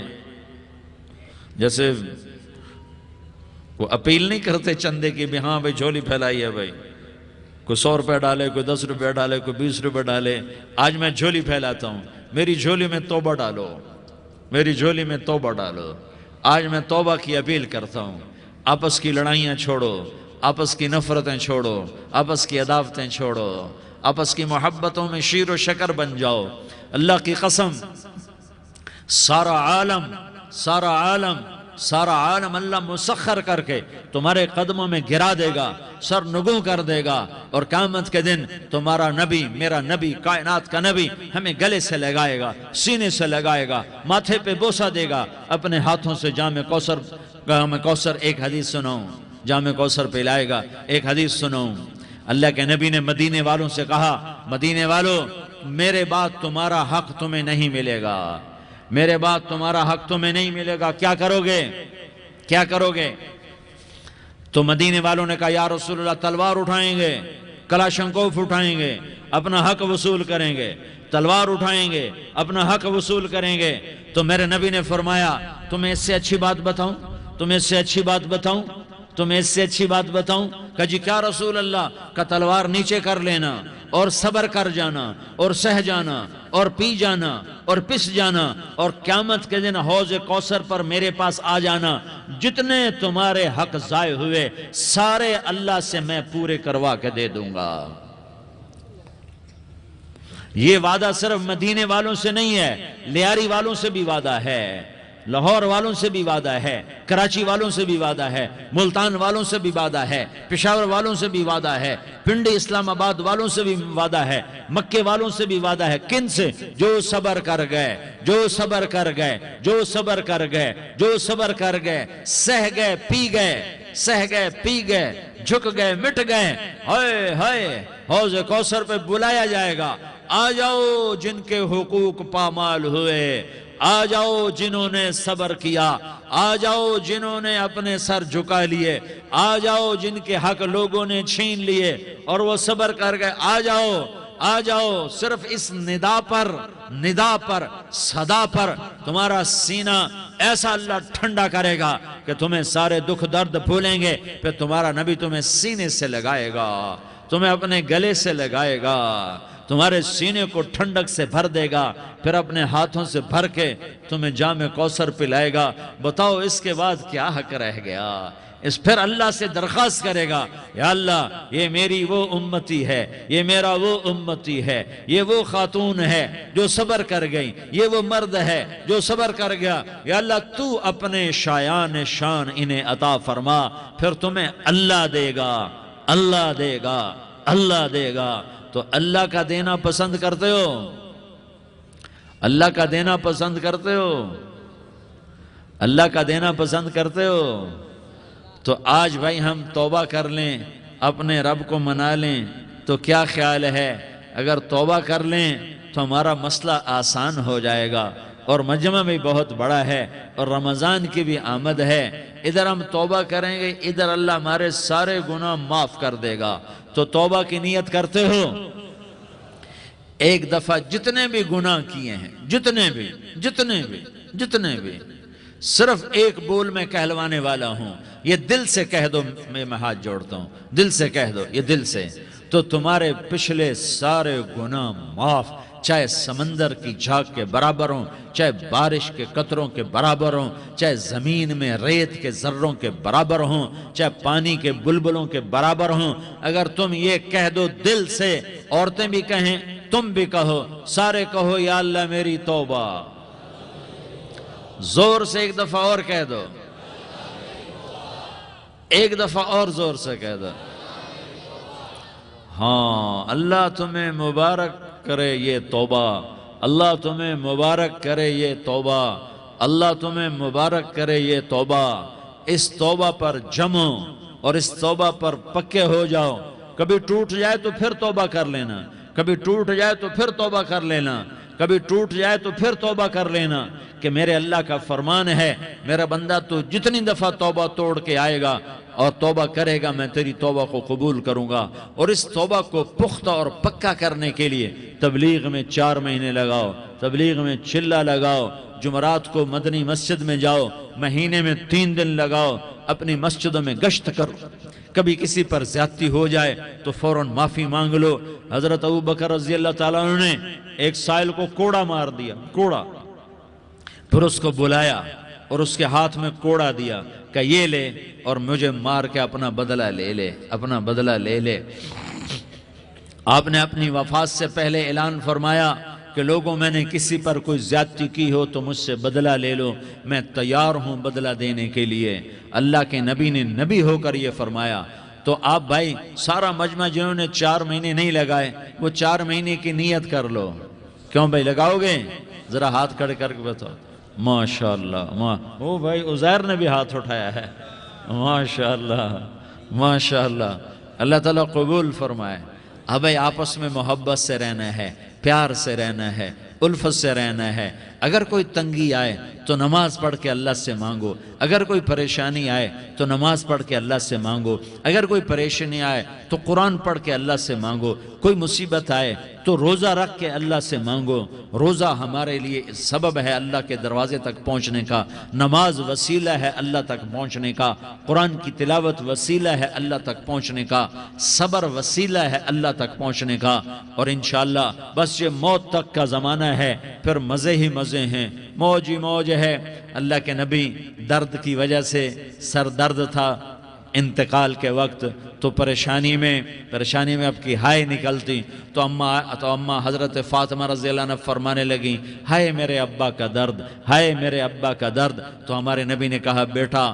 جیسے وہ اپیل نہیں کرتے چندے کی بھی ہاں بھائی جھولی پھیلائی ہے بھائی، کوئی 100 روپے ڈالے، کوئی 10 روپے ڈالے، کوئی 20 روپے ڈالے، آج میں جھولی پھیلاتا ہوں، میری جھولی میں توبہ ڈالو، میری جھولی میں توبہ ڈالو۔ آج میں توبہ کی اپیل کرتا ہوں، آپس کی لڑائیاں چھوڑو، آپس کی نفرتیں چھوڑو، آپس کی عداوتیں چھوڑو، آپس کی محبتوں میں شیر و شکر بن جاؤ۔ اللہ کی قسم، سارا عالم اللہ مسخر کر کے تمہارے قدموں میں گرا دے گا، سر نگوں کر دے گا، اور قیامت کے دن تمہارا نبی، میرا نبی، کائنات کا نبی ہمیں گلے سے لگائے گا، سینے سے لگائے گا، ماتھے پہ بوسہ دے گا، اپنے ہاتھوں سے جام کوثر ایک حدیث سناؤں، جام کوثر پلائے گا۔ ایک حدیث سناؤں، اللہ کے نبی نے مدینے والوں سے کہا، مدینے والوں میرے بعد تمہارا حق تمہیں نہیں ملے گا، میرے بعد تمہارا حق تمہیں نہیں ملے گا، کیا کرو گے؟ کیا کرو گے؟ تو مدینے والوں نے کہا یا رسول اللہ تلوار اٹھائیں گے، کلاشنکوف اٹھائیں گے، اپنا حق وصول کریں گے، تلوار اٹھائیں گے، اپنا حق وصول کریں گے۔ تو میرے نبی نے فرمایا تمہیں اس سے اچھی بات بتاؤں، تمہیں اس سے اچھی بات بتاؤں، تمہیں اس سے اچھی بات بتاؤں؟ کہا جی کیا رسول اللہ؟ کا تلوار نیچے کر لینا اور صبر کر جانا اور سہ جانا اور پی جانا اور پس جانا، اور قیامت کے دن حوض کوثر پر میرے پاس آ جانا، جتنے تمہارے حق ضائع ہوئے سارے اللہ سے میں پورے کروا کے دے دوں گا۔ یہ وعدہ صرف مدینے والوں سے نہیں ہے، لیاری والوں سے بھی وعدہ ہے، لاہور والوں سے بھی وعدہ ہے، کراچی والوں سے بھی وعدہ ہے، ملتان والوں سے بھی وعدہ ہے، پشاور والوں سے بھی وعدہ ہے، پنڈی اسلام آباد والوں سے بھی وعدہ ہے، مکے والوں سے بھی وعدہ ہے۔ کن سے؟ جو صبر کر گئے، جو صبر کر گئے، جو صبر کر گئے، جو صبر کر گئے، سہ گئے پی گئے، سہ گئے پی گئے، جھک گئے مٹ گئے، ہائے ہائے حوض کوثر پہ بلایا جائے گا، آ جاؤ جن کے حقوق پامال ہوئے، آ جاؤ جنہوں نے صبر کیا، آ جاؤ جنہوں نے اپنے سر جھکا لیے، آ جاؤ جن کے حق لوگوں نے چھین لیے اور وہ صبر کر گئے، آ جاؤ آ جاؤ۔ صرف اس ندا پر صدا پر تمہارا سینہ ایسا اللہ ٹھنڈا کرے گا کہ تمہیں سارے دکھ درد بھولیں گے، پھر تمہارا نبی تمہیں سینے سے لگائے گا، تمہیں اپنے گلے سے لگائے گا، تمہارے سینے کو ٹھنڈک سے بھر دے گا، پھر اپنے ہاتھوں سے بھر کے تمہیں جام کوثر پلائے گا۔ بتاؤ اس کے بعد کیا حق رہ گیا؟ پھر اللہ سے درخواست کرے گا یا اللہ یہ میری وہ امتی ہے، یہ میرا وہ امتی ہے، یہ وہ خاتون ہے جو صبر کر گئی، یہ وہ مرد ہے جو صبر کر گیا، یا اللہ تو اپنے شایان شان انہیں عطا فرما، پھر تمہیں اللہ دے گا، اللہ دے گا، اللہ دے گا۔ تو اللہ کا دینا پسند کرتے ہو؟ اللہ کا دینا پسند کرتے ہو؟ اللہ کا دینا پسند کرتے ہو؟ تو آج بھائی ہم توبہ کر لیں، اپنے رب کو منا لیں، تو کیا خیال ہے اگر توبہ کر لیں تو ہمارا مسئلہ آسان ہو جائے گا، اور مجمع بھی بہت بڑا ہے اور رمضان کی بھی آمد ہے، ادھر ہم توبہ کریں گے، ادھر اللہ ہمارے سارے گناہ معاف کر دے گا۔ تو توبہ کی نیت کرتے ہو؟ ایک دفعہ جتنے بھی گناہ کیے ہیں، جتنے بھی صرف ایک بول میں کہلوانے والا ہوں، یہ دل سے کہہ دو، میں ہاتھ جوڑتا ہوں، دل سے کہہ دو، یہ دل سے، تو تمہارے پچھلے سارے گناہ معاف، چاہے سمندر کی جھاگ کے برابر ہوں، چاہے بارش کے قطروں کے برابر ہوں، چاہے زمین میں ریت کے ذروں کے برابر ہوں، چاہے پانی کے بلبلوں کے برابر ہوں، اگر تم یہ کہہ دو دل سے، عورتیں بھی کہیں، تم بھی کہو، سارے کہو یا اللہ میری توبہ، زور سے ایک دفعہ اور کہہ دو، ایک دفعہ اور زور سے کہہ دو، ہاں اللہ تمہیں مبارک کرے یہ توبہ، اللہ تمہیں مبارک کرے یہ توبہ، اللہ تمہیں مبارک کرے یہ توبہ۔ اس توبہ پر جمو اور اس توبہ پر پکے ہو جاؤ، کبھی ٹوٹ جائے تو پھر توبہ کر لینا، کبھی ٹوٹ جائے تو پھر توبہ کر لینا، کبھی ٹوٹ جائے تو پھر توبہ کر لینا، کہ میرے اللہ کا فرمان ہے میرا بندہ تو جتنی دفعہ توبہ توڑ کے آئے گا اور توبہ کرے گا میں تیری توبہ کو قبول کروں گا۔ اور اس توبہ کو پختہ اور پکا کرنے کے لیے تبلیغ میں 4 مہینے لگاؤ، تبلیغ میں چلہ لگاؤ، جمعرات کو مدنی مسجد میں جاؤ، مہینے میں 3 دن لگاؤ، اپنی مسجدوں میں گشت کرو، کبھی کسی پر زیادتی ہو جائے تو فوراً معافی مانگ لو۔ حضرت ابوبکر رضی اللہ تعالیٰ عنہ نے ایک سائل کو کوڑا مار دیا، کوڑا، پھر اس کو بلایا اور اس کے ہاتھ میں کوڑا دیا کہ یہ لے اور مجھے مار کے اپنا بدلہ لے لے، اپنا بدلہ لے لے۔ آپ نے اپنی وفات سے پہلے اعلان فرمایا کہ لوگوں میں نے کسی پر کوئی زیادتی کی ہو تو مجھ سے بدلہ لے لو، میں تیار ہوں بدلہ دینے کے لیے۔ اللہ کے نبی نے نبی ہو کر یہ فرمایا۔ تو آپ بھائی سارا مجمع جنہوں نے 4 مہینے نہیں لگائے وہ 4 مہینے کی نیت کر لو۔ کیوں بھائی لگاؤ گے؟ ذرا ہاتھ کھڑے کر کے بتاؤ۔ ماشاءاللہ، وہ بھائی عزیر نے بھی ہاتھ اٹھایا ہے، ماشاءاللہ ماشاءاللہ، اللہ تعالیٰ قبول فرمائے۔ اب بھائی آپس میں محبت سے رہنا ہے، پیار سے رہنا ہے، الفت سے رہنا ہے۔ اگر کوئی تنگی آئے تو نماز پڑھ کے اللہ سے مانگو، اگر کوئی پریشانی آئے تو نماز پڑھ کے اللہ سے مانگو، اگر کوئی پریشانی آئے تو قرآن پڑھ کے اللہ سے مانگو، کوئی مصیبت آئے تو روزہ رکھ کے اللہ سے مانگو۔ روزہ ہمارے لیے سبب ہے اللہ کے دروازے تک پہنچنے کا، نماز وسیلہ ہے اللہ تک پہنچنے کا، قرآن کی تلاوت وسیلہ ہے اللہ تک پہنچنے کا، صبر وسیلہ ہے اللہ تک پہنچنے کا۔ اور انشاءاللہ بس یہ موت تک کا زمانہ ہے، پھر مزے ہی مزے ہیں، موج ہی موج ہے۔ اللہ کے نبی درد کی وجہ سے سر درد تھا انتقال کے وقت، تو پریشانی میں اب کی ہائے نکلتی تو اماں حضرت فاطمہ رضی اللہ عنہ فرمانے لگیں، ہائے میرے ابا کا درد، ہائے میرے ابا کا درد۔ تو ہمارے نبی نے کہا، بیٹا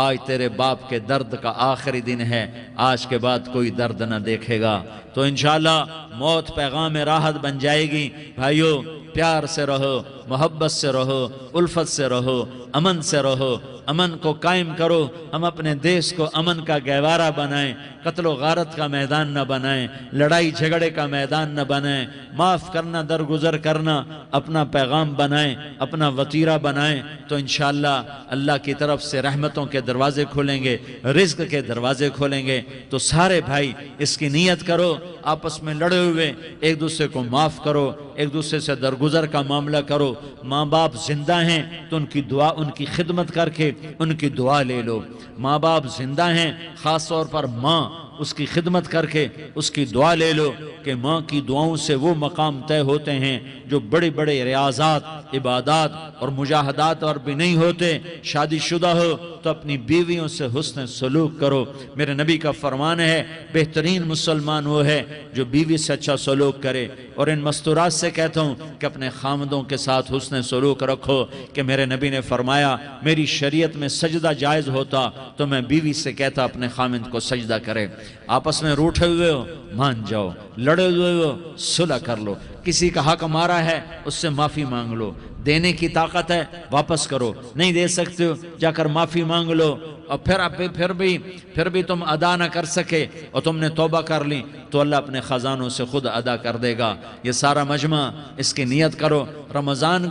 آج تیرے باپ کے درد کا آخری دن ہے، آج کے بعد کوئی درد نہ دیکھے گا۔ تو انشاءاللہ موت پیغام راحت بن جائے گی۔ بھائیو پیار سے رہو، محبت سے رہو، الفت سے رہو، امن سے رہو، امن کو قائم کرو۔ ہم اپنے دیش کو امن کا گہوارہ بنائیں، قتل و غارت کا میدان نہ بنائیں، لڑائی جھگڑے کا میدان نہ بنائیں، معاف کرنا درگزر کرنا اپنا پیغام بنائیں، اپنا وطیرہ بنائیں، تو انشاءاللہ اللہ کی طرف سے رحمتوں کے دروازے کھولیں گے، رزق کے دروازے کھولیں گے۔ تو سارے بھائی اس کی نیت کرو، آپس میں لڑے ہوئے ایک دوسرے کو معاف کرو، ایک دوسرے سے درگزر کا معاملہ کرو۔ ماں باپ زندہ ہیں تو ان کی دعا، ان کی خدمت کر کے ان کی دعا لے لو۔ ماں باپ زندہ ہیں، خاص طور پر ماں، اس کی خدمت کر کے اس کی دعا لے لو، کہ ماں کی دعاؤں سے وہ مقام طے ہوتے ہیں جو بڑے بڑے ریاضات، عبادات اور مجاہدات اور بھی نہیں ہوتے۔ شادی شدہ ہو تو اپنی بیویوں سے حسن سلوک کرو۔ میرے نبی کا فرمان ہے، بہترین مسلمان وہ ہے جو بیوی سے اچھا سلوک کرے۔ اور ان مستورات سے کہتا ہوں کہ اپنے خامدوں کے ساتھ حسن سلوک رکھو، کہ میرے نبی نے فرمایا میری شریعت میں سجدہ جائز ہوتا تو میں بیوی سے کہتا اپنے خامد کو سجدہ کرے۔ آپس میں روٹھے ہوئے ہو مان جاؤ، لڑے ہوئے ہو صلح کر لو، کسی کا حق مارا ہے اس سے معافی مانگ لو، دینے کی طاقت ہے واپس کرو، نہیں دے سکتے ہو جا کر معافی مانگ لو۔ اور پھر بھی تم ادا نہ کر سکے اور تم نے توبہ کر لی تو اللہ اپنے خزانوں سے خود ادا کر دے گا۔ یہ سارا مجمع اس کی نیت کرو۔ رمضان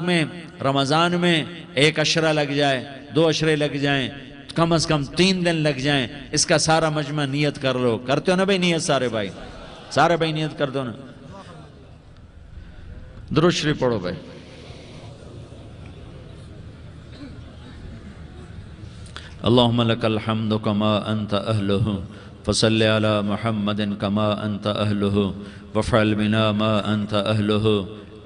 میں 1 عشرہ لگ جائے، 2 عشرے لگ جائیں، کم از کم 3 دن لگ جائیں، اس کا سارا مجمع نیت کر لو۔ کرتے ہو نا بھائی نیت؟ سارے بھائی نیت کر دو نا۔ درود شریف پڑھو بھائی۔ اللہم لک الحمد کما انت اہلہ فصل علی محمد کما انت اہلہ وفعل بنا ما انت اہلہ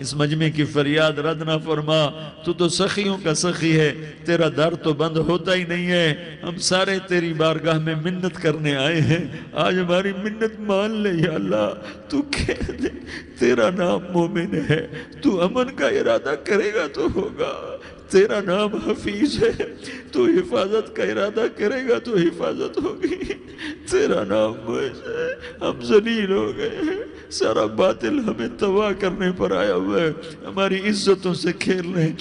اس مجمع کی فریاد رد نہ فرما، تو سخیوں کا سخی ہے، تیرا در تو بند ہوتا ہی نہیں ہے، ہم سارے تیری بارگاہ میں منت کرنے آئے ہیں، آج ہماری منت مان لے یا اللہ۔ تو کہہ دے تیرا نام مومن ہے، تو امن کا ارادہ کرے گا تو ہوگا، تیرا نام حفیظ ہے، تو حفاظت کا ارادہ کرے گا تو حفاظت ہوگی، تیرا نام معز ہے، ہم ذلیل ہو گئے ہیں، سارا باطل ہمیں تباہ کرنے پر آیا ہوا ہے، ہماری عزتوں سے کھیل رہے ہیں،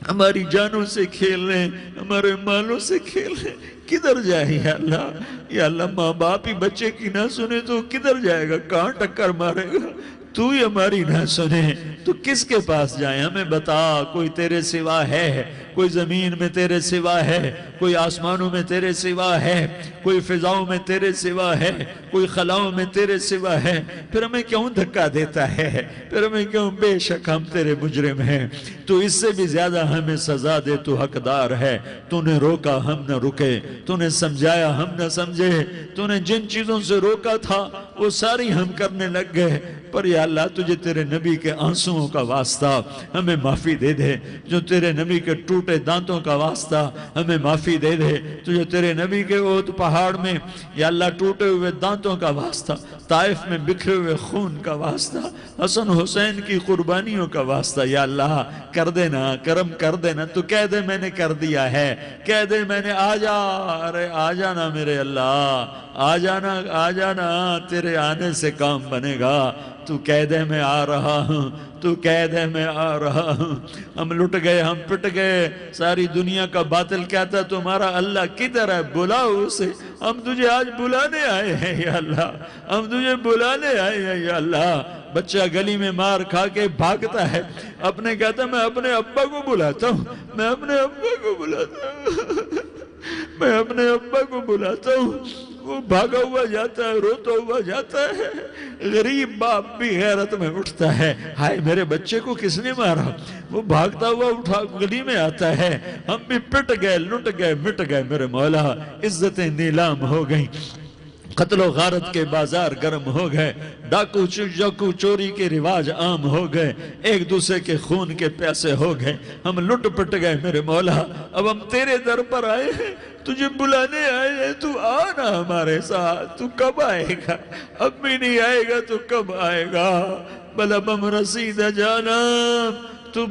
ہماری جانوں سے کھیل رہے ہیں، ہمارے مالوں سے کھیل رہے ہیں، کدھر جائے یا اللہ؟ یا اللہ ماں باپ ہی بچے کی نہ سنے تو کدھر جائے گا، کہاں ٹکر مارے گا؟ تو ہی ہماری نہ سنے تو کس کے پاس جائیں؟ ہمیں بتا، کوئی تیرے سوا ہے؟ کوئی زمین میں تیرے سوا ہے؟ کوئی آسمانوں میں تیرے سوا ہے؟ کوئی فضاؤں میں تیرے سوا ہے؟ کوئی خلاؤں میں تیرے سوا ہے؟ پھر ہمیں کیوں دھکا دیتا ہے؟ پھر ہمیں کیوں؟ بے شک ہم تیرے مجرم ہیں، تو اس سے بھی زیادہ ہمیں سزا دے، تو حقدار ہے۔ تو نے روکا ہم نہ رکے، تو نے سمجھایا ہم نہ سمجھے، تو نے جن چیزوں سے روکا تھا وہ ساری ہم کرنے لگ گئے، پر یا اللہ تجھے تیرے نبی کے آنسوؤں کا واسطہ ہمیں معافی دے دے، جو تیرے نبی کے ٹوٹے دانتوں کا واسطہ ہمیں معافی دے دے، تجھے تیرے نبی کے احد پہاڑ میں یا اللہ ٹوٹے ہوئے دانتوں کا واسطہ، طائف میں بکھرے ہوئے خون کا واسطہ، حسن حسین کی قربانیوں کا واسطہ، یا اللہ کر دینا، کرم کر دینا۔ تو کہہ دے میں نے کر دیا ہے، کہہ دے میں نے، آ جا، ارے آ جانا میرے اللہ، آ جانا، آ جانا، تیرے آنے سے کام بنے گا۔ تو کہہ دے میں آ رہا ہوں، تو کہہ دے میں آ رہا ہوں۔ ہم لٹ گئے، ہم پٹ گئے، ساری دنیا کا باطل کہتا تمہارا اللہ کدھر ہے، بلاؤ اسے، ہم تجھے آج بلانے آئے ہیں یا اللہ، ہم تجھے بلانے آئے ہیں یا اللہ۔ بچہ گلی میں مار کھا کے بھاگتا ہے، اپنے کہتا میں اپنے ابا کو بلاتا ہوں، میں اپنے ابا کو بلاتا ہوں، میں اپنے ابا کو بلاتا ہوں، وہ بھاگا ہوا جاتا ہے، روتا ہوا جاتا ہے۔ غریب باپ بھی غیرت میں اٹھتا ہے، ہائے میرے بچے کو کس نے مارا؟ وہ بھاگتا ہوا اٹھا گلی میں آتا ہے۔ ہم بھی پٹ گئے، لٹ گئے، مٹ گئے میرے مولا، عزتیں نیلام ہو گئیں، قتل و غارت کے بازار گرم ہو گئے، ڈاکو چوری کے رواج عام ہو گئے، ایک دوسرے کے خون کے پیاسے ہو گئے، ہم لٹ پٹ گئے میرے مولا۔ اب ہم تیرے در پر آئے ہیں، تجھے بلانے آئے ہیں، تو آنا ہمارے ساتھ۔ تو کب آئے گا؟ اب بھی نہیں آئے گا تو کب آئے گا؟ بلا بم رسید جانم، تو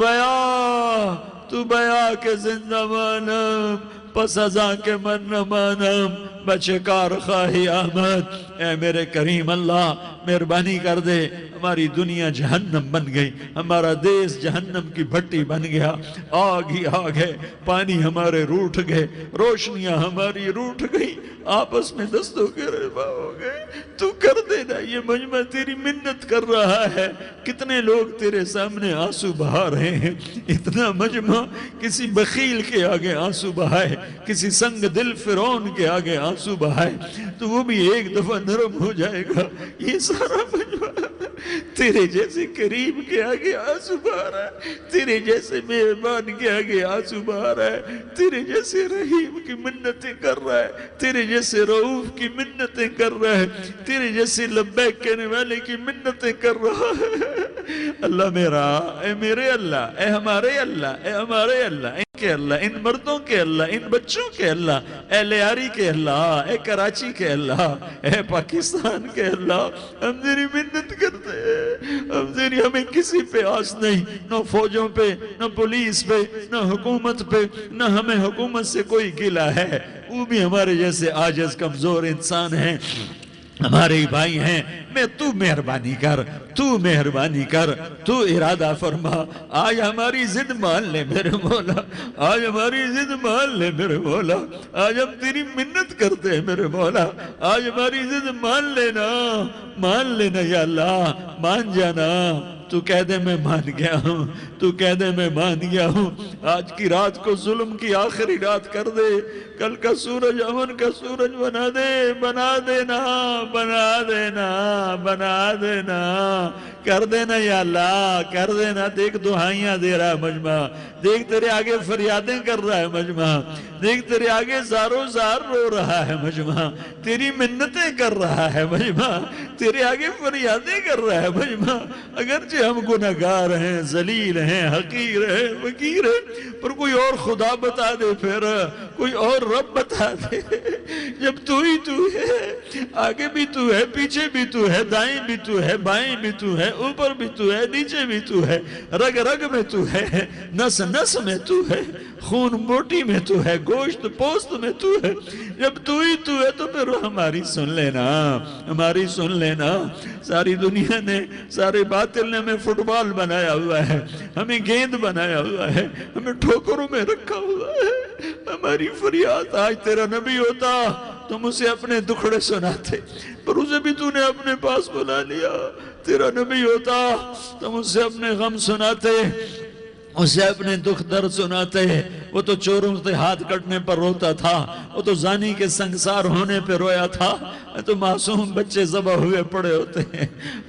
بیا کے زندہ مانم، پس ازاں کے من نہ مانم، بچے کار خواہی آمد۔ اے میرے کریم اللہ مہربانی کر دے، ہماری دنیا جہنم بن گئی، ہمارا دیس جہنم کی بھٹی بن گیا، آگ ہی آگ ہے، پانی ہمارے روٹھ گئے، روشنیاں ہماری روٹھ گئی، آپس میں دستوں کے ربا ہو گئے۔ تو کر دینا، یہ مجمع تیری منت کر رہا ہے، کتنے لوگ تیرے سامنے آنسو بہا رہے ہیں۔ اتنا مجمع کسی بخیل کے آگے آنسو بہائے، کسی سنگ دل فرعون کے آگے آنسو بہائے تو وہ بھی ایک دفعہ نرم ہو جائے گا۔ یہ سارا مجمع تیرے جیسے کریم کے آگے آنسو بہا رہا ہے، تیرے جیسے مہربان کے آگے آنسو بہا رہا ہے، تیرے جیسے رحیم کی منتیں کر رہا ہے، تیرے جیسے رؤوف کی منتیں کر رہا ہے، تیرے جیسے لبیک کہنے والے کی منتیں کر رہا ہے۔ اللہ میرا، اے میرے اللہ، اے ہمارے اللہ، اے ہمارے اللہ، ان کے اللہ، ان مردوں کے اللہ، ان بچوں کے اللہ، اے لیاری کے اللہ، اے کراچی کے اللہ، اے پاکستان کے اللہ، ہم تیری منت کرتے ہیں، ہمیں کسی پہ آس نہیں، نہ فوجوں پہ، نہ پولیس پہ، نہ حکومت پہ، نہ ہمیں حکومت سے کوئی گلہ ہے، وہ بھی ہمارے جیسے عاجز کمزور انسان ہیں، ہمارے بھائی ہیں۔ میں تو مہربانی کر، تو مہربانی کر، تو ارادہ فرما، آج ہماری ضد مان لے میرے مولا، آج ہماری ضد مان لے میرے مولا، آج ہم تیری منت کرتے ہیں میرے مولا، آج ہماری ضد مان لینا یا اللہ، مان جانا۔ تو کہہ دے میں مان گیا ہوں، تو کہہ دے میں مان گیا ہوں، آج کی رات کو ظلم کی آخری رات کر دے، کل کا سورج امن کا سورج بنا دے، بنا دینا، بنا دینا، بنا دینا، کر دینا یا اللہ، کر دینا۔ دیکھ دعائیاں دے رہا ہے مجمع، دیکھ تیرے آگے فریادیں کر رہا ہے مجمع، دیکھ تیرے آگے زارو زار رو رہا ہے مجمع، تیری منتیں کر رہا ہے مجمع، تیرے آگے فریادیں کر رہا ہے مجمع۔ اگرچہ ہم گناہگار ہیں، ذلیل ہیں، حقیر ہیں، فقیر ہیں، پر کوئی اور خدا بتا دے، پھر کوئی اور رب بتا دے۔ جب تو ہی تو ہے، آگے بھی تو ہے، پیچھے بھی تو ہے، دائیں بھی تو ہے، بائیں بھی تو ہے، اوپر بھی تو ہے، نیچے بھی تو ہے، رگ رگ میں تو ہے، نس نس میں تو ہے، خون بوٹی میں تو ہے، گوشت پوست میں تو ہے۔ جب تو ہی تو ہے تو پھر ہماری سن لینا، ہماری سن لینا۔ ساری دنیا نے، سارے باطل نے ہمیں فٹ بال بنایا ہوا ہے، ہمیں گیند بنایا ہوا ہے، ہمیں ٹھوکروں میں رکھا ہوا ہے۔ ہماری فریاد آج تیرا نبی ہوتا تم اسے اپنے دکھڑے سناتے، پر اسے بھی تو نے اپنے پاس بلا لیا۔ تیرا نبی ہوتا تم اسے اپنے غم سناتے، اسے اپنے دکھ درد سناتے۔ وہ تو چوروں سے ہاتھ کٹنے پر روتا تھا، وہ تو زانی کے سنگسار ہونے پہ رویا تھا، تو معصوم بچے ذبح ہوئے پڑے ہوتے ہیں،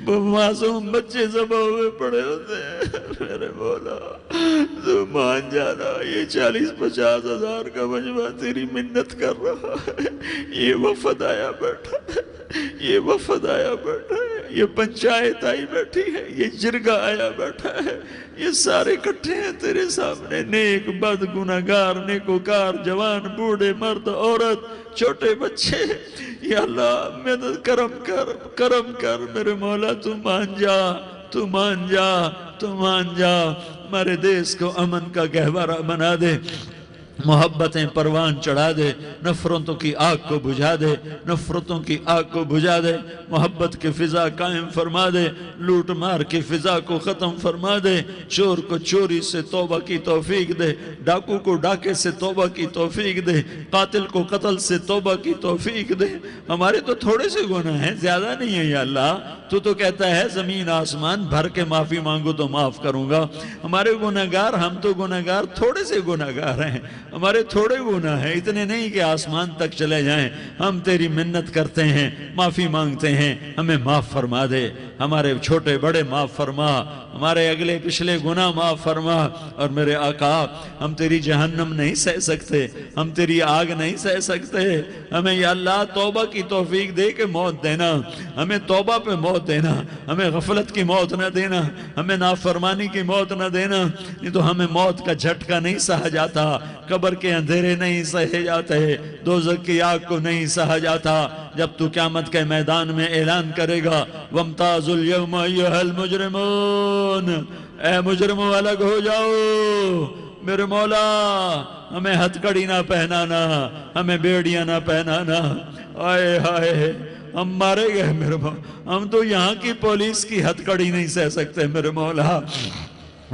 معصوم بچے ذبح ہوئے پڑے ہوتے ہیں۔ میرے مولا تو مان جانا، یہ 40-50 ہزار کا مجمع تیری منت کر رہا ہے، یہ وفد آیا بیٹھا ہے، یہ وفد آیا بیٹھا ہے، یہ پنچایت آئی بیٹھی ہے، یہ جرگہ آیا بیٹھا ہے، یہ سارے کٹھے ہیں تیرے سامنے، نیک بد گناہگار نیکوکار، جوان بوڑھے مرد عورت چھوٹے بچے۔ یا اللہ مدد کرم کر، کرم کر میرے مولا، تو مان جا، تو مان جا، تو مان جا۔ ہمارے دیس کو امن کا گہوارہ بنا دے، محبتیں پروان چڑھا دے، نفرتوں کی آگ کو بجھا دے، نفرتوں کی آگ کو بجھا دے، محبت کی فضا قائم فرما دے، لوٹ مار کی فضا کو ختم فرما دے، چور کو چوری سے توبہ کی توفیق دے، ڈاکو کو ڈاکے سے توبہ کی توفیق دے، قاتل کو قتل سے توبہ کی توفیق دے۔ ہمارے تو تھوڑے سے گناہ ہیں، زیادہ نہیں ہے یا اللہ، تو کہتا ہے زمین آسمان بھر کے معافی مانگو تو معاف کروں گا۔ ہمارے گناہگار، ہم تو گناہگار تھوڑے سے گناہگار ہیں، ہمارے تھوڑے گناہ ہیں، اتنے نہیں کہ آسمان تک چلے جائیں۔ ہم تیری منت کرتے ہیں، معافی مانگتے ہیں، ہمیں معاف فرما دے، ہمارے چھوٹے بڑے معاف فرما، ہمارے اگلے پچھلے گناہ معاف فرما۔ اور میرے آقا ہم تیری جہنم نہیں سہ سکتے، ہم تیری آگ نہیں سہ سکتے، ہمیں یا اللہ توبہ کی توفیق دے کے موت دینا، ہمیں توبہ پہ موت دینا، ہمیں غفلت کی موت نہ دینا، ہمیں نافرمانی کی موت نہ دینا، نہیں تو ہمیں موت کا جھٹکا نہیں سہا جاتا، قبر کے اندھیرے نہیں سہے جاتے، دوزخ کی آگ کو نہیں سہا جاتا۔ جب تو قیامت کے میدان میں اعلان کرے گا وَامْتَازُوا الْيَوْمَ أَيُّهَا الْمُجْرِمُونَ، اے مجرموں الگ ہو جاؤ، میرے مولا ہمیں ہتھ کڑی نہ پہنانا، ہمیں بیڑیاں نہ پہنانا، آئے ہائے ہم مارے گئے میرے مولا، ہم تو یہاں کی پولیس کی ہتھ کڑی نہیں سہ سکتے میرے مولا،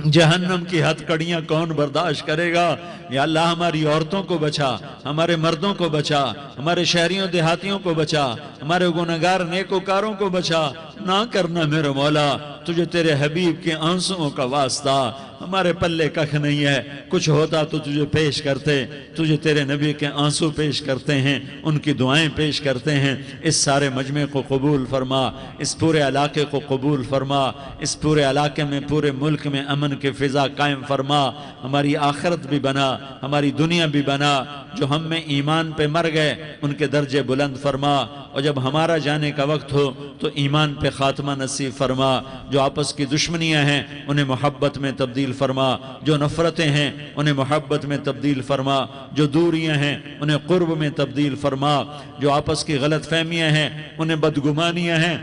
جہنم کی ہتھ کڑیاں کون برداشت کرے گا؟ یا اللہ ہماری عورتوں کو بچا، ہمارے مردوں کو بچا، ہمارے شہریوں دیہاتیوں کو بچا، ہمارے گناہگار نیکوکاروں کو بچا۔ نہ کرنا میرے مولا، تجھے تیرے حبیب کے آنسوؤں کا واسطہ، ہمارے پلے ککھ نہیں ہے، کچھ ہوتا تو تجھے پیش کرتے، تجھے تیرے نبی کے آنسو پیش کرتے ہیں، ان کی دعائیں پیش کرتے ہیں۔ اس سارے مجمع کو قبول فرما، اس پورے علاقے کو قبول فرما، اس پورے علاقے میں، پورے ملک میں امن کی فضا قائم فرما، ہماری آخرت بھی بنا، ہماری دنیا بھی بنا۔ جو ہم میں ایمان پہ مر گئے ان کے درجے بلند فرما، اور جب ہمارا جانے کا وقت ہو تو ایمان پہ خاتمہ نصیب فرما۔ جو آپس کی دشمنیاں ہیں انہیں محبت میں تبدیل فرما، جو نفرتیں ہیں انہیں محبت میں تبدیل فرما، جو دوریاں ہیں انہیں قرب میں تبدیل فرما، جو آپس کی غلط فہمیاں ہیں انہیں بدگمانیاں ہیں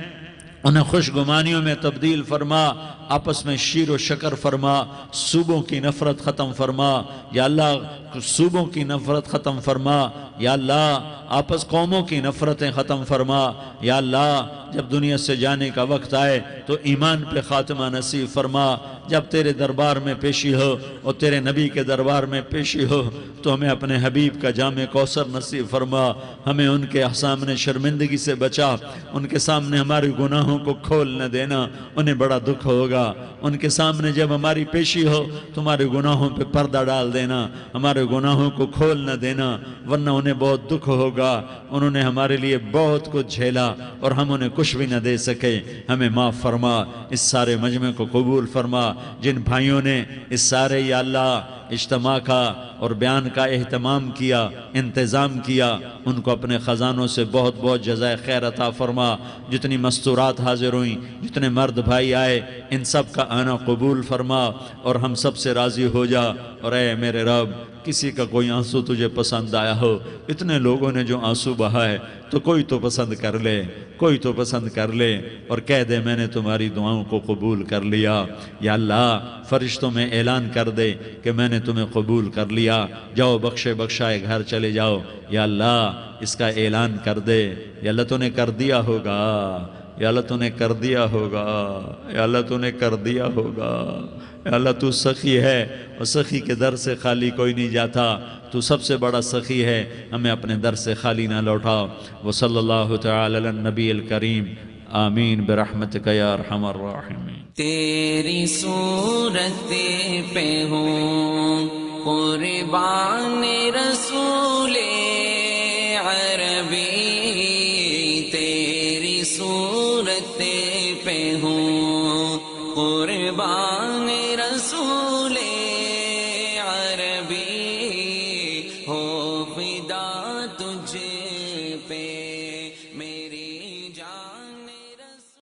انہیں خوش گمانیوں میں تبدیل فرما، آپس میں شیر و شکر فرما، صوبوں کی نفرت ختم فرما یا اللہ، صوبوں کی نفرت ختم فرما یا اللہ، آپس قوموں کی نفرتیں ختم فرما یا اللہ۔ جب دنیا سے جانے کا وقت آئے تو ایمان پہ خاتمہ نصیب فرما، جب تیرے دربار میں پیشی ہو اور تیرے نبی کے دربار میں پیشی ہو تو ہمیں اپنے حبیب کا جام کوثر نصیب فرما، ہمیں ان کے سامنے شرمندگی سے بچا، ان کے سامنے ہمارے گناہوں کو کھول نہ دینا، انہیں بڑا دکھ ہوگا۔ ان کے سامنے جب ہماری پیشی ہو تمہارے گناہوں پہ پردہ ڈال دینا، ہمارے گناہوں کو کھول نہ دینا، ورنہ انہیں بہت دکھ ہوگا۔ انہوں نے ہمارے لیے بہت کچھ جھیلا اور ہم انہیں کچھ بھی نہ دے سکے، ہمیں معاف فرما، اس سارے مجمع کو قبول فرما۔ جن بھائیوں نے اس سارے یا اللہ اجتماع کا اور بیان کا اہتمام کیا، انتظام کیا، ان کو اپنے خزانوں سے بہت بہت جزائے خیر عطا فرما۔ جتنی مستورات حاضر ہوئیں، جتنے مرد بھائی آئے، ان سب کا آنا قبول فرما اور ہم سب سے راضی ہو جا۔ اور اے میرے رب، کسی کا کوئی آنسو تجھے پسند آیا ہو، اتنے لوگوں نے جو آنسو بہائے تو کوئی تو پسند کر لے، کوئی تو پسند کر لے اور کہہ دے میں نے تمہاری دعاؤں کو قبول کر لیا۔ یا اللہ فرشتوں میں اعلان کر دے کہ میں نے تمہیں قبول کر لیا، جاؤ بخشے بخشائے گھر چلے جاؤ۔ یا اللہ اس کا اعلان کر دے، یا اللہ تو نے کر دیا ہوگا، یا اللہ تو نے کر دیا ہوگا، یا اللہ تو نے کر دیا ہوگا۔ یا اللہ تو سخی ہے اور سخی کے در سے خالی کوئی نہیں جاتا، تو سب سے بڑا سخی ہے، ہمیں اپنے در سے خالی نہ لوٹاؤ۔ وصلی اللہ تعالی علی النبی الکریم، آمین برحمتک یا ارحم الراحمین۔ تیری صورت پہ ہوں قربان رسول عربی، تیری صورت پہ ہوں قربان رسول عربی، ہو فدا تجھ